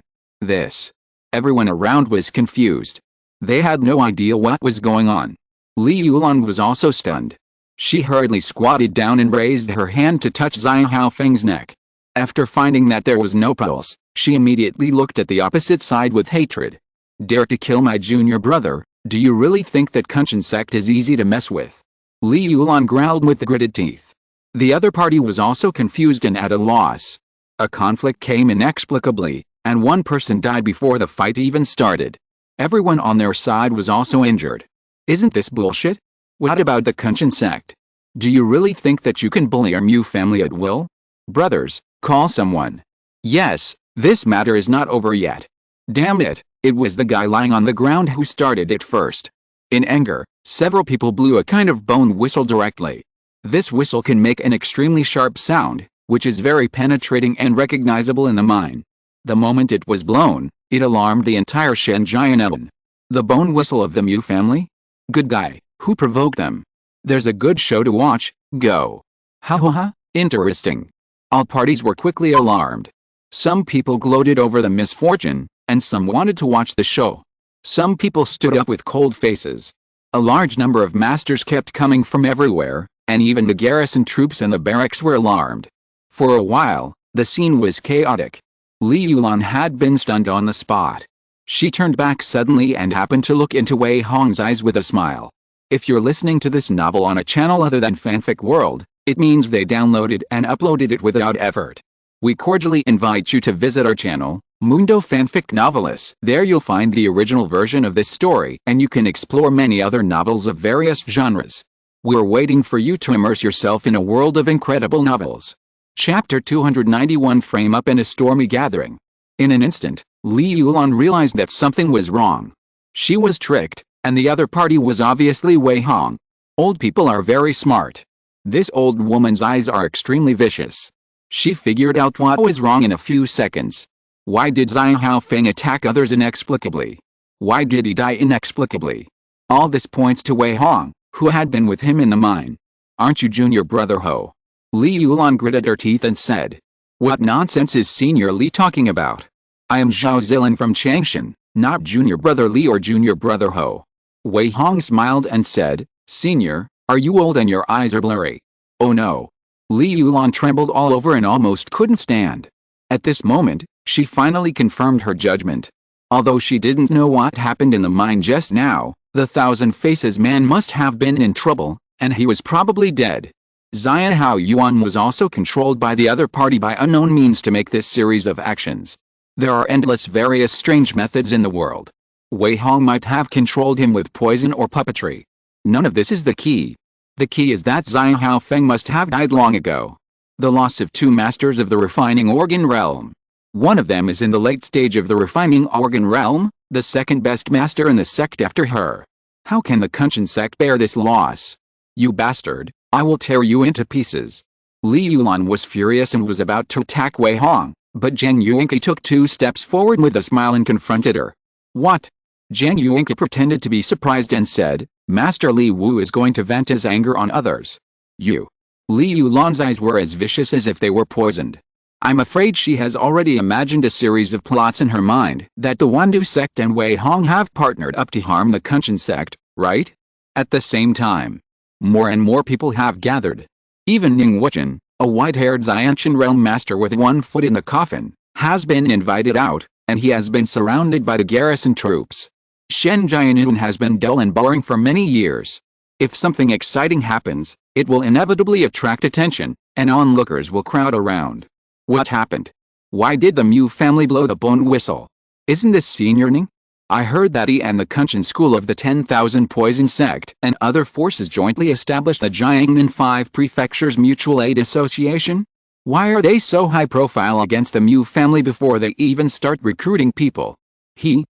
Everyone around was confused. They had no idea what was going on. Li Yulan was also stunned. She hurriedly squatted down and raised her hand to touch Zhang Haofeng's neck. After finding that there was no pulse, she immediately looked at the opposite side with hatred. Dare to kill my junior brother? Do you really think that Kunshan sect is easy to mess with? Li Yulan growled with the gritted teeth. The other party was also confused and at a loss. A conflict came inexplicably, and one person died before the fight even started. Everyone on their side was also injured. Isn't this bullshit? What about the Kunshan sect? Do you really think that you can bully our Mu family at will? Brothers, call someone. Yes, this matter is not over yet. Damn it, it was the guy lying on the ground who started it first. In anger, several people blew a kind of bone whistle directly. This whistle can make an extremely sharp sound, which is very penetrating and recognizable in the mind. The moment it was blown, it alarmed the entire Shenzhen. The bone whistle of the Mu family? Good guy, who provoked them? There's a good show to watch, go. Ha ha ha, interesting. All parties were quickly alarmed. Some people gloated over the misfortune, and some wanted to watch the show. Some people stood up with cold faces. A large number of masters kept coming from everywhere, and even the garrison troops and the barracks were alarmed. For a while, the scene was chaotic. Li Yulan had been stunned on the spot. She turned back suddenly and happened to look into Wei Hong's eyes with a smile. If you're listening to this novel on a channel other than Fanfic World, it means they downloaded and uploaded it without effort. We cordially invite you to visit our channel, Mundo Fanfic Novelists. There you'll find the original version of this story and you can explore many other novels of various genres. We're waiting for you to immerse yourself in a world of incredible novels. Chapter 291. Frame up in a stormy gathering. In an instant, Li Yulan realized that something was wrong. She was tricked, and the other party was obviously Wei Hong. Old people are very smart. This old woman's eyes are extremely vicious. She figured out what was wrong in a few seconds. Why did Zai Haofeng attack others inexplicably? Why did he die inexplicably? All this points to Wei Hong, who had been with him in the mine. Aren't you junior brother Ho? Li Yulan gritted her teeth and said. What nonsense is Senior Li talking about? I am Zhao Zilan from Changshan, not junior brother Li or junior brother Ho. Wei Hong smiled and said, Senior, are you old and your eyes are blurry? Oh no. Li Yulan trembled all over and almost couldn't stand. At this moment, she finally confirmed her judgment. Although she didn't know what happened in the mine just now, the Thousand Faces man must have been in trouble, and he was probably dead. Zia Hao Yuan was also controlled by the other party by unknown means to make this series of actions. There are endless various strange methods in the world. Wei Hong might have controlled him with poison or puppetry. None of this is the key. The key is that Zia Haofeng must have died long ago. The loss of two masters of the refining organ realm. One of them is in the late stage of the refining organ realm, the second best master in the sect after her. How can the Kunshan sect bear this loss? You bastard, I will tear you into pieces. Li Yulan was furious and was about to attack Wei Hong, but Zhang Yuanqi took 2 steps forward with a smile and confronted her. What? Zhang Yuanqi pretended to be surprised and said, Master Li Wu is going to vent his anger on others. You. Li Yulan's eyes were as vicious as if they were poisoned. I'm afraid she has already imagined a series of plots in her mind that the Wandu sect and Wei Hong have partnered up to harm the Kunshan sect, right? At the same time, more and more people have gathered. Even Ning Wuchen, a white-haired Xiantian realm master with 1 foot in the coffin, has been invited out, and he has been surrounded by the garrison troops. Shen Jianun has been dull and boring for many years. If something exciting happens, it will inevitably attract attention, and onlookers will crowd around. What happened? Why did the Mu family blow the bone whistle? Isn't this Senior Ning? I heard that he and the Kunshan school of the 10,000 Poison sect and other forces jointly established the Jiangnan 5 Prefectures Mutual Aid Association? Why are they so high profile against the Mu family before they even start recruiting people?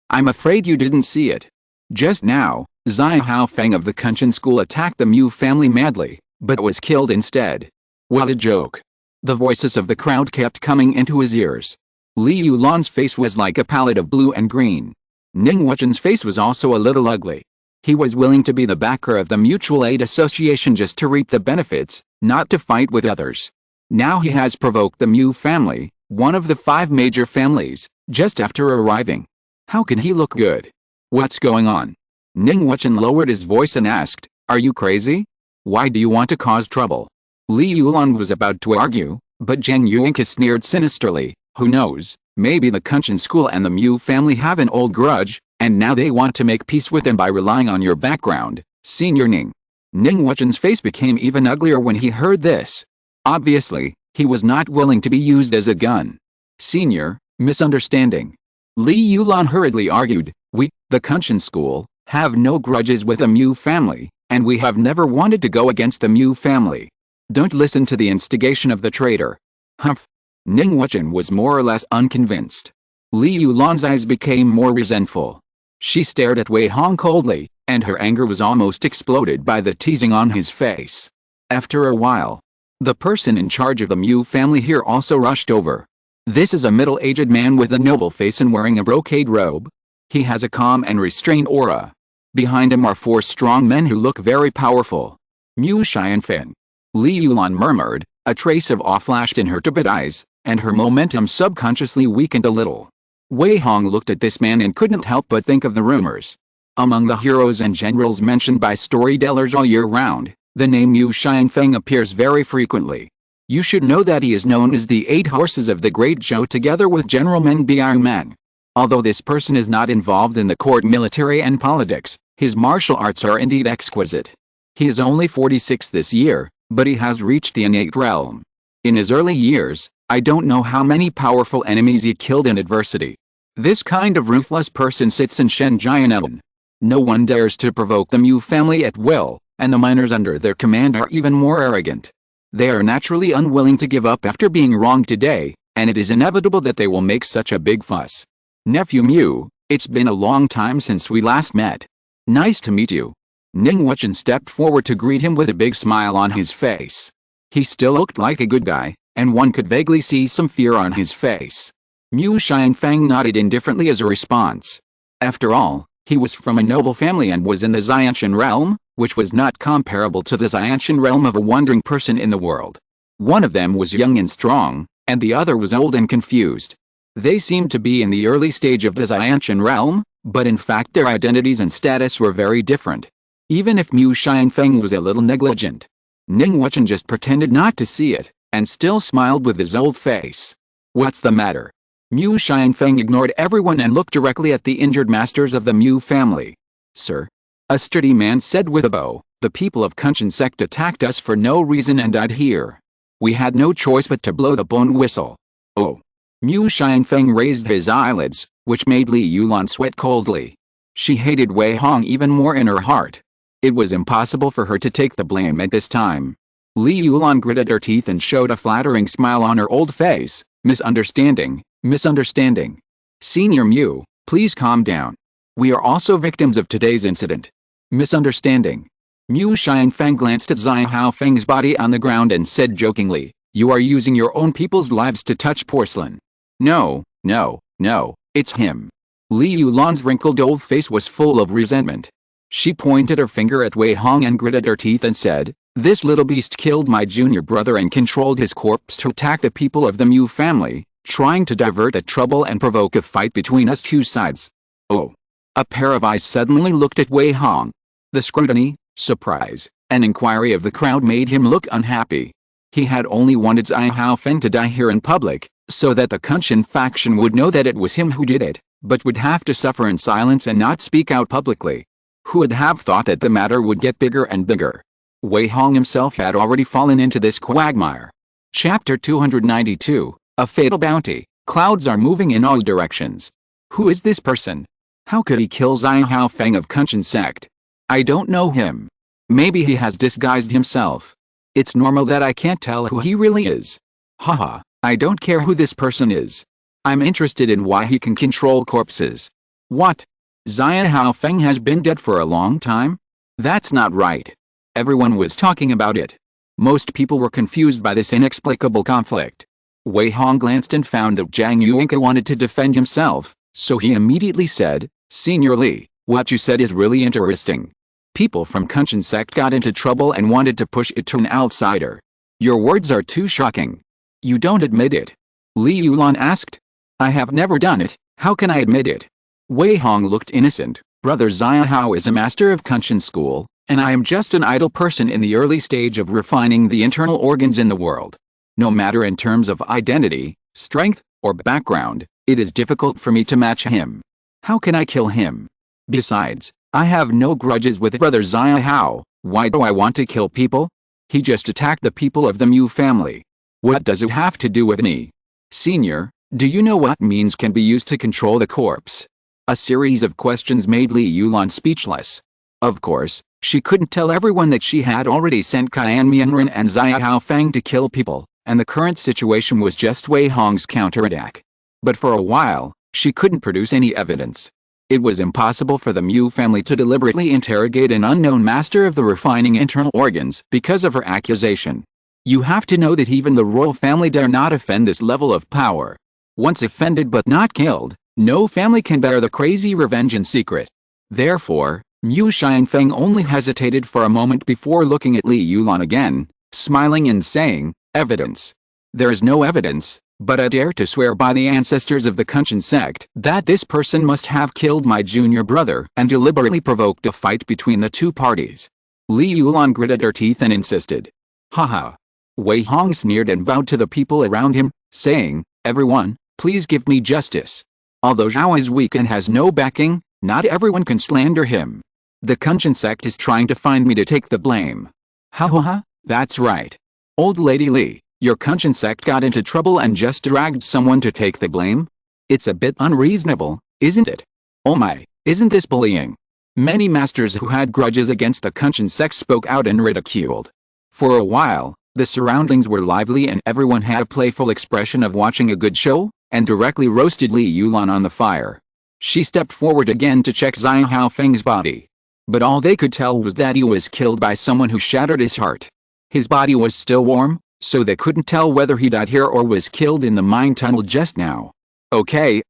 I'm afraid you didn't see it. Just now, Zia Haofeng of the Kunshan school attacked the Mu family madly, but was killed instead. What a joke. The voices of the crowd kept coming into his ears. Li Yulan's face was like a palette of blue and green. Ning Wuchen's face was also a little ugly. He was willing to be the backer of the Mutual Aid Association just to reap the benefits, not to fight with others. Now he has provoked the Mu family, one of the 5 major families, just after arriving. How can he look good? What's going on? Ning Wuchen lowered his voice and asked, Are you crazy? Why do you want to cause trouble? Li Yulan was about to argue, but Zhang Yuanqi sneered sinisterly. Who knows, maybe the Kunshan school and the Mu family have an old grudge, And now they want to make peace with him by relying on your background, Senior Ning. Ning Wuchen's face became even uglier when he heard this. Obviously, he was not willing to be used as a gun. Senior, misunderstanding. Li Yulan hurriedly argued, we, the Kunshan school, have no grudges with the Mu family, and we have never wanted to go against the Mu family. Don't listen to the instigation of the traitor. Humph. Ning Wuchen was more or less unconvinced. Li Yulan's eyes became more resentful. She stared at Wei Hong coldly, and her anger was almost exploded by the teasing on his face. After a while, the person in charge of the Mu family here also rushed over. This is a middle-aged man with a noble face and wearing a brocade robe. He has a calm and restrained aura. Behind him are 4 strong men who look very powerful. Mu Xianfeng. Li Yulan murmured, a trace of awe flashed in her turbid eyes, and her momentum subconsciously weakened a little. Wei Hong looked at this man and couldn't help but think of the rumors. Among the heroes and generals mentioned by storytellers all year round, the name Mu Xianfeng appears very frequently. You should know that he is known as the 8 horses of the Great Zhou together with General Meng Biaoman. Although this person is not involved in the court military and politics, his martial arts are indeed exquisite. He is only 46 this year, but he has reached the innate realm. In his early years, I don't know how many powerful enemies he killed in adversity. This kind of ruthless person sits in Shenzhen. No one dares to provoke the Mu family at will, and the miners under their command are even more arrogant. They are naturally unwilling to give up after being wronged today, and it is inevitable that they will make such a big fuss. Nephew Mu, it's been a long time since we last met. Nice to meet you. Ning Wuchen stepped forward to greet him with a big smile on his face. He still looked like a good guy, and one could vaguely see some fear on his face. Mu Xianfeng nodded indifferently as a response. After all, he was from a noble family and was in the Xianshan realm, which was not comparable to the Xianshan realm of a wandering person in the world. One of them was young and strong, and the other was old and confused. They seemed to be in the early stage of the Xianshan realm, but in fact their identities and status were very different. Even if Mu Xianfeng was a little negligent, Ning Wuchen just pretended not to see it, and still smiled with his old face. What's the matter? Mu Xianfeng ignored everyone and looked directly at the injured masters of the Mu family. Sir? A sturdy man said with a bow, the people of Kunshan sect attacked us for no reason and died here. We had no choice but to blow the bone whistle. Oh. Mu Xianfeng raised his eyelids, which made Li Yulan sweat coldly. She hated Wei Hong even more in her heart. It was impossible for her to take the blame at this time. Li Yulan gritted her teeth and showed a flattering smile on her old face. Misunderstanding, misunderstanding. Senior Mu, please calm down. We are also victims of today's incident. Misunderstanding. Mu Xianfeng glanced at Zai Haofeng's body on the ground and said jokingly, you are using your own people's lives to touch porcelain. No, no, no, it's him. Li Yulan's wrinkled old face was full of resentment. She pointed her finger at Wei Hong and gritted her teeth and said, this little beast killed my junior brother and controlled his corpse to attack the people of the Mu family, trying to divert the trouble and provoke a fight between us 2 sides. Oh. A pair of eyes suddenly looked at Wei Hong. The scrutiny, surprise, and inquiry of the crowd made him look unhappy. He had only wanted Zai Haofeng to die here in public, so that the Kunshan faction would know that it was him who did it, but would have to suffer in silence and not speak out publicly. Who would have thought that the matter would get bigger and bigger? Wei Hong himself had already fallen into this quagmire. Chapter 292, A Fatal Bounty. Clouds are moving in all directions. Who is this person? How could he kill Zai Haofeng of Kunshan sect? I don't know him. Maybe he has disguised himself. It's normal that I can't tell who he really is. Haha, I don't care who this person is. I'm interested in why he can control corpses. What? Zai Haofeng has been dead for a long time? That's not right. Everyone was talking about it. Most people were confused by this inexplicable conflict. Wei Hong glanced and found that Zhang Yuanke wanted to defend himself, so he immediately said, Senior Li, what you said is really interesting. People from Kunshan sect got into trouble and wanted to push it to an outsider. Your words are too shocking. You don't admit it. Li Yulan asked. I have never done it, how can I admit it? Wei Hong looked innocent. Brother Zia Hao is a master of Kunshan school, and I am just an idle person in the early stage of refining the internal organs in the world. No matter in terms of identity, strength, or background, it is difficult for me to match him. How can I kill him? Besides, I have no grudges with brother Zia Hao. Why do I want to kill people? He just attacked the people of the Mu family. What does it have to do with me? Senior, do you know what means can be used to control the corpse? A series of questions made Li Yulan speechless. Of course, she couldn't tell everyone that she had already sent Qian Mianren and Zia Haofang to kill people, and the current situation was just Wei Hong's counterattack. But for a while, she couldn't produce any evidence. It was impossible for the Mu family to deliberately interrogate an unknown master of the refining internal organs because of her accusation. You have to know that even the royal family dare not offend this level of power. Once offended but not killed, no family can bear the crazy revenge in secret. Therefore, Mu Xianfeng only hesitated for a moment before looking at Li Yulan again, smiling and saying, "Evidence. There is no evidence, but I dare to swear by the ancestors of the Kunchen sect that this person must have killed my junior brother and deliberately provoked a fight between the two parties." Li Yulan gritted her teeth and insisted. "Haha." Wei Hong sneered and bowed to the people around him, saying, "Everyone, please give me justice. Although Zhao is weak and has no backing, not everyone can slander him. The Kunchen sect is trying to find me to take the blame." "Ha ha ha, that's right. Old Lady Li, your Kunchen sect got into trouble and just dragged someone to take the blame? It's a bit unreasonable, isn't it? Oh my, isn't this bullying?" Many masters who had grudges against the Kunchen sect spoke out and ridiculed. For a while, the surroundings were lively and everyone had a playful expression of watching a good show, and directly roasted Li Yulan on the fire. She stepped forward again to check Zia Haofeng's body. But all they could tell was that he was killed by someone who shattered his heart. His body was still warm, so they couldn't tell whether he died here or was killed in the mine tunnel just now. Okay.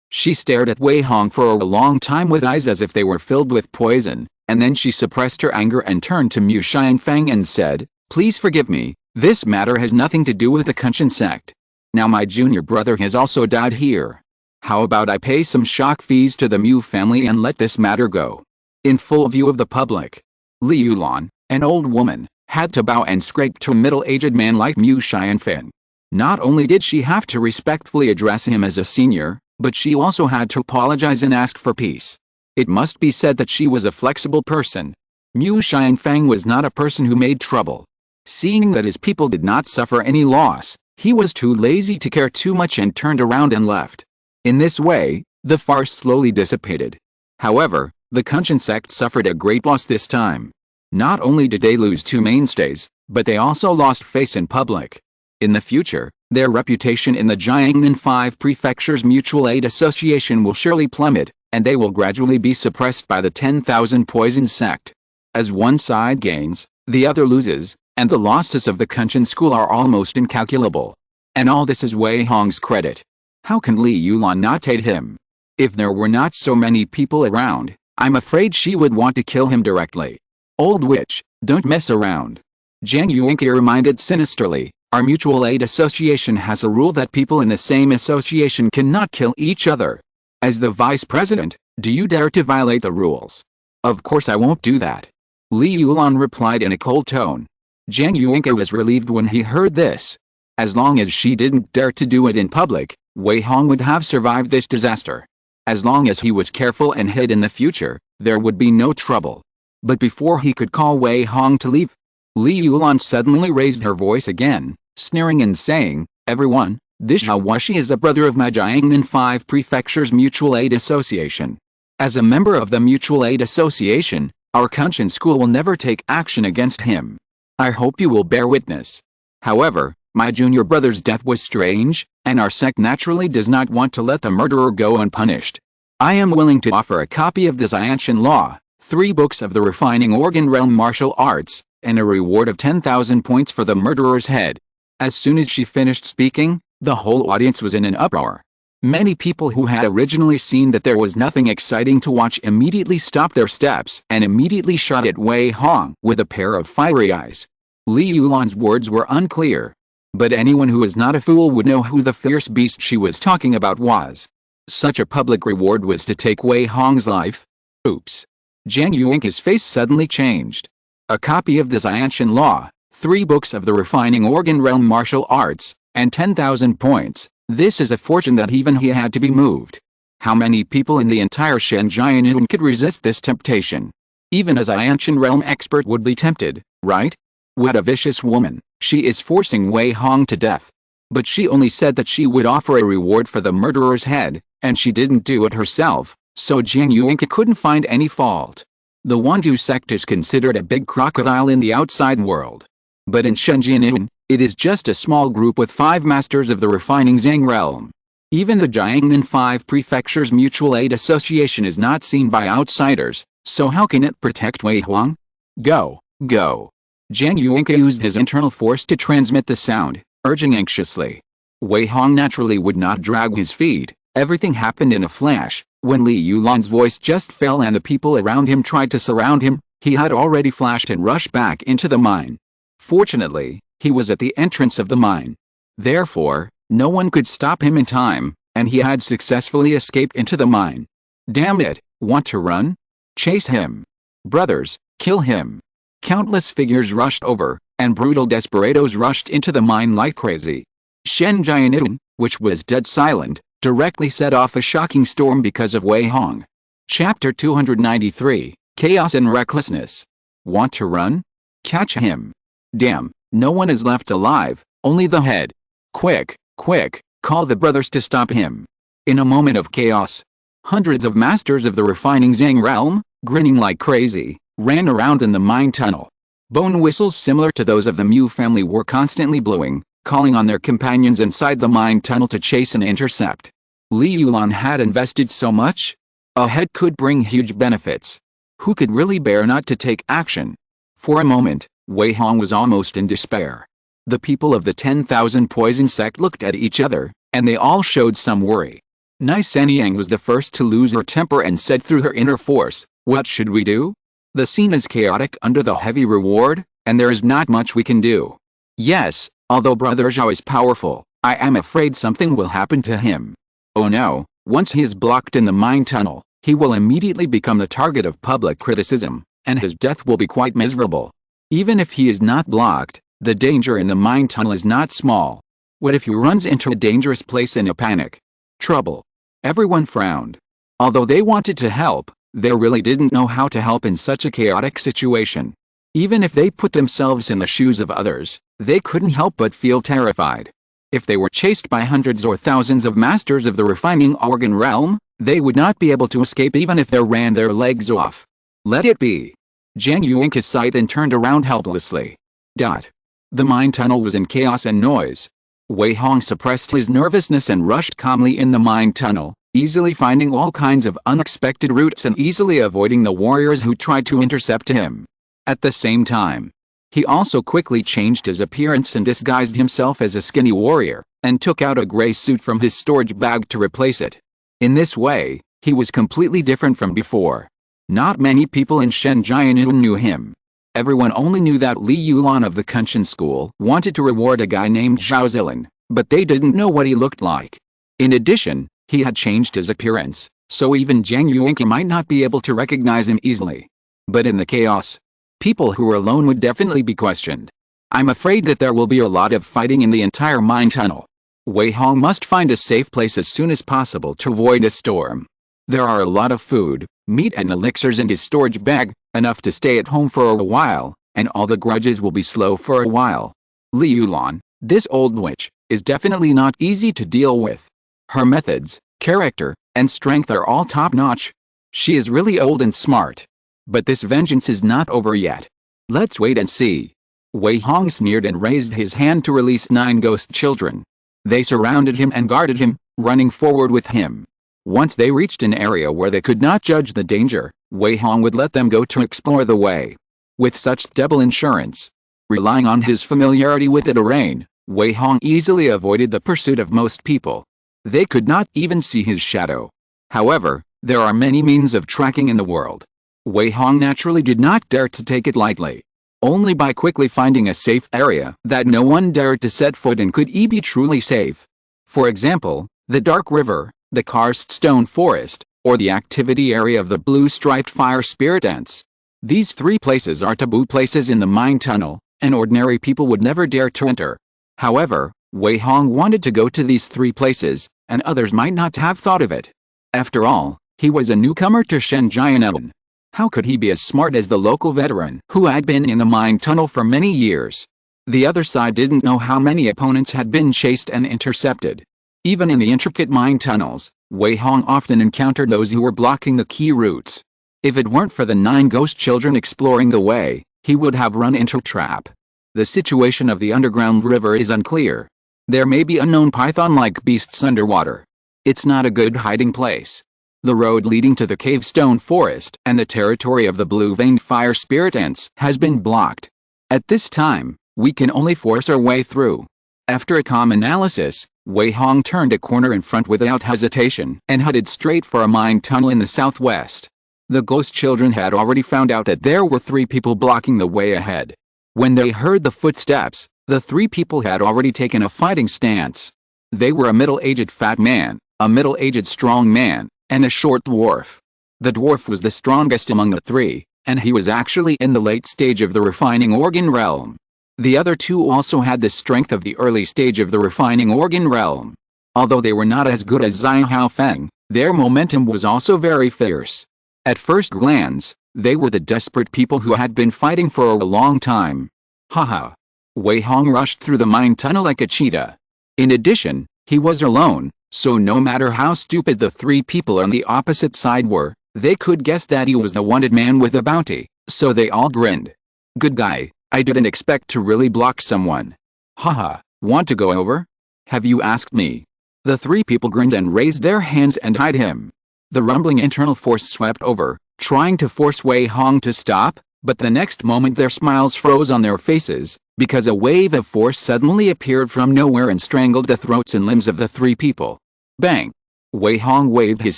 She stared at Wei Hong for a long time with eyes as if they were filled with poison, and then she suppressed her anger and turned to Mu Xianfeng and said, "Please forgive me, this matter has nothing to do with the Kunchen sect. Now my junior brother has also died here. How about I pay some shock fees to the Mu family and let this matter go?" In full view of the public, Li Yulan, an old woman, had to bow and scrape to a middle-aged man like Mu Xianfeng. Not only did she have to respectfully address him as a senior, but she also had to apologize and ask for peace. It must be said that she was a flexible person. Mu Xianfeng was not a person who made trouble. Seeing that his people did not suffer any loss, he was too lazy to care too much and turned around and left. In this way, the farce slowly dissipated. However, the Kunchen sect suffered a great loss this time. Not only did they lose two mainstays, but they also lost face in public. In the future, their reputation in the Jiangnan 5 Prefectures Mutual Aid Association will surely plummet, and they will gradually be suppressed by the 10,000 Poison sect. As one side gains, the other loses, and the losses of the Kunchen school are almost incalculable. And all this is Wei Hong's credit. How can Li Yulan not hate him? If there were not so many people around, I'm afraid she would want to kill him directly. "Old witch, don't mess around." Jiang Yuanqi reminded sinisterly, "Our mutual aid association has a rule that people in the same association cannot kill each other. As the vice president, do you dare to violate the rules?" "Of course I won't do that," Li Yulan replied in a cold tone. Jiang Yuanqi was relieved when he heard this. As long as she didn't dare to do it in public, Wei Hong would have survived this disaster. As long as he was careful and hid in the future, there would be no trouble. But before he could call Wei Hong to leave, Li Yulan suddenly raised her voice again, sneering and saying, "Everyone, this Zhao Wuxi is a brother of my Jiangnan 5 Prefectures Mutual Aid Association. As a member of the Mutual Aid Association, our Kunchen school will never take action against him. I hope you will bear witness. However, my junior brother's death was strange, and our sect naturally does not want to let the murderer go unpunished. I am willing to offer a copy of the Xiantian Law, 3 books of the Refining Organ Realm Martial Arts, and a reward of 10,000 points for the murderer's head." As soon as she finished speaking, the whole audience was in an uproar. Many people who had originally seen that there was nothing exciting to watch immediately stopped their steps and immediately shot at Wei Hong with a pair of fiery eyes. Li Yulan's words were unclear, but anyone who is not a fool would know who the fierce beast she was talking about was. Such a public reward was to take Wei Hong's life? Oops. Jiang Yuanqi's face suddenly changed. A copy of the Xiantian Law, 3 books of the Refining Organ Realm Martial Arts, and 10,000 points. This is a fortune that even he had to be moved. How many people in the entire Shenzhen could resist this temptation? Even as an ancient realm expert would be tempted, right? What a vicious woman. She is forcing Wei Hong to death. But she only said that she would offer a reward for the murderer's head, and she didn't do it herself, so Jiang Yuanke couldn't find any fault. The Wandu sect is considered a big crocodile in the outside world. But in Shenzhen, it is just a small group with 5 masters of the refining Zhang realm. Even the Jiangnan 5 Prefectures Mutual Aid Association is not seen by outsiders, so how can it protect Wei Hong? Go, go. Jiang Yuanke used his internal force to transmit the sound, urging anxiously. Wei Hong naturally would not drag his feet. Everything happened in a flash. When Li Yulan's voice just fell and the people around him tried to surround him, he had already flashed and rushed back into the mine. Fortunately, he was at the entrance of the mine. Therefore, no one could stop him in time, and he had successfully escaped into the mine. Damn it, want to run? Chase him. Brothers, kill him. Countless figures rushed over, and brutal desperados rushed into the mine like crazy. Shenzhen, which was dead silent, directly set off a shocking storm because of Wei Hong. Chapter 293, Chaos and Recklessness. Want to run? Catch him. Damn, no one is left alive, only the head. Quick, quick, call the brothers to stop him. In a moment of chaos, hundreds of masters of the refining Zhang realm, grinning like crazy, ran around in the mine tunnel. Bone whistles similar to those of the Mu family were constantly blowing, calling on their companions inside the mine tunnel to chase and intercept. Li Yulan had invested so much? A head could bring huge benefits. Who could really bear not to take action? For a moment, Wei Hong was almost in despair. The people of the 10,000 poison sect looked at each other, and they all showed some worry. Nai Sanyang was the first to lose her temper and said through her inner force, "What should we do? The scene is chaotic under the heavy reward, and there is not much we can do. Yes, although Brother Zhao is powerful, I am afraid something will happen to him. Oh no, once he is blocked in the mine tunnel, he will immediately become the target of public criticism, and his death will be quite miserable. Even if he is not blocked, the danger in the mine tunnel is not small. What if he runs into a dangerous place in a panic? Trouble." Everyone frowned. Although they wanted to help, they really didn't know how to help in such a chaotic situation. Even if they put themselves in the shoes of others, they couldn't help but feel terrified. If they were chased by hundreds or thousands of masters of the refining organ realm, they would not be able to escape even if they ran their legs off. Let it be. Jiang Yuanke sighed and turned around helplessly. The mine tunnel was in chaos and noise. Wei Hong suppressed his nervousness and rushed calmly in the mine tunnel, easily finding all kinds of unexpected routes and easily avoiding the warriors who tried to intercept him. At the same time, he also quickly changed his appearance and disguised himself as a skinny warrior, and took out a gray suit from his storage bag to replace it. In this way, he was completely different from before. Not many people in Shenzhen knew him. Everyone only knew that Li Yulan of the Kunshan school wanted to reward a guy named Zhao Zilin, but they didn't know what he looked like. In addition, he had changed his appearance, so even Jiang Yuanke might not be able to recognize him easily. But in the chaos, people who were alone would definitely be questioned. I'm afraid that there will be a lot of fighting in the entire mine tunnel. Wei Hong must find a safe place as soon as possible to avoid a storm. There are a lot of food, meat and elixirs in his storage bag, enough to stay at home for a while, and all the grudges will be slow for a while. Li Yulan, this old witch, is definitely not easy to deal with. Her methods, character, and strength are all top-notch. She is really old and smart. But this vengeance is not over yet. Let's wait and see. Wei Hong sneered and raised his hand to release 9 ghost children. They surrounded him and guarded him, running forward with him. Once they reached an area where they could not judge the danger, Wei Hong would let them go to explore the way. With such double insurance, relying on his familiarity with the terrain, Wei Hong easily avoided the pursuit of most people. They could not even see his shadow. However, there are many means of tracking in the world. Wei Hong naturally did not dare to take it lightly. Only by quickly finding a safe area that no one dared to set foot in could he be truly safe. For example, the Dark River, the Karst Stone Forest, or the activity area of the blue-striped fire spirit ants. These 3 places are taboo places in the mine tunnel, and ordinary people would never dare to enter. However, Wei Hong wanted to go to these 3 places, and others might not have thought of it. After all, he was a newcomer to Shenzhen. How could he be as smart as the local veteran who had been in the mine tunnel for many years? The other side didn't know how many opponents had been chased and intercepted. Even in the intricate mine tunnels, Wei Hong often encountered those who were blocking the key routes. If it weren't for the 9 ghost children exploring the way, he would have run into a trap. The situation of the underground river is unclear. There may be unknown python-like beasts underwater. It's not a good hiding place. The road leading to the cave stone forest and the territory of the blue-veined fire spirit ants has been blocked. At this time, we can only force our way through. After a calm analysis, Wei Hong turned a corner in front without hesitation and headed straight for a mine tunnel in the southwest. The ghost children had already found out that there were 3 people blocking the way ahead. When they heard the footsteps, the 3 people had already taken a fighting stance. They were a middle-aged fat man, a middle-aged strong man, and a short dwarf. The dwarf was the strongest among the 3, and he was actually in the late stage of the refining organ realm. The other 2 also had the strength of the early stage of the refining organ realm. Although they were not as good as Zhai Haofeng, their momentum was also very fierce. At first glance, they were the desperate people who had been fighting for a long time. Haha. Wei Hong rushed through the mine tunnel like a cheetah. In addition, he was alone, so no matter how stupid the 3 people on the opposite side were, they could guess that he was the wanted man with a bounty, so they all grinned. Good guy, I didn't expect to really block someone. Haha, want to go over? Have you asked me? The 3 people grinned and raised their hands and eyed him. The rumbling internal force swept over, trying to force Wei Hong to stop, but the next moment their smiles froze on their faces, because a wave of force suddenly appeared from nowhere and strangled the throats and limbs of the 3 people. Bang! Wei Hong waved his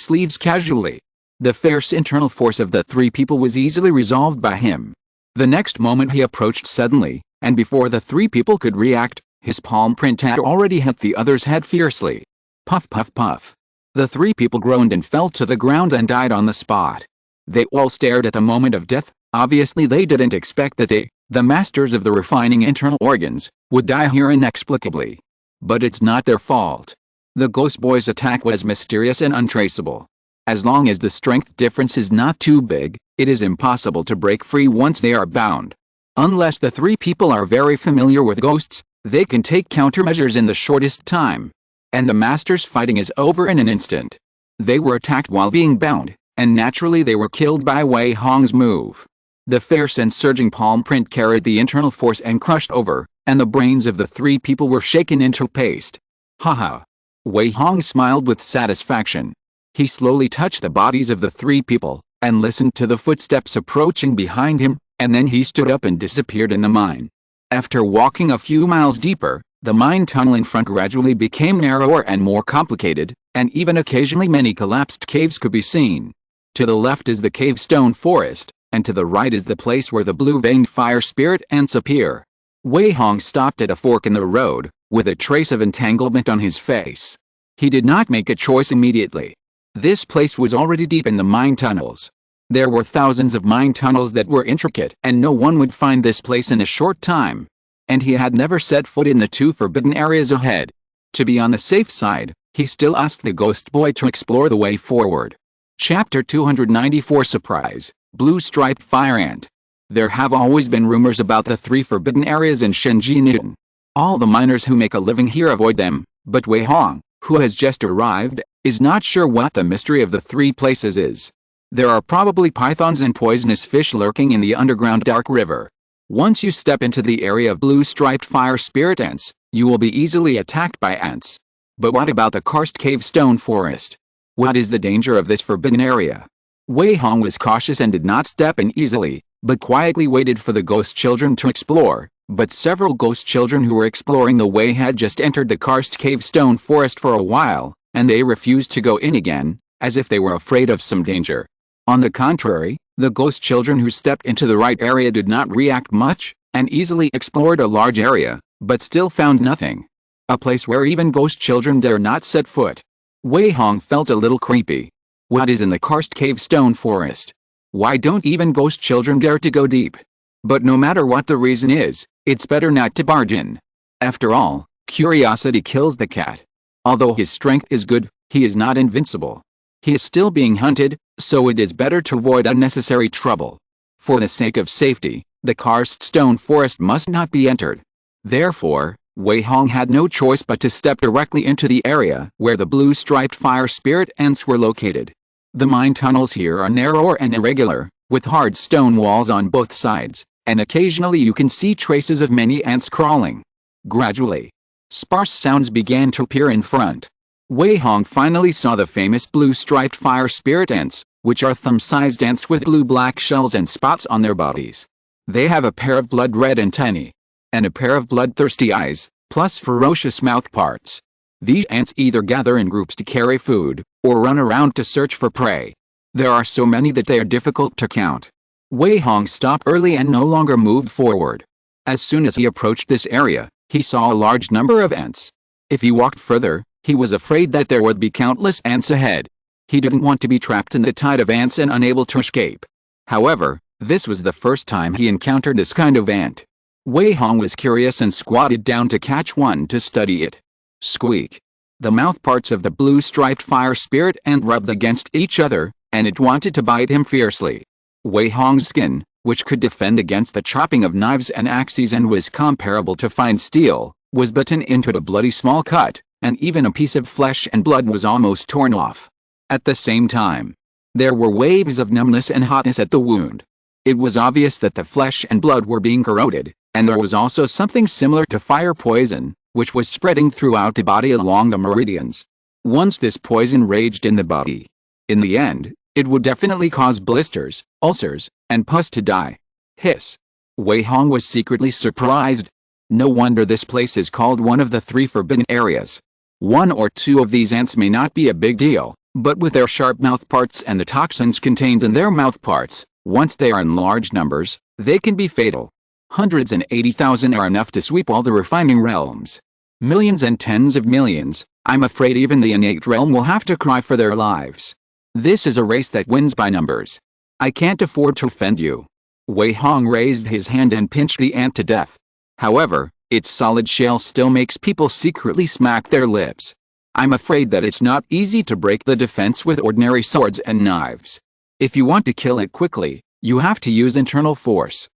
sleeves casually. The fierce internal force of the 3 people was easily resolved by him. The next moment he approached suddenly, and before the 3 people could react, his palm print had already hit the other's head fiercely. Puff puff puff. The 3 people groaned and fell to the ground and died on the spot. They all stared at the moment of death. Obviously they didn't expect that they, the masters of the refining internal organs, would die here inexplicably. But it's not their fault. The ghost boy's attack was mysterious and untraceable. As long as the strength difference is not too big, it is impossible to break free once they are bound. Unless the 3 people are very familiar with ghosts, they can take countermeasures in the shortest time. And the master's fighting is over in an instant. They were attacked while being bound, and naturally they were killed by Wei Hong's move. The fierce and surging palm print carried the internal force and crushed over, and the brains of the 3 people were shaken into paste. Haha. Wei Hong smiled with satisfaction. He slowly touched the bodies of the 3 people, and listened to the footsteps approaching behind him, and then he stood up and disappeared in the mine. After walking a few miles deeper, the mine tunnel in front gradually became narrower and more complicated, and even occasionally many collapsed caves could be seen. To the left is the cave stone forest, and to the right is the place where the blue-veined fire spirit ants appear. Wei Hong stopped at a fork in the road, with a trace of entanglement on his face. He did not make a choice immediately. This place was already deep in the mine tunnels. There were thousands of mine tunnels that were intricate, and no one would find this place in a short time. And he had never set foot in the 2 forbidden areas ahead. To be on the safe side, he still asked the ghost boy to explore the way forward. Chapter 294 Surprise, Blue Striped Fire Ant. There have always been rumors about the 3 forbidden areas in Shenzhen. All the miners who make a living here avoid them, but Wei Hong, who has just arrived, is not sure what the mystery of the 3 places is. There are probably pythons and poisonous fish lurking in the underground dark river. Once you step into the area of blue-striped fire spirit ants, you will be easily attacked by ants. But what about the karst cave stone forest? What is the danger of this forbidden area? Wei Hong was cautious and did not step in easily, but quietly waited for the ghost children to explore. But several ghost children who were exploring the way had just entered the karst cave stone forest for a while, and they refused to go in again, as if they were afraid of some danger. On the contrary, the ghost children who stepped into the right area did not react much, and easily explored a large area, but still found nothing. A place where even ghost children dare not set foot. Wei Hong felt a little creepy. What is in the karst cave stone forest? Why don't even ghost children dare to go deep? But no matter what the reason is, it's better not to bargain. After all, curiosity kills the cat. Although his strength is good, he is not invincible. He is still being hunted, so it is better to avoid unnecessary trouble. For the sake of safety, the karst stone forest must not be entered. Therefore, Wei Hong had no choice but to step directly into the area where the blue-striped fire spirit ants were located. The mine tunnels here are narrower and irregular, with hard stone walls on both sides, and occasionally you can see traces of many ants crawling. Gradually, sparse sounds began to appear in front. Wei Hong finally saw the famous blue-striped fire spirit ants, which are thumb-sized ants with blue-black shells and spots on their bodies. They have a pair of blood-red antennae, and a pair of bloodthirsty eyes, plus ferocious mouth parts. These ants either gather in groups to carry food, or run around to search for prey. There are so many that they are difficult to count. Wei Hong stopped early and no longer moved forward. As soon as he approached this area, he saw a large number of ants. If he walked further, he was afraid that there would be countless ants ahead. He didn't want to be trapped in the tide of ants and unable to escape. However, this was the first time he encountered this kind of ant. Wei Hong was curious and squatted down to catch one to study it. Squeak! The mouthparts of the blue-striped fire spirit ant rubbed against each other, and it wanted to bite him fiercely. Wei Hong's skin, which could defend against the chopping of knives and axes and was comparable to fine steel, was bitten into a bloody small cut, and even a piece of flesh and blood was almost torn off. At the same time, there were waves of numbness and hotness at the wound. It was obvious that the flesh and blood were being corroded, and there was also something similar to fire poison, which was spreading throughout the body along the meridians. Once this poison raged in the body, in the end, it would definitely cause blisters, ulcers, and pus to die. Hiss! Wei Hong was secretly surprised. No wonder this place is called one of the 3 forbidden areas. 1 or 2 of these ants may not be a big deal, but with their sharp mouthparts and the toxins contained in their mouthparts, once they are in large numbers, they can be fatal. Hundreds and 80,000 are enough to sweep all the refining realms. Millions and tens of millions, I'm afraid even the innate realm will have to cry for their lives. This is a race that wins by numbers. I can't afford to offend you. Wei Hong raised his hand and pinched the ant to death. However, its solid shell still makes people secretly smack their lips. I'm afraid that it's not easy to break the defense with ordinary swords and knives. If you want to kill it quickly, you have to use internal force.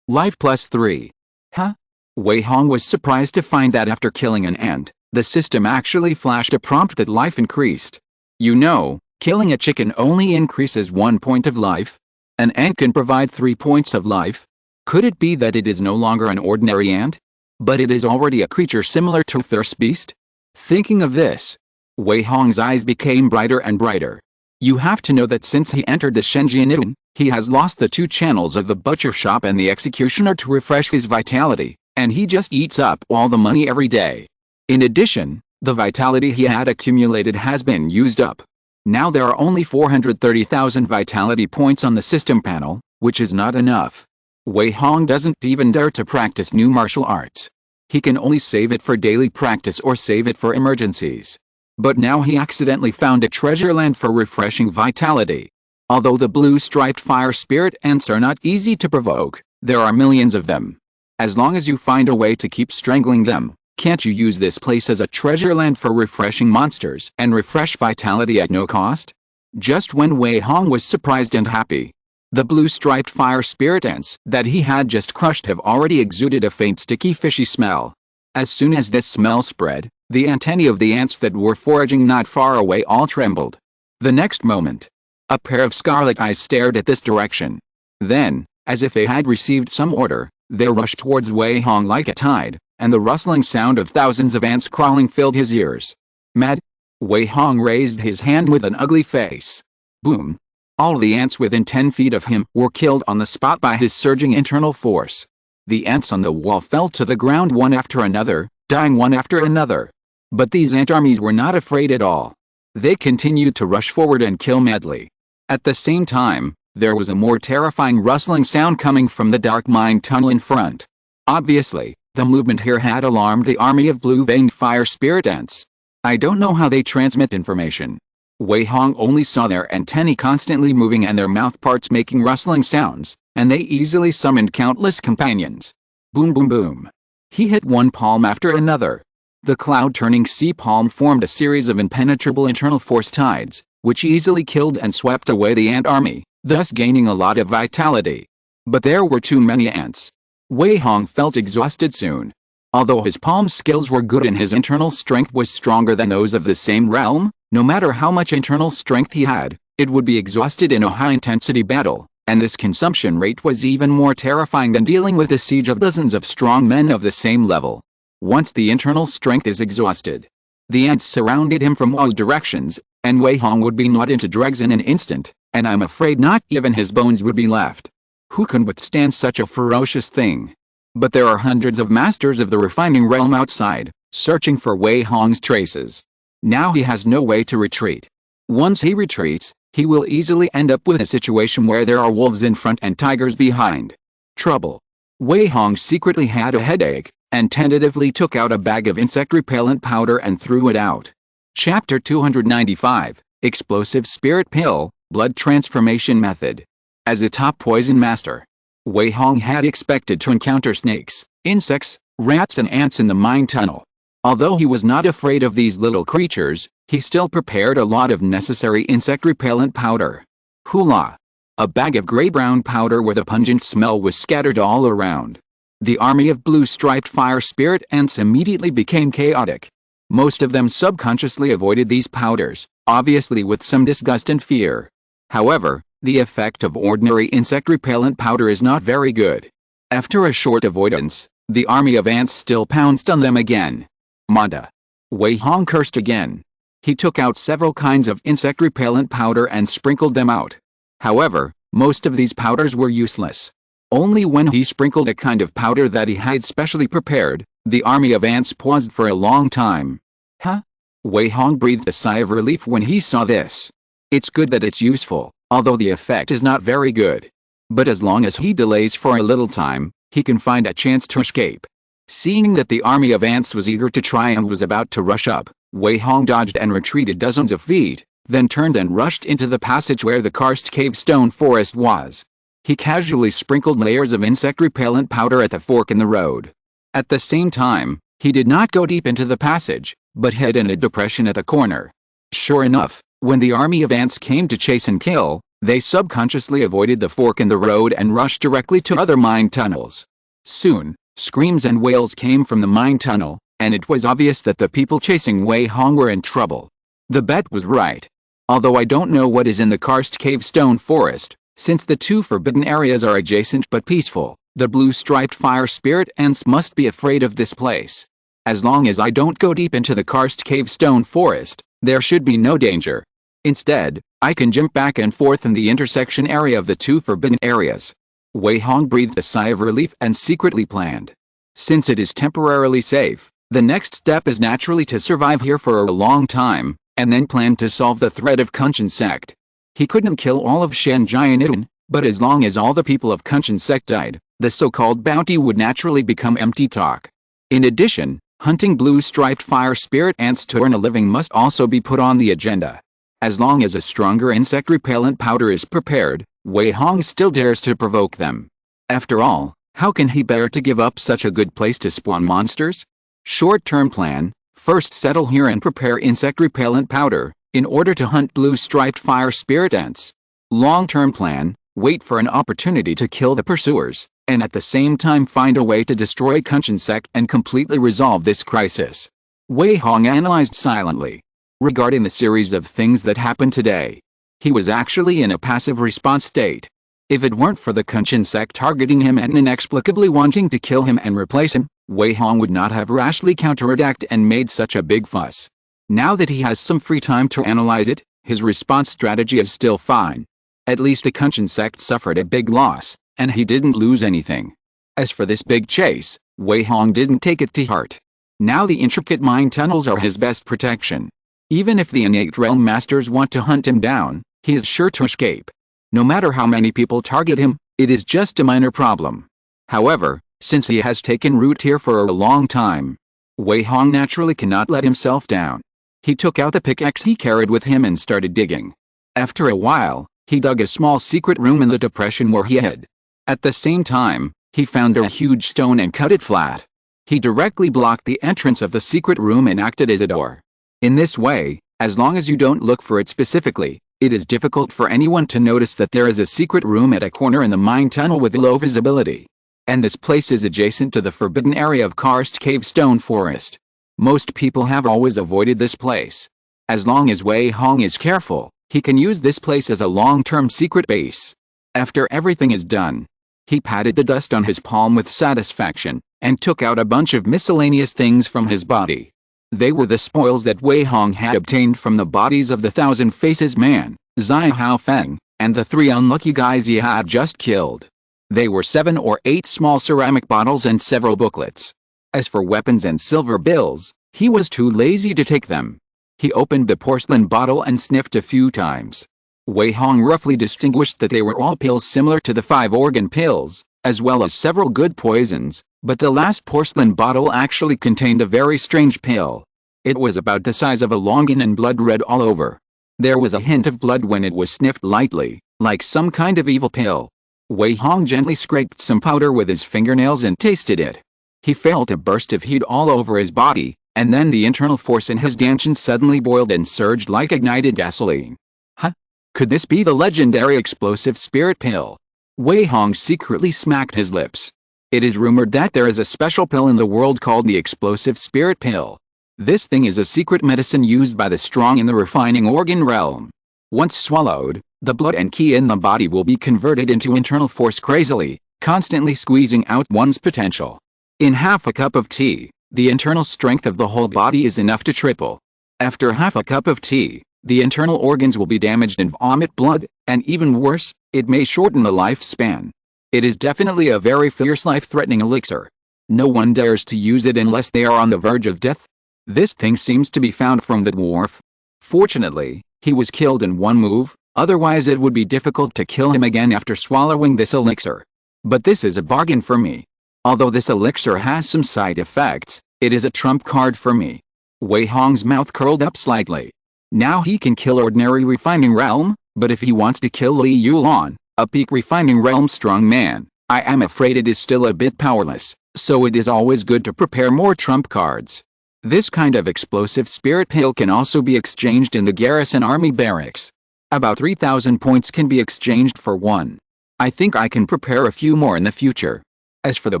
Life plus 3. Huh? Wei Hong was surprised to find that after killing an ant, the system actually flashed a prompt that life increased. You know, killing a chicken only increases 1 point of life. An ant can provide 3 points of life. Could it be that it is no longer an ordinary ant? But it is already a creature similar to a fierce beast? Thinking of this, Wei Hong's eyes became brighter and brighter. You have to know that since he entered the Shenzhen, he has lost the 2 channels of the butcher shop and the executioner to refresh his vitality, and he just eats up all the money every day. In addition, the vitality he had accumulated has been used up. Now there are only 430,000 vitality points on the system panel, which is not enough. Wei Hong doesn't even dare to practice new martial arts. He can only save it for daily practice or save it for emergencies. But now he accidentally found a treasure land for refreshing vitality. Although the blue-striped fire spirit ants are not easy to provoke, there are millions of them. As long as you find a way to keep strangling them, can't you use this place as a treasure land for refreshing monsters and refresh vitality at no cost? Just when Wei Hong was surprised and happy, the blue-striped fire spirit ants that he had just crushed have already exuded a faint sticky fishy smell. As soon as this smell spread, the antennae of the ants that were foraging not far away all trembled. The next moment, a pair of scarlet eyes stared at this direction. Then, as if they had received some order, they rushed towards Wei Hong like a tide, and the rustling sound of thousands of ants crawling filled his ears. Mad? Wei Hong raised his hand with an ugly face. Boom! All the ants within 10 feet of him were killed on the spot by his surging internal force. The ants on the wall fell to the ground one after another, dying one after another. But these ant armies were not afraid at all. They continued to rush forward and kill madly. At the same time, there was a more terrifying rustling sound coming from the dark mine tunnel in front. Obviously, the movement here had alarmed the army of blue-veined fire spirit ants. I don't know how they transmit information. Wei Hong only saw their antennae constantly moving and their mouthparts making rustling sounds, and they easily summoned countless companions. Boom boom boom. He hit one palm after another. The cloud-turning sea palm formed a series of impenetrable internal force tides, which easily killed and swept away the ant army, thus gaining a lot of vitality. But there were too many ants. Wei Hong felt exhausted soon. Although his palm skills were good and his internal strength was stronger than those of the same realm, no matter how much internal strength he had, it would be exhausted in a high-intensity battle, and this consumption rate was even more terrifying than dealing with a siege of dozens of strong men of the same level. Once the internal strength is exhausted, the ants surrounded him from all directions, and Wei Hong would be gnawed into dregs in an instant, and I'm afraid not even his bones would be left. Who can withstand such a ferocious thing? But there are hundreds of masters of the refining realm outside, searching for Wei Hong's traces. Now he has no way to retreat. Once he retreats, he will easily end up with a situation where there are wolves in front and tigers behind. Trouble. Wei Hong secretly had a headache, and tentatively took out a bag of insect repellent powder and threw it out. Chapter 295, Explosive Spirit Pill, Blood Transformation Method. As a top poison master, Wei Hong had expected to encounter snakes, insects, rats and ants in the mine tunnel. Although he was not afraid of these little creatures, he still prepared a lot of necessary insect repellent powder. Hoolah! A bag of gray-brown powder with a pungent smell was scattered all around. The army of blue-striped fire spirit ants immediately became chaotic. Most of them subconsciously avoided these powders, obviously with some disgust and fear. However, the effect of ordinary insect repellent powder is not very good. After a short avoidance, the army of ants still pounced on them again. Manda. Wei Hong cursed again. He took out several kinds of insect repellent powder and sprinkled them out. However, most of these powders were useless. Only when he sprinkled a kind of powder that he had specially prepared, the army of ants paused for a long time. Huh? Wei Hong breathed a sigh of relief when he saw this. It's good that it's useful, although the effect is not very good. But as long as he delays for a little time, he can find a chance to escape. Seeing that the army of ants was eager to try and was about to rush up, Wei Hong dodged and retreated dozens of feet, then turned and rushed into the passage where the karst cave stone forest was. He casually sprinkled layers of insect repellent powder at the fork in the road. At the same time, he did not go deep into the passage, but hid in a depression at the corner. Sure enough, when the army of ants came to chase and kill, they subconsciously avoided the fork in the road and rushed directly to other mine tunnels. Soon, screams and wails came from the mine tunnel, and it was obvious that the people chasing Wei Hong were in trouble. The bet was right. Although I don't know what is in the karst cave stone forest, since the two forbidden areas are adjacent but peaceful, the blue-striped fire spirit ants must be afraid of this place. As long as I don't go deep into the karst cave stone forest, there should be no danger. Instead, I can jump back and forth in the intersection area of the two forbidden areas. Wei Hong breathed a sigh of relief and secretly planned. Since it is temporarily safe, the next step is naturally to survive here for a long time, and then plan to solve the threat of Kunshan sect. He couldn't kill all of Shanjianidun, but as long as all the people of Kunshan sect died, the so-called bounty would naturally become empty talk. In addition, hunting blue-striped fire spirit ants to earn a living must also be put on the agenda. As long as a stronger insect repellent powder is prepared, Wei Hong still dares to provoke them. After all, how can he bear to give up such a good place to spawn monsters? Short-term plan, first settle here and prepare insect repellent powder, in order to hunt blue-striped fire spirit ants. Long-term plan, wait for an opportunity to kill the pursuers, and at the same time find a way to destroy Kunshan sect and completely resolve this crisis. Wei Hong analyzed silently. Regarding the series of things that happened today, he was actually in a passive response state. If it weren't for the Kunshan sect targeting him and inexplicably wanting to kill him and replace him, Wei Hong would not have rashly counterattacked and made such a big fuss. Now that he has some free time to analyze it, his response strategy is still fine. At least the Kunshan sect suffered a big loss, and he didn't lose anything. As for this big chase, Wei Hong didn't take it to heart. Now the intricate mine tunnels are his best protection. Even if the innate realm masters want to hunt him down, he is sure to escape. No matter how many people target him, it is just a minor problem. However, since he has taken root here for a long time, Wei Hong naturally cannot let himself down. He took out the pickaxe he carried with him and started digging. After a while, he dug a small secret room in the depression where he hid. At the same time, he found a huge stone and cut it flat. He directly blocked the entrance of the secret room and acted as a door. In this way, As long as you don't look for it specifically, it is difficult for anyone to notice that there is a secret room at a corner in the mine tunnel with low visibility. And this place is adjacent to the forbidden area of Karst Cave Stone Forest. Most people have always avoided this place. As long as Wei Hong is careful, he can use this place as a long-term secret base. After everything is done, he patted the dust on his palm with satisfaction, and took out a bunch of miscellaneous things from his body. They were the spoils that Wei Hong had obtained from the bodies of the Thousand Faces man, Zai Hao Feng, and the 3 unlucky guys he had just killed. They were 7 or 8 small ceramic bottles and several booklets. As for weapons and silver bills, he was too lazy to take them. He opened the porcelain bottle and sniffed a few times. Wei Hong roughly distinguished that they were all pills similar to the 5 organ pills, as well as several good poisons, but the last porcelain bottle actually contained a very strange pill. It was about the size of a longan and blood red all over. There was a hint of blood when it was sniffed lightly, like some kind of evil pill. Wei Hong gently scraped some powder with his fingernails and tasted it. He felt a burst of heat all over his body, and then the internal force in his dantian suddenly boiled and surged like ignited gasoline. Huh? Could this be the legendary explosive spirit pill? Wei Hong secretly smacked his lips. It is rumored that there is a special pill in the world called the explosive spirit pill. This thing is a secret medicine used by the strong in the refining organ realm. Once swallowed, the blood and ki in the body will be converted into internal force crazily, constantly squeezing out one's potential. In half a cup of tea, the internal strength of the whole body is enough to triple. After half a cup of tea, the internal organs will be damaged and vomit blood, and even worse, it may shorten the lifespan. It is definitely a very fierce life-threatening elixir. No one dares to use it unless they are on the verge of death. This thing seems to be found from the dwarf. Fortunately, he was killed in one move, otherwise it would be difficult to kill him again after swallowing this elixir. But this is a bargain for me. Although this elixir has some side effects, it is a trump card for me. Wei Hong's mouth curled up slightly. Now he can kill ordinary refining realm, but if he wants to kill Li Yulan, a peak refining realm strong man, I am afraid it is still a bit powerless, so it is always good to prepare more trump cards. This kind of explosive spirit pill can also be exchanged in the garrison army barracks. About 3,000 points can be exchanged for one. I think I can prepare a few more in the future. As for the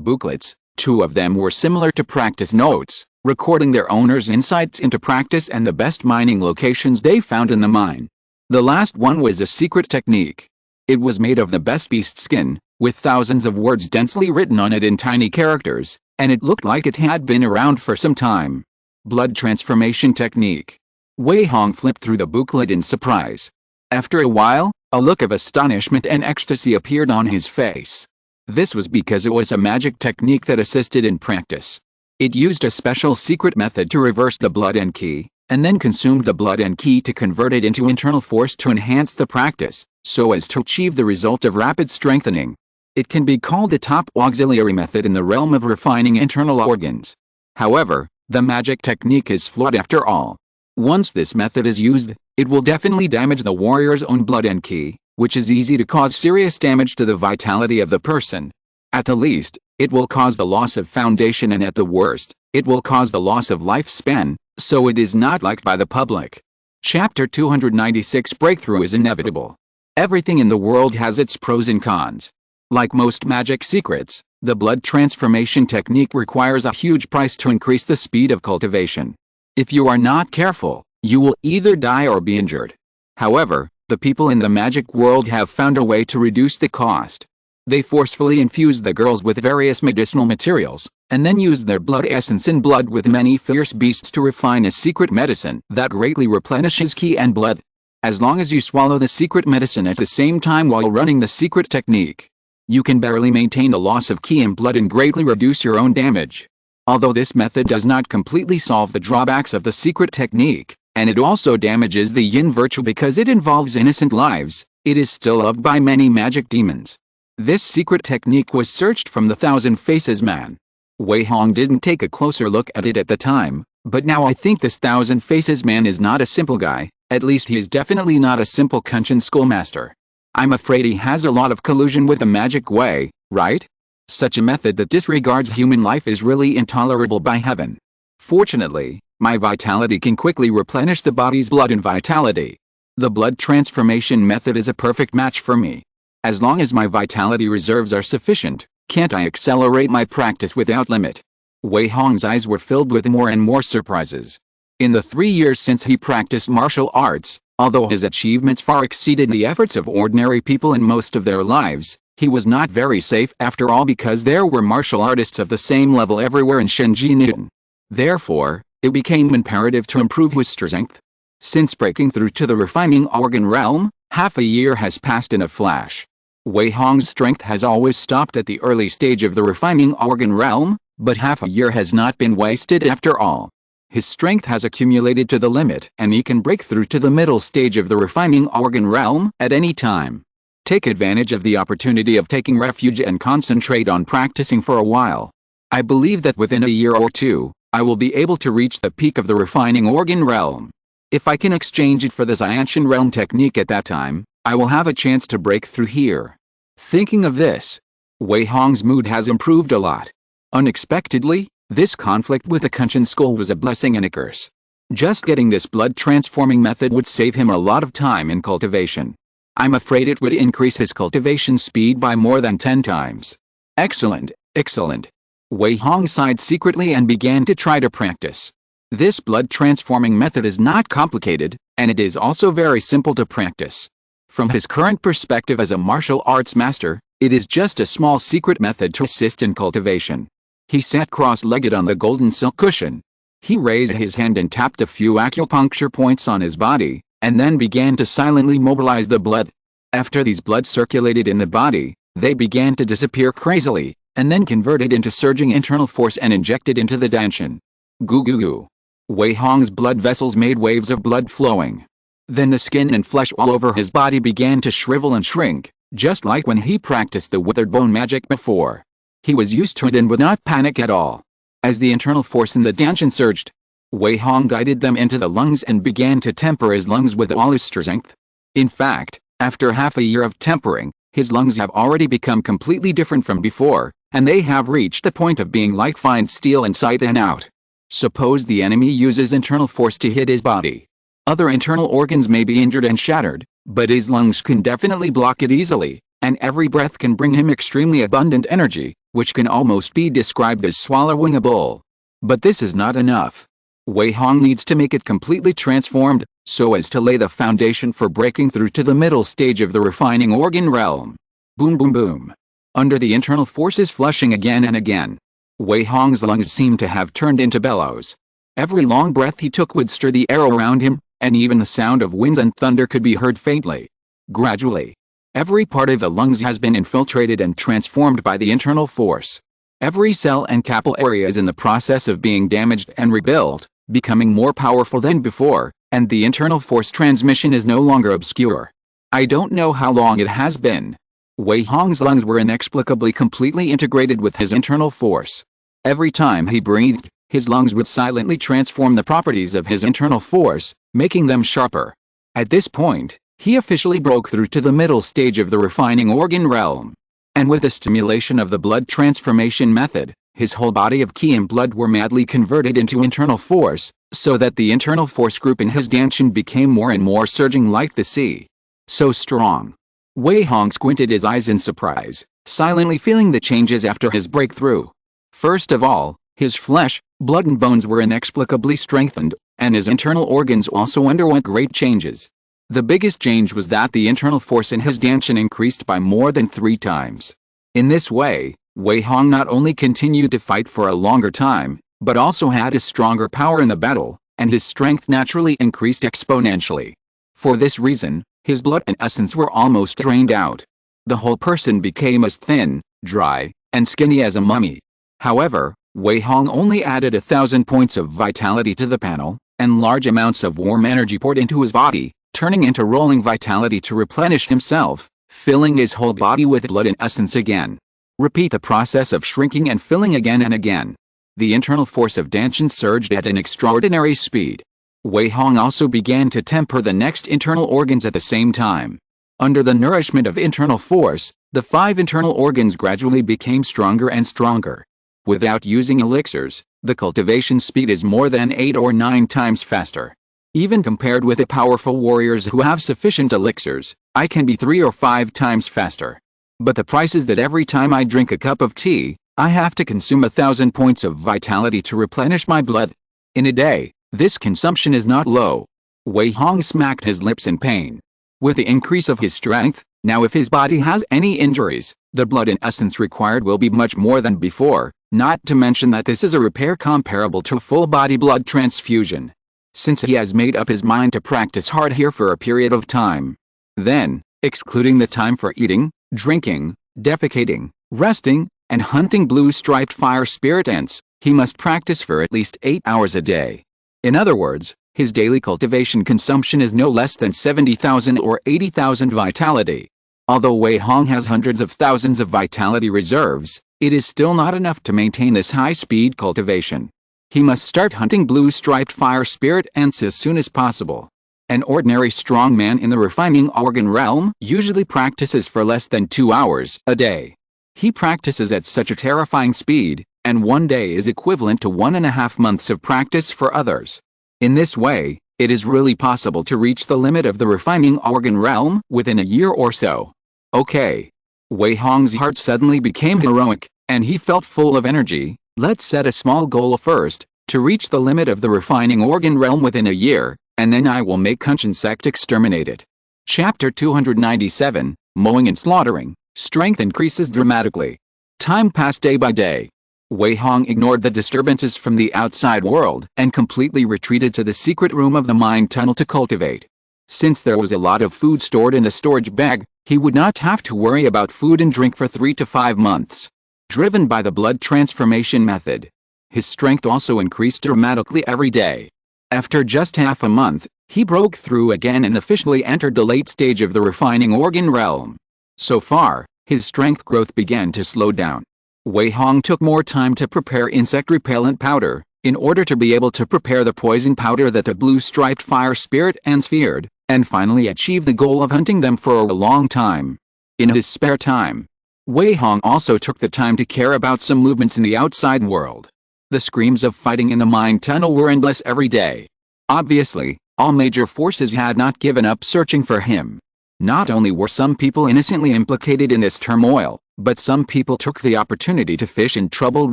booklets, 2 of them were similar to practice notes, recording their owners' insights into practice and the best mining locations they found in the mine. The last one was a secret technique. It was made of the best beast skin, with thousands of words densely written on it in tiny characters, and it looked like it had been around for some time. Blood transformation technique. Wei Hong flipped through the booklet in surprise. After a while, a look of astonishment and ecstasy appeared on his face. This was because it was a magic technique that assisted in practice. It used a special secret method to reverse the blood and ki, and then consumed the blood and ki to convert it into internal force to enhance the practice, so as to achieve the result of rapid strengthening. It can be called the top auxiliary method in the realm of refining internal organs. However, the magic technique is flawed after all. Once this method is used, it will definitely damage the warrior's own blood and ki, which is easy to cause serious damage to the vitality of the person. At the least, it will cause the loss of foundation, and at the worst, it will cause the loss of lifespan, so it is not liked by the public. Chapter 296 Breakthrough is inevitable. Everything in the world has its pros and cons. Like most magic secrets, the blood transformation technique requires a huge price to increase the speed of cultivation. If you are not careful, you will either die or be injured. However, the people in the magic world have found a way to reduce the cost. They forcefully infuse the girls with various medicinal materials, and then use their blood essence and blood with many fierce beasts to refine a secret medicine that greatly replenishes ki and blood. As long as you swallow the secret medicine at the same time while running the secret technique, you can barely maintain the loss of ki and blood and greatly reduce your own damage. Although this method does not completely solve the drawbacks of the secret technique, and it also damages the yin virtue because it involves innocent lives, it is still loved by many magic demons. This secret technique was searched from the Thousand Faces man. Wei Hong didn't take a closer look at it at the time, but now I think this Thousand Faces man is not a simple guy, at least he is definitely not a simple Kunshin schoolmaster. I'm afraid he has a lot of collusion with the magic way, right? Such a method that disregards human life is really intolerable by heaven. Fortunately, My vitality can quickly replenish the body's blood and vitality. The blood transformation method is a perfect match for me. As long as my vitality reserves are sufficient, can't I accelerate my practice without limit? Wei Hong's eyes were filled with more and more surprises. In the 3 years since he practiced martial arts, although his achievements far exceeded the efforts of ordinary people in most of their lives, he was not very safe after all because there were martial artists of the same level everywhere in Shenzhen. Therefore, it became imperative to improve his strength. Since breaking through to the refining organ realm, half a year has passed in a flash. Wei Hong's strength has always stopped at the early stage of the refining organ realm, but half a year has not been wasted after all. His strength has accumulated to the limit and he can break through to the middle stage of the refining organ realm at any time. Take advantage of the opportunity of taking refuge and concentrate on practicing for a while. I believe that within a year or two, I will be able to reach the peak of the refining organ realm. If I can exchange it for the Xianshan realm technique at that time, I will have a chance to break through here. Thinking of this, Wei Hong's mood has improved a lot. Unexpectedly, this conflict with the Kunshan skull was a blessing and a curse. Just getting this blood transforming method would save him a lot of time in cultivation. I'm afraid it would increase his cultivation speed by more than 10 times. Excellent, excellent. Wei Hong sighed secretly and began to try to practice. This blood transforming method is not complicated, and it is also very simple to practice. From his current perspective as a martial arts master, it is just a small secret method to assist in cultivation. He sat cross-legged on the golden silk cushion. He raised his hand and tapped a few acupuncture points on his body, and then began to silently mobilize the blood. After these blood circulated in the body, they began to disappear crazily, and then converted into surging internal force and injected into the danshan. Goo goo goo. Wei Hong's blood vessels made waves of blood flowing. Then the skin and flesh all over his body began to shrivel and shrink, just like when he practiced the withered bone magic before. He was used to it and would not panic at all. As the internal force in the danshan surged, Wei Hong guided them into the lungs and began to temper his lungs with all his strength. In fact, after half a year of tempering, his lungs have already become completely different from before, and they have reached the point of being like fine steel inside and out. Suppose the enemy uses internal force to hit his body. Other internal organs may be injured and shattered, but his lungs can definitely block it easily, and every breath can bring him extremely abundant energy, which can almost be described as swallowing a bull. But this is not enough. Wei Hong needs to make it completely transformed, so as to lay the foundation for breaking through to the middle stage of the refining organ realm. Boom boom boom. Under the internal forces flushing again and again, Wei Hong's lungs seemed to have turned into bellows. Every long breath he took would stir the air around him, and even the sound of wind and thunder could be heard faintly. Gradually, every part of the lungs has been infiltrated and transformed by the internal force. Every cell and capillary is in the process of being damaged and rebuilt, becoming more powerful than before, and the internal force transmission is no longer obscure. I don't know how long it has been. Wei Hong's lungs were inexplicably completely integrated with his internal force. Every time he breathed, his lungs would silently transform the properties of his internal force, making them sharper. At this point, he officially broke through to the middle stage of the refining organ realm. And with the stimulation of the blood transformation method, his whole body of qi and blood were madly converted into internal force, so that the internal force group in his danshan became more and more surging like the sea. So strong. Wei Hong squinted his eyes in surprise, silently feeling the changes after his breakthrough. First of all, his flesh, blood and bones were inexplicably strengthened, and his internal organs also underwent great changes. The biggest change was that the internal force in his danshan increased by more than 3 times. In this way, Wei Hong not only continued to fight for a longer time, but also had a stronger power in the battle, and his strength naturally increased exponentially. For this reason, his blood and essence were almost drained out. The whole person became as thin, dry, and skinny as a mummy. However, Wei Hong only added 1,000 points of vitality to the panel, and large amounts of warm energy poured into his body, turning into rolling vitality to replenish himself, filling his whole body with blood and essence again. Repeat the process of shrinking and filling again and again. The internal force of danshan surged at an extraordinary speed. Wei Hong also began to temper the next internal organs at the same time. Under the nourishment of internal force, the 5 internal organs gradually became stronger and stronger. Without using elixirs, the cultivation speed is more than 8 or 9 times faster. Even compared with the powerful warriors who have sufficient elixirs, I can be 3 or 5 times faster. But the price is that every time I drink a cup of tea, I have to consume 1,000 points of vitality to replenish my blood. In a day, this consumption is not low. Wei Hong smacked his lips in pain. With the increase of his strength, now if his body has any injuries, the blood in essence required will be much more than before, not to mention that this is a repair comparable to full-body blood transfusion. Since he has made up his mind to practice hard here for a period of time. Then, excluding the time for eating, drinking, defecating, resting, and hunting blue-striped fire spirit ants, he must practice for at least 8 hours a day. In other words, his daily cultivation consumption is no less than 70,000 or 80,000 vitality. Although Wei Hong has hundreds of thousands of vitality reserves, it is still not enough to maintain this high-speed cultivation. He must start hunting blue-striped fire spirit ants as soon as possible. An ordinary strong man in the refining organ realm usually practices for less than 2 hours a day. He practices at such a terrifying speed, and 1 day is equivalent to 1.5 months of practice for others. In this way, it is really possible to reach the limit of the refining organ realm within a year or so. Okay. Wei Hong's heart suddenly became heroic, and he felt full of energy. Let's set a small goal first, to reach the limit of the refining organ realm within a year, and then I will make Kunshin sect exterminate it. Chapter 297, Mowing and Slaughtering. Strength increases dramatically. Time passed day by day. Wei Hong ignored the disturbances from the outside world and completely retreated to the secret room of the mine tunnel to cultivate. Since there was a lot of food stored in the storage bag, he would not have to worry about food and drink for 3 to 5 months. Driven by the blood transformation method, his strength also increased dramatically every day. After just half a month, he broke through again and officially entered the late stage of the refining organ realm. So far, his strength growth began to slow down. Wei Hong took more time to prepare insect repellent powder, in order to be able to prepare the poison powder that the blue-striped fire spirit ants feared, and finally achieve the goal of hunting them for a long time. In his spare time, Wei Hong also took the time to care about some movements in the outside world. The screams of fighting in the mine tunnel were endless every day. Obviously, all major forces had not given up searching for him. Not only were some people innocently implicated in this turmoil, but some people took the opportunity to fish in troubled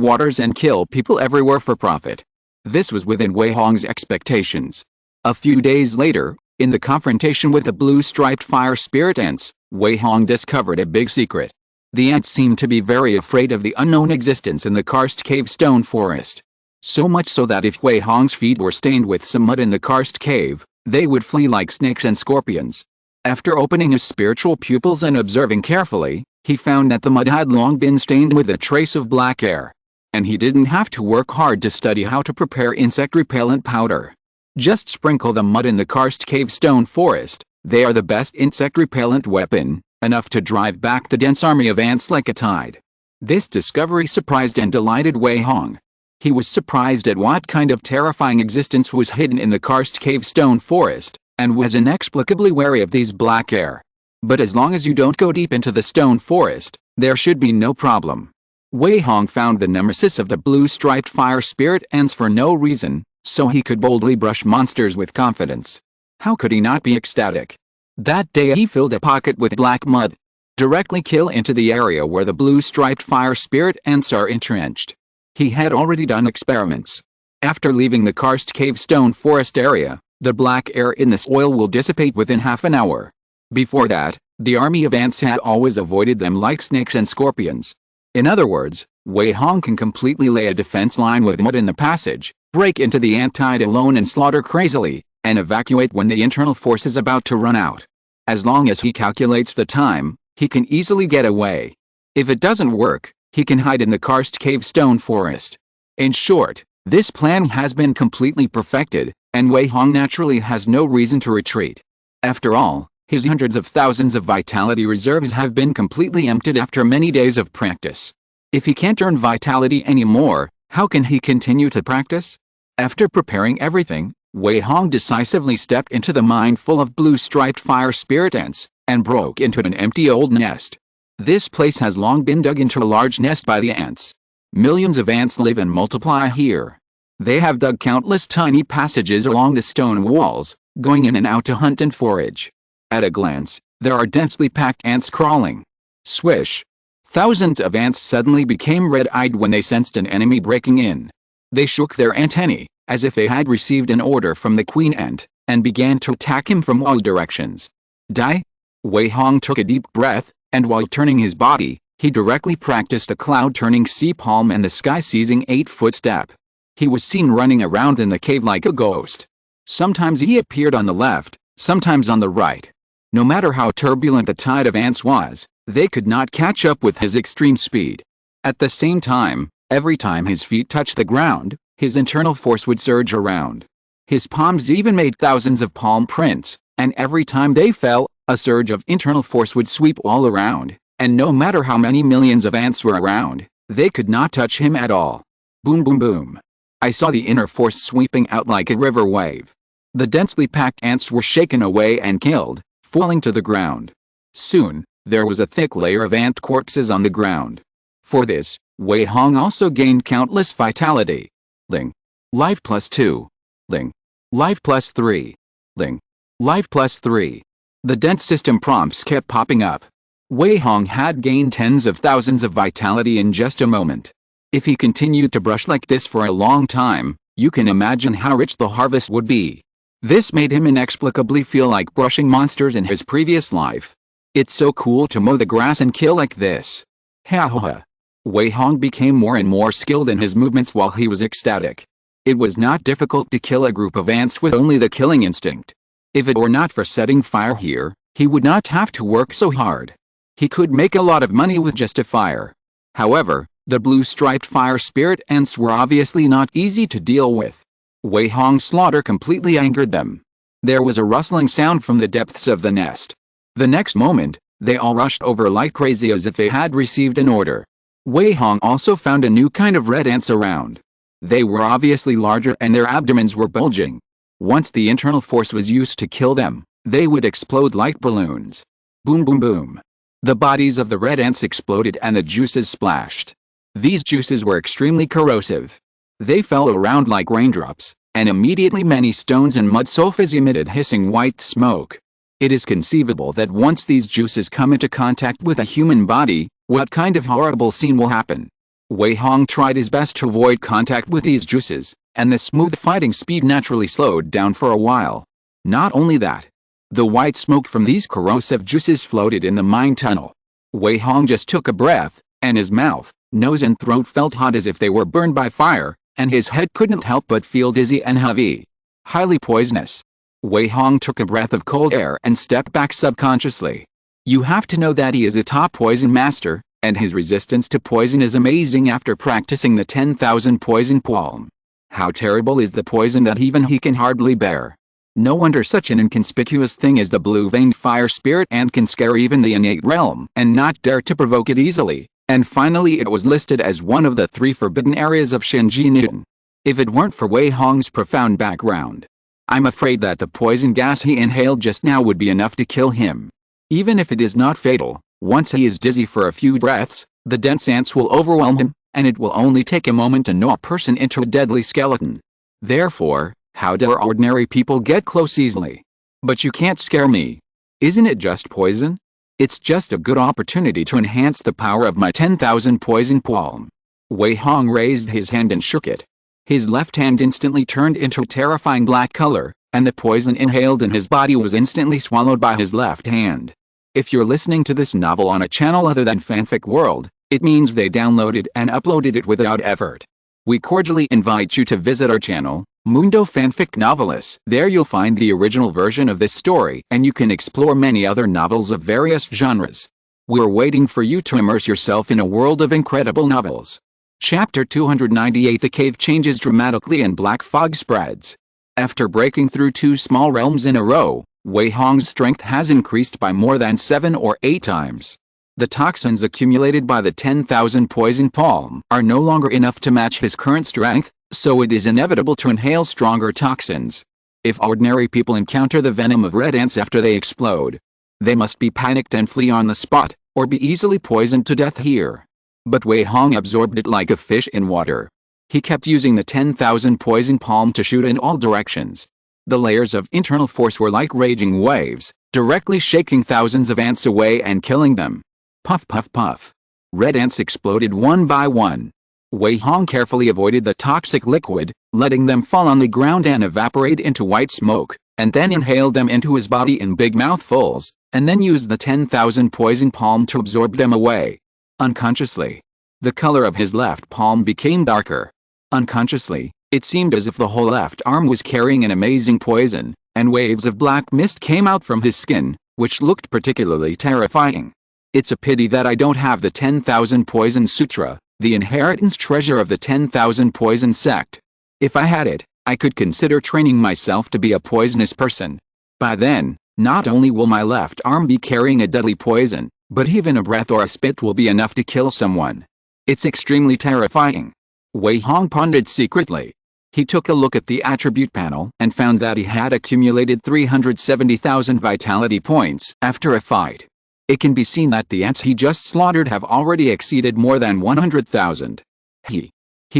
waters and kill people everywhere for profit. This was within Wei Hong's expectations. A few days later, in the confrontation with the blue-striped fire spirit ants, Wei Hong discovered a big secret. The ants seemed to be very afraid of the unknown existence in the karst cave stone forest. So much so that if Wei Hong's feet were stained with some mud in the karst cave, they would flee like snakes and scorpions. After opening his spiritual pupils and observing carefully, he found that the mud had long been stained with a trace of black air. And he didn't have to work hard to study how to prepare insect repellent powder. Just sprinkle the mud in the karst cave stone forest. They are the best insect repellent weapon, enough to drive back the dense army of ants like a tide. This discovery surprised and delighted Wei Hong. He was surprised at what kind of terrifying existence was hidden in the karst cave stone forest, and was inexplicably wary of these black air. But as long as you don't go deep into the stone forest, there should be no problem. Wei Hong found the nemesis of the blue-striped fire spirit ants for no reason, so he could boldly brush monsters with confidence. How could he not be ecstatic? That day he filled a pocket with black mud. Directly kill into the area where the blue-striped fire spirit ants are entrenched. He had already done experiments. After leaving the karst cave stone forest area, the black air in the soil will dissipate within half an hour. Before that, the army of ants had always avoided them like snakes and scorpions. In other words, Wei Hong can completely lay a defense line with mud in the passage, break into the ant tide alone and slaughter crazily, and evacuate when the internal force is about to run out. As long as he calculates the time, he can easily get away. If it doesn't work, he can hide in the karst cave stone forest. In short, this plan has been completely perfected, and Wei Hong naturally has no reason to retreat. After all, his hundreds of thousands of vitality reserves have been completely emptied after many days of practice. If he can't earn vitality anymore, how can he continue to practice? After preparing everything, Wei Hong decisively stepped into the mine full of blue-striped fire spirit ants, and broke into an empty old nest. This place has long been dug into a large nest by the ants. Millions of ants live and multiply here. They have dug countless tiny passages along the stone walls, going in and out to hunt and forage. At a glance, there are densely packed ants crawling. Swish! Thousands of ants suddenly became red-eyed when they sensed an enemy breaking in. They shook their antennae, as if they had received an order from the queen ant, and began to attack him from all directions. Die? Wei Hong took a deep breath, and while turning his body, he directly practiced a cloud-turning sea palm and the sky-seizing 8-foot step. He was seen running around in the cave like a ghost. Sometimes he appeared on the left, sometimes on the right. No matter how turbulent the tide of ants was, they could not catch up with his extreme speed. At the same time, every time his feet touched the ground, his internal force would surge around. His palms even made thousands of palm prints, and every time they fell, a surge of internal force would sweep all around, and no matter how many millions of ants were around, they could not touch him at all. Boom boom boom. I saw the inner force sweeping out like a river wave. The densely packed ants were shaken away and killed, falling to the ground. Soon, there was a thick layer of ant corpses on the ground. For this, Wei Hong also gained countless vitality. Ling. Life plus 2. Ling. Life plus 3. Ling. Life plus 3. The dense system prompts kept popping up. Wei Hong had gained tens of thousands of vitality in just a moment. If he continued to brush like this for a long time, you can imagine how rich the harvest would be. This made him inexplicably feel like brushing monsters in his previous life. It's so cool to mow the grass and kill like this. Ha ha ha. Wei Hong became more and more skilled in his movements while he was ecstatic. It was not difficult to kill a group of ants with only the killing instinct. If it were not for setting fire here, he would not have to work so hard. He could make a lot of money with just a fire. However, the blue-striped fire spirit ants were obviously not easy to deal with. Wei Hong's slaughter completely angered them. There was a rustling sound from the depths of the nest. The next moment, they all rushed over like crazy as if they had received an order. Wei Hong also found a new kind of red ants around. They were obviously larger and their abdomens were bulging. Once the internal force was used to kill them, they would explode like balloons. Boom boom boom. The bodies of the red ants exploded and the juices splashed. These juices were extremely corrosive. They fell around like raindrops, and immediately many stones and mud sulphurs emitted hissing white smoke. It is conceivable that once these juices come into contact with a human body, what kind of horrible scene will happen? Wei Hong tried his best to avoid contact with these juices, and the smooth fighting speed naturally slowed down for a while. Not only that, the white smoke from these corrosive juices floated in the mine tunnel. Wei Hong just took a breath, and his mouth, nose and throat felt hot as if they were burned by fire, and his head couldn't help but feel dizzy and heavy. Highly poisonous. Wei Hong took a breath of cold air and stepped back subconsciously. You have to know that he is a top poison master, and his resistance to poison is amazing after practicing the 10,000 poison palm. How terrible is the poison that even he can hardly bear. No wonder such an inconspicuous thing as the blue-veined fire spirit ant can scare even the innate realm and not dare to provoke it easily, and finally it was listed as one of the 3 forbidden areas of Shenjian. If it weren't for Wei Hong's profound background, I'm afraid that the poison gas he inhaled just now would be enough to kill him. Even if it is not fatal, once he is dizzy for a few breaths, the dense ants will overwhelm him, and it will only take a moment to gnaw a person into a deadly skeleton. Therefore, how dare ordinary people get close easily? But you can't scare me. Isn't it just poison? It's just a good opportunity to enhance the power of my 10,000 poison palm. Wei Hong raised his hand and shook it. His left hand instantly turned into a terrifying black color, and the poison inhaled in his body was instantly swallowed by his left hand. If you're listening to this novel on a channel other than Fanfic World, it means they downloaded and uploaded it without effort. We cordially invite you to visit our channel, Mundo Fanfic Novelist. There you'll find the original version of this story, and you can explore many other novels of various genres. We're waiting for you to immerse yourself in a world of incredible novels. Chapter 298. The cave changes dramatically and black fog spreads. After breaking through 2 small realms in a row, Wei Hong's strength has increased by more than 7 or 8 times. The toxins accumulated by the 10,000 poison palm are no longer enough to match his current strength, so it is inevitable to inhale stronger toxins. If ordinary people encounter the venom of red ants after they explode, they must be panicked and flee on the spot, or be easily poisoned to death here. But Wei Hong absorbed it like a fish in water. He kept using the 10,000 poison palm to shoot in all directions. The layers of internal force were like raging waves, directly shaking thousands of ants away and killing them. Puff puff puff. Red ants exploded one by one. Wei Hong carefully avoided the toxic liquid, letting them fall on the ground and evaporate into white smoke, and then inhaled them into his body in big mouthfuls, and then used the 10,000 poison palm to absorb them away. Unconsciously, the color of his left palm became darker. Unconsciously, it seemed as if the whole left arm was carrying an amazing poison, and waves of black mist came out from his skin, which looked particularly terrifying. It's a pity that I don't have the 10,000 Poison Sutra, the inheritance treasure of the 10,000 Poison sect. If I had it, I could consider training myself to be a poisonous person. By then, not only will my left arm be carrying a deadly poison, but even a breath or a spit will be enough to kill someone. It's extremely terrifying. Wei Hong pondered secretly. He took a look at the attribute panel and found that he had accumulated 370,000 vitality points after a fight. It can be seen that the ants he just slaughtered have already exceeded more than 100,000. He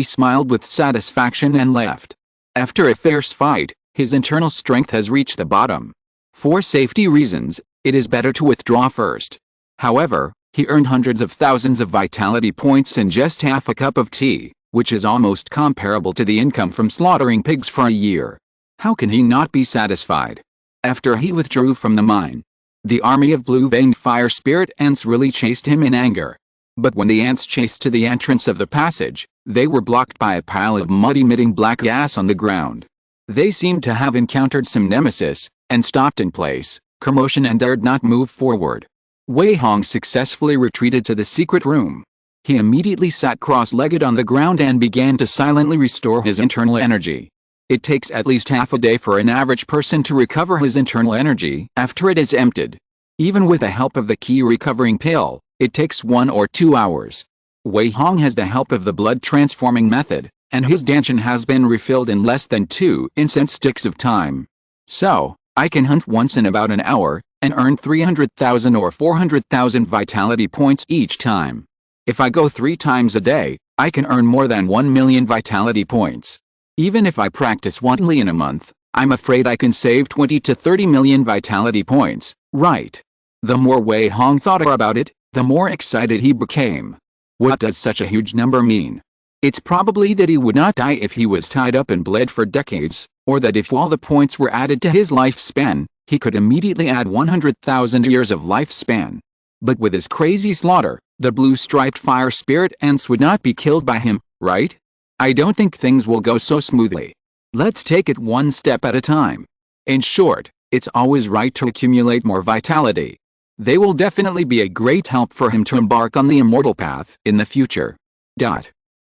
smiled with satisfaction and left. After a fierce fight, his internal strength has reached the bottom. For safety reasons, it is better to withdraw first. However, he earned hundreds of thousands of vitality points in just half a cup of tea, which is almost comparable to the income from slaughtering pigs for a year. How can he not be satisfied? After he withdrew from the mine, the army of blue-veined fire spirit ants really chased him in anger. But when the ants chased to the entrance of the passage, they were blocked by a pile of mud-emitting black gas on the ground. They seemed to have encountered some nemesis, and stopped in place, commotion, and dared not move forward. Wei Hong successfully retreated to the secret room. He immediately sat cross-legged on the ground and began to silently restore his internal energy. It takes at least half a day for an average person to recover his internal energy after it is emptied. Even with the help of the key recovering pill, it takes 1 or 2 hours. Wei Hong has the help of the blood transforming method, and his dantian has been refilled in less than 2 incense sticks of time. So, I can hunt once in about an hour, and earn 300,000 or 400,000 vitality points each time. If I go 3 times a day, I can earn more than 1 million vitality points. Even if I practice wantonly in a month, I'm afraid I can save 20 to 30 million vitality points, right? The more Wei Hong thought about it, the more excited he became. What does such a huge number mean? It's probably that he would not die if he was tied up and bled for decades, or that if all the points were added to his lifespan, he could immediately add 100,000 years of lifespan. But with his crazy slaughter, the blue-striped fire spirit ants would not be killed by him, right? I don't think things will go so smoothly. Let's take it one step at a time. In short, it's always right to accumulate more vitality. They will definitely be a great help for him to embark on the immortal path in the future.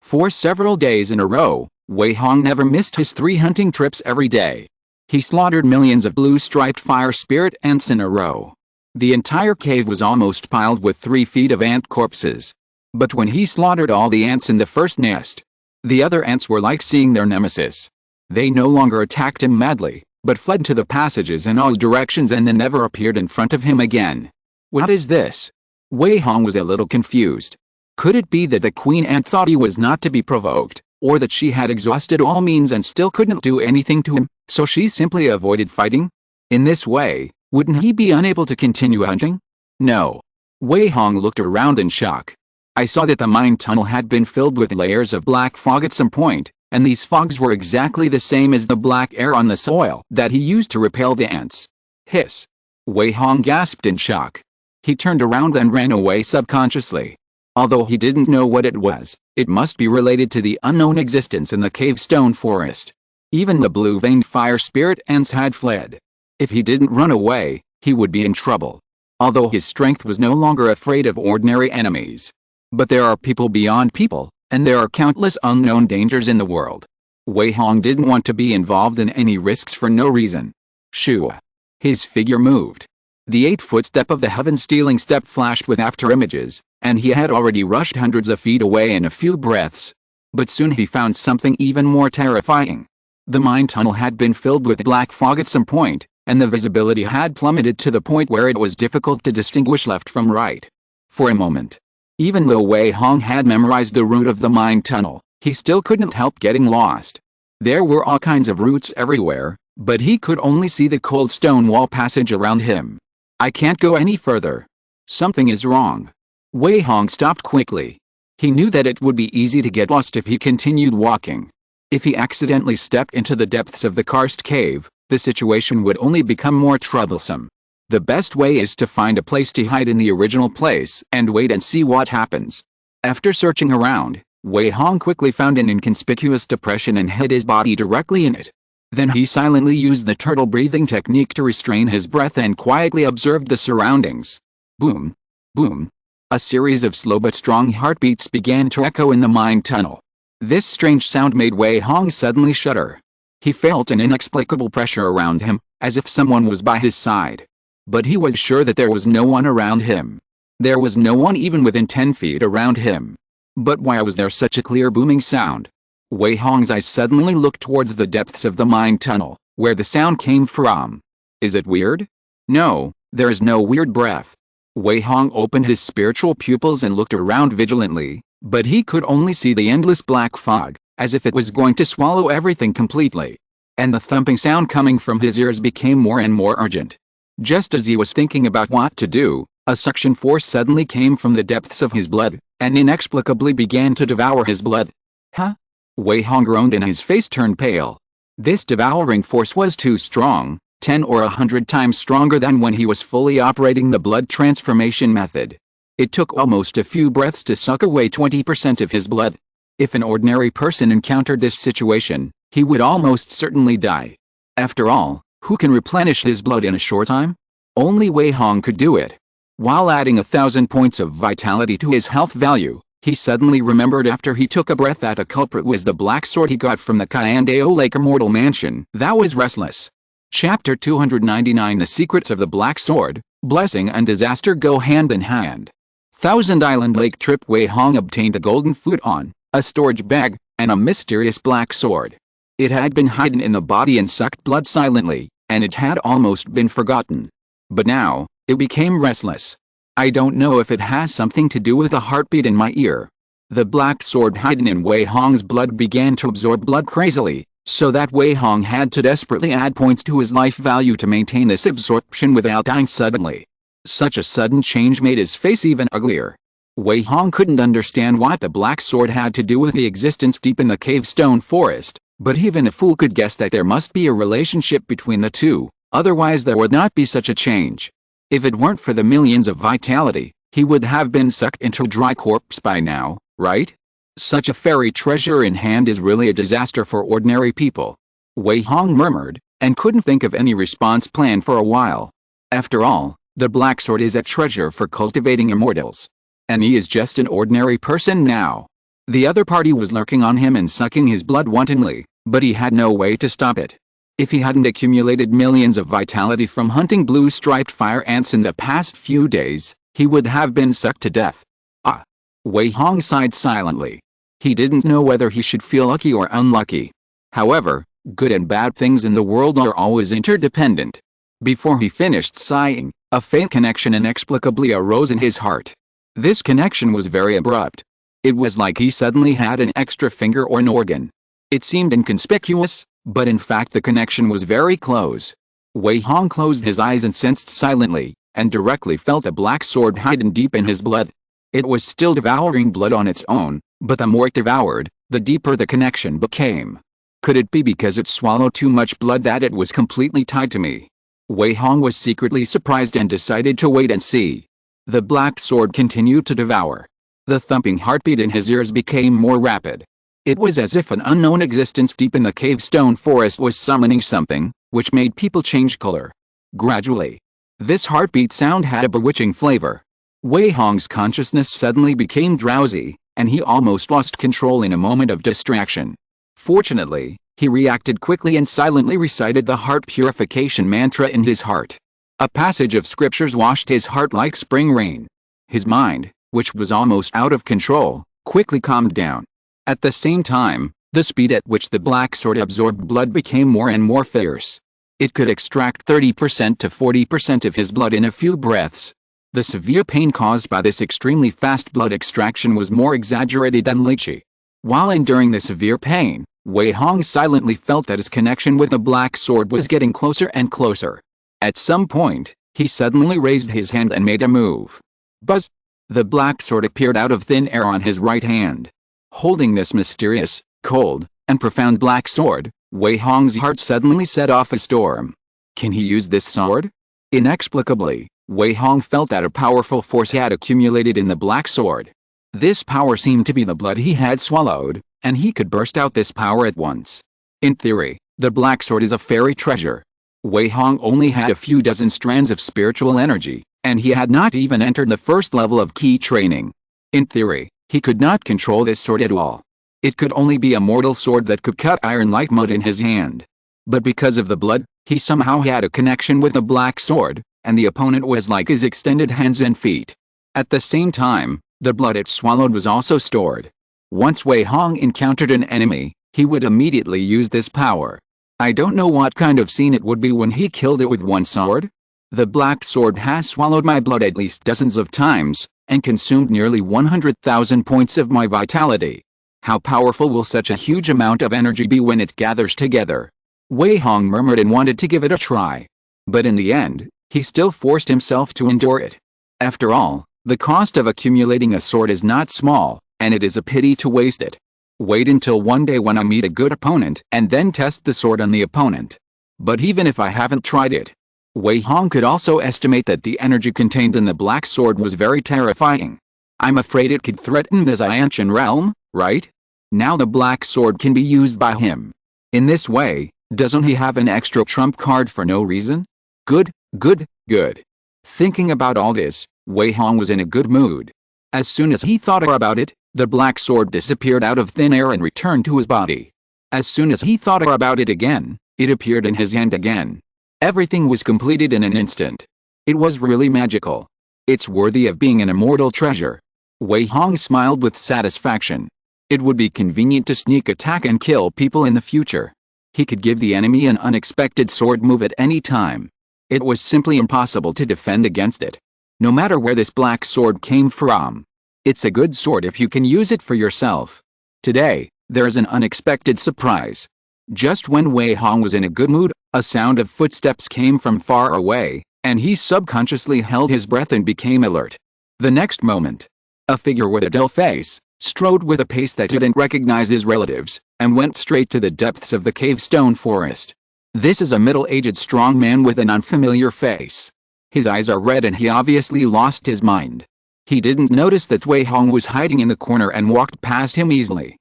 For several days in a row, Wei Hong never missed his 3 hunting trips every day. He slaughtered millions of blue-striped fire spirit ants in a row. The entire cave was almost piled with 3 feet of ant corpses. But when he slaughtered all the ants in the first nest, the other ants were like seeing their nemesis. They no longer attacked him madly, but fled to the passages in all directions and then never appeared in front of him again. What is this? Wei Hong was a little confused. Could it be that the queen ant thought he was not to be provoked, or that she had exhausted all means and still couldn't do anything to him, so she simply avoided fighting? In this way, wouldn't he be unable to continue hunting? No. Wei Hong looked around in shock. I saw that the mine tunnel had been filled with layers of black fog at some point, and these fogs were exactly the same as the black air on the soil that he used to repel the ants. Hiss. Wei Hong gasped in shock. He turned around and ran away subconsciously. Although he didn't know what it was, it must be related to the unknown existence in the cave stone forest. Even the blue-veined fire spirit ants had fled. If he didn't run away, he would be in trouble. Although his strength was no longer afraid of ordinary enemies. But there are people beyond people, and there are countless unknown dangers in the world. Wei Hong didn't want to be involved in any risks for no reason. Shoo. His figure moved. The 8-foot step of the heaven-stealing step flashed with afterimages, and he had already rushed hundreds of feet away in a few breaths. But soon he found something even more terrifying. The mine tunnel had been filled with black fog at some point, and the visibility had plummeted to the point where it was difficult to distinguish left from right. For a moment, Even though Wei Hong had memorized the route of the mine tunnel, he still couldn't help getting lost. There were all kinds of routes everywhere, but he could only see the cold stone wall passage around him. I can't go any further. Something is wrong. Wei Hong stopped quickly. He knew that it would be easy to get lost if he continued walking. If he accidentally stepped into the depths of the karst cave, the situation would only become more troublesome. The best way is to find a place to hide in the original place and wait and see what happens. After searching around, Wei Hong quickly found an inconspicuous depression and hid his body directly in it. Then he silently used the turtle breathing technique to restrain his breath and quietly observed the surroundings. Boom! Boom! A series of slow but strong heartbeats began to echo in the mine tunnel. This strange sound made Wei Hong suddenly shudder. He felt an inexplicable pressure around him, as if someone was by his side. But he was sure that there was no one around him. There was no one even within 10 feet around him. But why was there such a clear booming sound? Wei Hong's eyes suddenly looked towards the depths of the mine tunnel, where the sound came from. Is it weird? No, there is no weird breath. Wei Hong opened his spiritual pupils and looked around vigilantly, but he could only see the endless black fog, as if it was going to swallow everything completely. And the thumping sound coming from his ears became more and more urgent. Just as he was thinking about what to do, a suction force suddenly came from the depths of his blood, and inexplicably began to devour his blood. Huh? Wei Hong groaned and his face turned pale. This devouring force was too strong, 10 or 100 times stronger than when he was fully operating the blood transformation method. It took almost a few breaths to suck away 20% of his blood. If an ordinary person encountered this situation, he would almost certainly die. After all, who can replenish his blood in a short time? Only Wei Hong could do it. While adding 1,000 points of vitality to his health value, he suddenly remembered after he took a breath that the culprit was the black sword he got from the Kyandao Lake Immortal Mansion that was restless. Chapter 299 The Secrets of the Black Sword, Blessing and Disaster Go Hand in Hand. Thousand Island Lake Trip. Wei Hong obtained a golden futon, a storage bag, and a mysterious black sword. It had been hidden in the body and sucked blood silently, and it had almost been forgotten. But now, it became restless. I don't know if it has something to do with the heartbeat in my ear. The black sword hidden in Wei Hong's blood began to absorb blood crazily, so that Wei Hong had to desperately add points to his life value to maintain this absorption without dying suddenly. Such a sudden change made his face even uglier. Wei Hong couldn't understand what the black sword had to do with the existence deep in the cave stone forest, but even a fool could guess that there must be a relationship between the two, otherwise there would not be such a change. If it weren't for the millions of vitality, he would have been sucked into a dry corpse by now, right? Such a fairy treasure in hand is really a disaster for ordinary people. Wei Hong murmured, and couldn't think of any response plan for a while. After all, the black sword is a treasure for cultivating immortals. And he is just an ordinary person now. The other party was lurking on him and sucking his blood wantonly, but he had no way to stop it. If he hadn't accumulated millions of vitality from hunting blue-striped fire ants in the past few days, he would have been sucked to death. Ah! Wei Hong sighed silently. He didn't know whether he should feel lucky or unlucky. However, good and bad things in the world are always interdependent. Before he finished sighing, a faint connection inexplicably arose in his heart. This connection was very abrupt. It was like he suddenly had an extra finger or an organ. It seemed inconspicuous, but in fact the connection was very close. Wei Hong closed his eyes and sensed silently, and directly felt a black sword hidden deep in his blood. It was still devouring blood on its own, but the more it devoured, the deeper the connection became. Could it be because it swallowed too much blood that it was completely tied to me? Wei Hong was secretly surprised and decided to wait and see. The black sword continued to devour. The thumping heartbeat in his ears became more rapid. It was as if an unknown existence deep in the cave stone forest was summoning something, which made people change color. Gradually, this heartbeat sound had a bewitching flavor. Wei Hong's consciousness suddenly became drowsy, and he almost lost control in a moment of distraction. Fortunately, he reacted quickly and silently recited the heart purification mantra in his heart. A passage of scriptures washed his heart like spring rain. His mind, which was almost out of control, quickly calmed down. At the same time, the speed at which the black sword absorbed blood became more and more fierce. It could extract 30% to 40% of his blood in a few breaths. The severe pain caused by this extremely fast blood extraction was more exaggerated than lychee. While enduring the severe pain, Wei Hong silently felt that his connection with the black sword was getting closer and closer. At some point, he suddenly raised his hand and made a move. Buzz! The black sword appeared out of thin air on his right hand. Holding this mysterious, cold, and profound black sword, Wei Hong's heart suddenly set off a storm. Can he use this sword? Inexplicably, Wei Hong felt that a powerful force had accumulated in the black sword. This power seemed to be the blood he had swallowed, and he could burst out this power at once. In theory, the black sword is a fairy treasure. Wei Hong only had a few dozen strands of spiritual energy, and he had not even entered the first level of key training. In theory, he could not control this sword at all. It could only be a mortal sword that could cut iron like mud in his hand. But because of the blood, he somehow had a connection with the black sword, and the opponent was like his extended hands and feet. At the same time, the blood it swallowed was also stored. Once Wei Hong encountered an enemy, he would immediately use this power. I don't know what kind of scene it would be when he killed it with one sword. The black sword has swallowed my blood at least dozens of times, and consumed nearly 100,000 points of my vitality. How powerful will such a huge amount of energy be when it gathers together? Wei Hong murmured and wanted to give it a try. But in the end, he still forced himself to endure it. After all, the cost of accumulating a sword is not small, and it is a pity to waste it. Wait until one day when I meet a good opponent and then test the sword on the opponent. But even if I haven't tried it, Wei Hong could also estimate that the energy contained in the black sword was very terrifying. I'm afraid it could threaten the Xiantian realm, right? Now the black sword can be used by him. In this way, doesn't he have an extra trump card for no reason? Good, good, good. Thinking about all this, Wei Hong was in a good mood. As soon as he thought about it, the black sword disappeared out of thin air and returned to his body. As soon as he thought about it again, it appeared in his hand again. Everything was completed in an instant. It was really magical. It's worthy of being an immortal treasure. Wei Hong smiled with satisfaction. It would be convenient to sneak attack and kill people in the future. He could give the enemy an unexpected sword move at any time. It was simply impossible to defend against it. No matter where this black sword came from. It's a good sword if you can use it for yourself. Today, there's an unexpected surprise. Just when Wei Hong was in a good mood, a sound of footsteps came from far away, and he subconsciously held his breath and became alert. The next moment, a figure with a dull face strode with a pace that didn't recognize his relatives, and went straight to the depths of the cave stone forest. This is a middle-aged strong man with an unfamiliar face. His eyes are red and he obviously lost his mind. He didn't notice that Wei Hong was hiding in the corner and walked past him easily.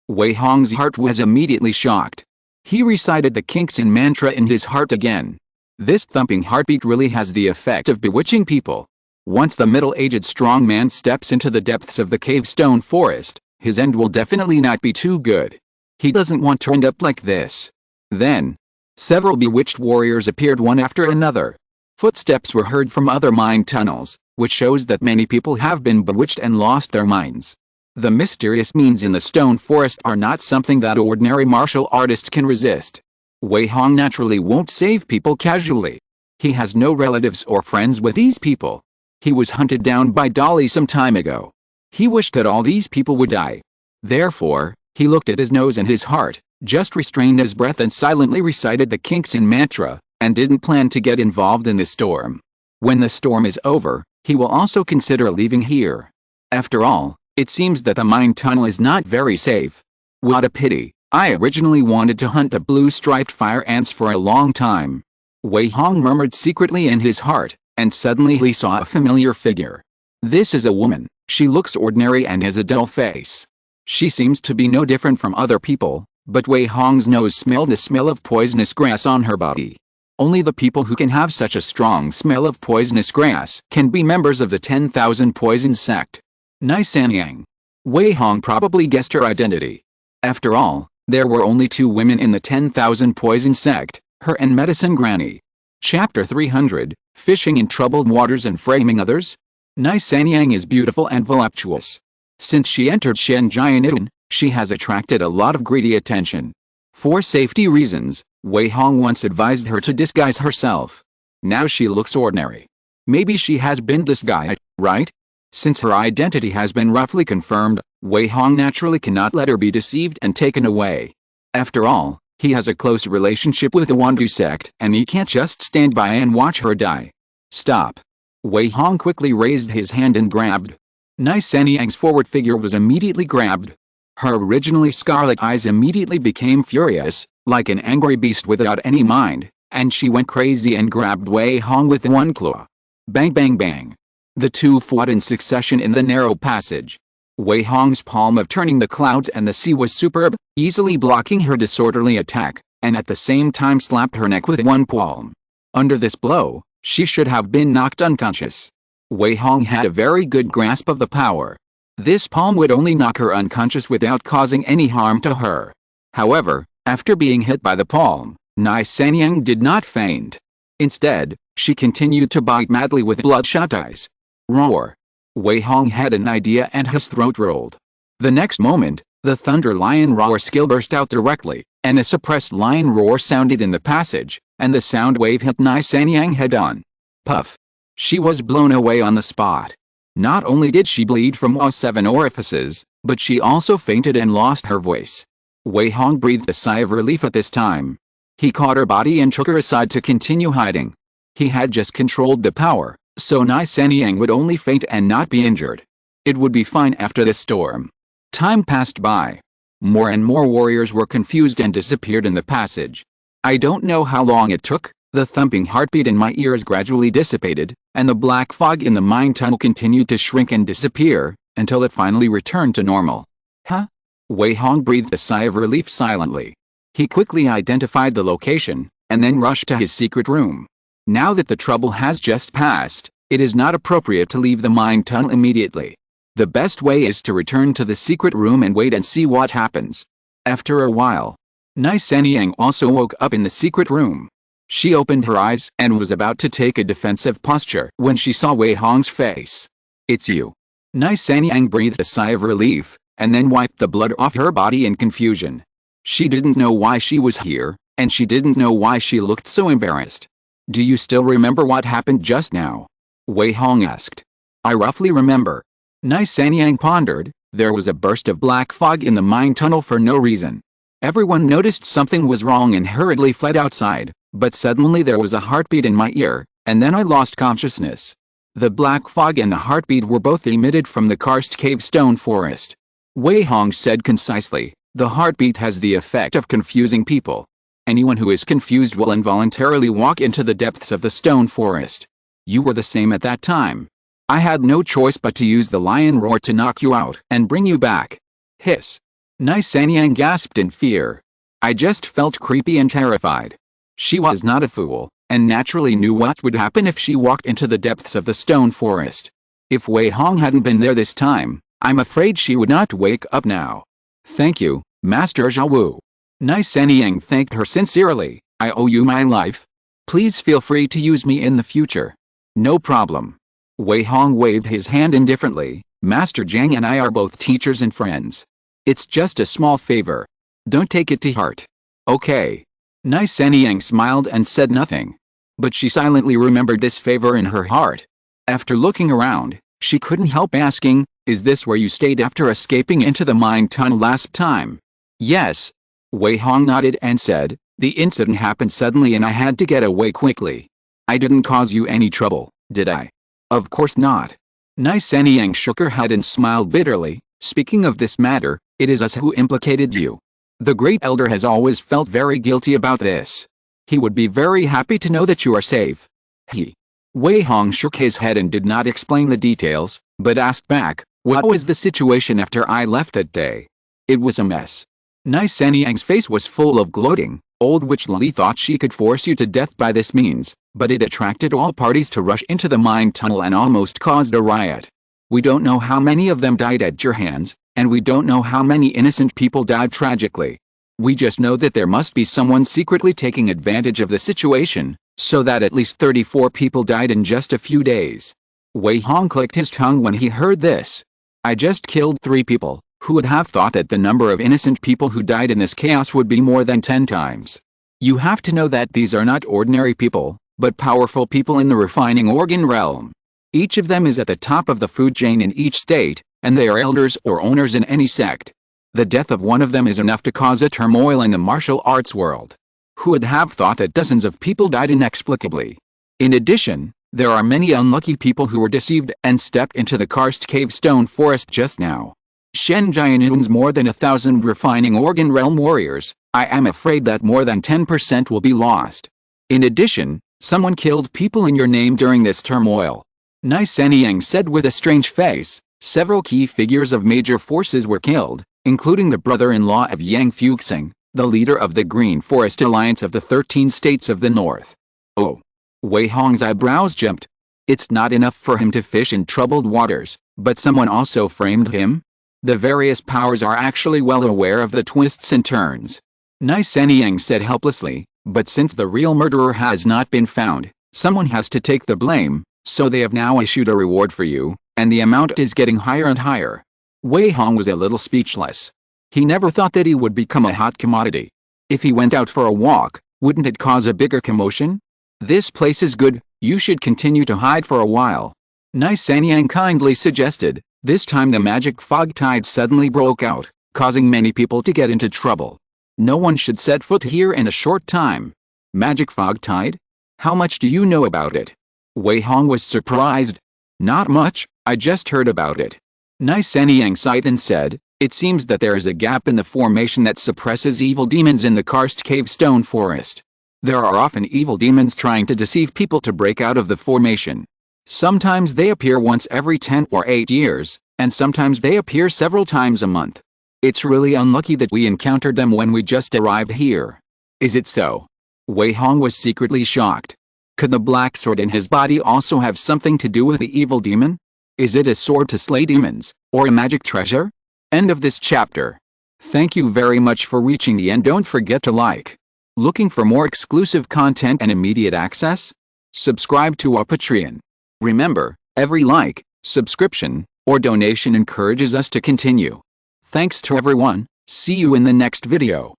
Wei Hong's heart was immediately shocked. He recited the Qingxin mantra in his heart again. This thumping heartbeat really has the effect of bewitching people. Once the middle-aged strong man steps into the depths of the cave stone forest, his end will definitely not be too good. He doesn't want to end up like this. Then, several bewitched warriors appeared one after another. Footsteps were heard from other mine tunnels, which shows that many people have been bewitched and lost their minds. The mysterious means in the stone forest are not something that ordinary martial artists can resist. Wei Hong naturally won't save people casually. He has no relatives or friends with these people. He was hunted down by Dolly some time ago. He wished that all these people would die. Therefore, he looked at his nose and his heart, just restrained his breath and silently recited the Qingxin mantra, and didn't plan to get involved in the storm. When the storm is over, he will also consider leaving here. After all, it seems that the mine tunnel is not very safe. What a pity. I originally wanted to hunt the blue-striped fire ants for a long time. Wei Hong murmured secretly in his heart, and suddenly he saw a familiar figure. This is a woman. She looks ordinary and has a dull face. She seems to be no different from other people, but Wei Hong's nose smelled the smell of poisonous grass on her body. Only the people who can have such a strong smell of poisonous grass can be members of the 10,000 Poison sect. Nisanyang. Wei Hong probably guessed her identity. After all, there were only two women in the 10,000 Poison sect, her and Medicine Granny. Chapter 300, Fishing in Troubled Waters and Framing Others? Nisanyang is beautiful and voluptuous. Since she entered Shenjianin, she has attracted a lot of greedy attention. For safety reasons, Wei Hong once advised her to disguise herself. Now she looks ordinary. Maybe she has been this guy, right? Since her identity has been roughly confirmed, Wei Hong naturally cannot let her be deceived and taken away. After all, he has a close relationship with the Wandu sect and he can't just stand by and watch her die. Stop. Wei Hong quickly raised his hand and grabbed. Nai Sanyang's forward figure was immediately grabbed. Her originally scarlet eyes immediately became furious, like an angry beast without any mind, and she went crazy and grabbed Wei Hong with one claw. Bang bang bang. The two fought in succession in the narrow passage. Wei Hong's palm of turning the clouds and the sea was superb, easily blocking her disorderly attack, and at the same time slapped her neck with one palm. Under this blow, she should have been knocked unconscious. Wei Hong had a very good grasp of the power. This palm would only knock her unconscious without causing any harm to her. However, after being hit by the palm, Nai Sanyang did not faint. Instead, she continued to bite madly with bloodshot eyes. Roar! Wei Hong had an idea and his throat rolled. The next moment, the Thunder Lion roar skill burst out directly, and a suppressed lion roar sounded in the passage, and the sound wave hit Nai Sanyang head on. Puff! She was blown away on the spot. Not only did she bleed from all 7 orifices, but she also fainted and lost her voice. Wei Hong breathed a sigh of relief at this time. He caught her body and took her aside to continue hiding. He had just controlled the power, so Nai Sanyang would only faint and not be injured. It would be fine after this storm. Time passed by. More and more warriors were confused and disappeared in the passage. I don't know how long it took. The thumping heartbeat in my ears gradually dissipated, and the black fog in the mine tunnel continued to shrink and disappear, until it finally returned to normal. Huh? Wei Hong breathed a sigh of relief silently. He quickly identified the location, and then rushed to his secret room. Now that the trouble has just passed, it is not appropriate to leave the mine tunnel immediately. The best way is to return to the secret room and wait and see what happens. After a while, Nai Sanyang also woke up in the secret room. She opened her eyes and was about to take a defensive posture when she saw Wei Hong's face. It's you. Nai Sanyang breathed a sigh of relief, and then wiped the blood off her body in confusion. She didn't know why she was here, and she didn't know why she looked so embarrassed. Do you still remember what happened just now? Wei Hong asked. I roughly remember. Nai Sanyang pondered. There was a burst of black fog in the mine tunnel for no reason. Everyone noticed something was wrong and hurriedly fled outside. But suddenly there was a heartbeat in my ear, and then I lost consciousness. The black fog and the heartbeat were both emitted from the karst cave stone forest. Wei Hong said concisely, the heartbeat has the effect of confusing people. Anyone who is confused will involuntarily walk into the depths of the stone forest. You were the same at that time. I had no choice but to use the lion roar to knock you out and bring you back. Hiss. Nai Sanyang gasped in fear. I just felt creepy and terrified. She was not a fool, and naturally knew what would happen if she walked into the depths of the stone forest. If Wei Hong hadn't been there this time, I'm afraid she would not wake up now. Thank you, Master Zhao Wu. Nai Sanyang thanked her sincerely. I owe you my life. Please feel free to use me in the future. No problem. Wei Hong waved his hand indifferently. Master Zhang and I are both teachers and friends. It's just a small favor. Don't take it to heart. Okay. Nai Sanyang smiled and said nothing. But she silently remembered this favor in her heart. After looking around, she couldn't help asking, is this where you stayed after escaping into the mine tunnel last time? Yes. Wei Hong nodded and said, the incident happened suddenly and I had to get away quickly. I didn't cause you any trouble, did I? Of course not. Nai Sanyang shook her head and smiled bitterly. Speaking of this matter, it is us who implicated you. The Great Elder has always felt very guilty about this. He would be very happy to know that you are safe. Wei Hong shook his head and did not explain the details, but asked back, what was the situation after I left that day? It was a mess. Nai Sanyang's face was full of gloating. Old Witch Lily thought she could force you to death by this means, but it attracted all parties to rush into the mine tunnel and almost caused a riot. We don't know how many of them died at your hands, and we don't know how many innocent people died tragically. We just know that there must be someone secretly taking advantage of the situation, so that at least 34 people died in just a few days. Wei Hong clicked his tongue when he heard this. I just killed 3 people. Who would have thought that the number of innocent people who died in this chaos would be more than 10 times? You have to know that these are not ordinary people, but powerful people in the refining organ realm. Each of them is at the top of the food chain in each state, and they are elders or owners in any sect. The death of one of them is enough to cause a turmoil in the martial arts world. Who would have thought that dozens of people died inexplicably? In addition, there are many unlucky people who were deceived and stepped into the karst cave stone forest just now. Shenjian owns more than 1,000 refining organ realm warriors. I am afraid that more than 10% will be lost. In addition, someone killed people in your name during this turmoil. Nai Sanyang said with a strange face. Several key figures of major forces were killed, including the brother-in-law of Yang Fuxing, the leader of the Green Forest Alliance of the 13 states of the north. Oh. Wei Hong's eyebrows jumped. It's not enough for him to fish in troubled waters, but someone also framed him? The various powers are actually well aware of the twists and turns. Nai Sanyang said helplessly, but since the real murderer has not been found, someone has to take the blame, so they have now issued a reward for you, and the amount is getting higher and higher. Wei Hong was a little speechless. He never thought that he would become a hot commodity. If he went out for a walk, wouldn't it cause a bigger commotion? This place is good, you should continue to hide for a while. Nai Sanyang kindly suggested. This time the magic fog tide suddenly broke out, causing many people to get into trouble. No one should set foot here in a short time. Magic fog tide? How much do you know about it? Wei Hong was surprised. Not much, I just heard about it. Nai Sanyang sighed and said, it seems that there is a gap in the formation that suppresses evil demons in the karst cave stone forest. There are often evil demons trying to deceive people to break out of the formation. Sometimes they appear once every 10 or 8 years, and sometimes they appear several times a month. It's really unlucky that we encountered them when we just arrived here. Is it so? Wei Hong was secretly shocked. Could the black sword in his body also have something to do with the evil demon? Is it a sword to slay demons, or a magic treasure? End of this chapter. Thank you very much for reaching the end. Don't forget to like. Looking for more exclusive content and immediate access? Subscribe to our Patreon. Remember, every like, subscription, or donation encourages us to continue. Thanks to everyone, see you in the next video.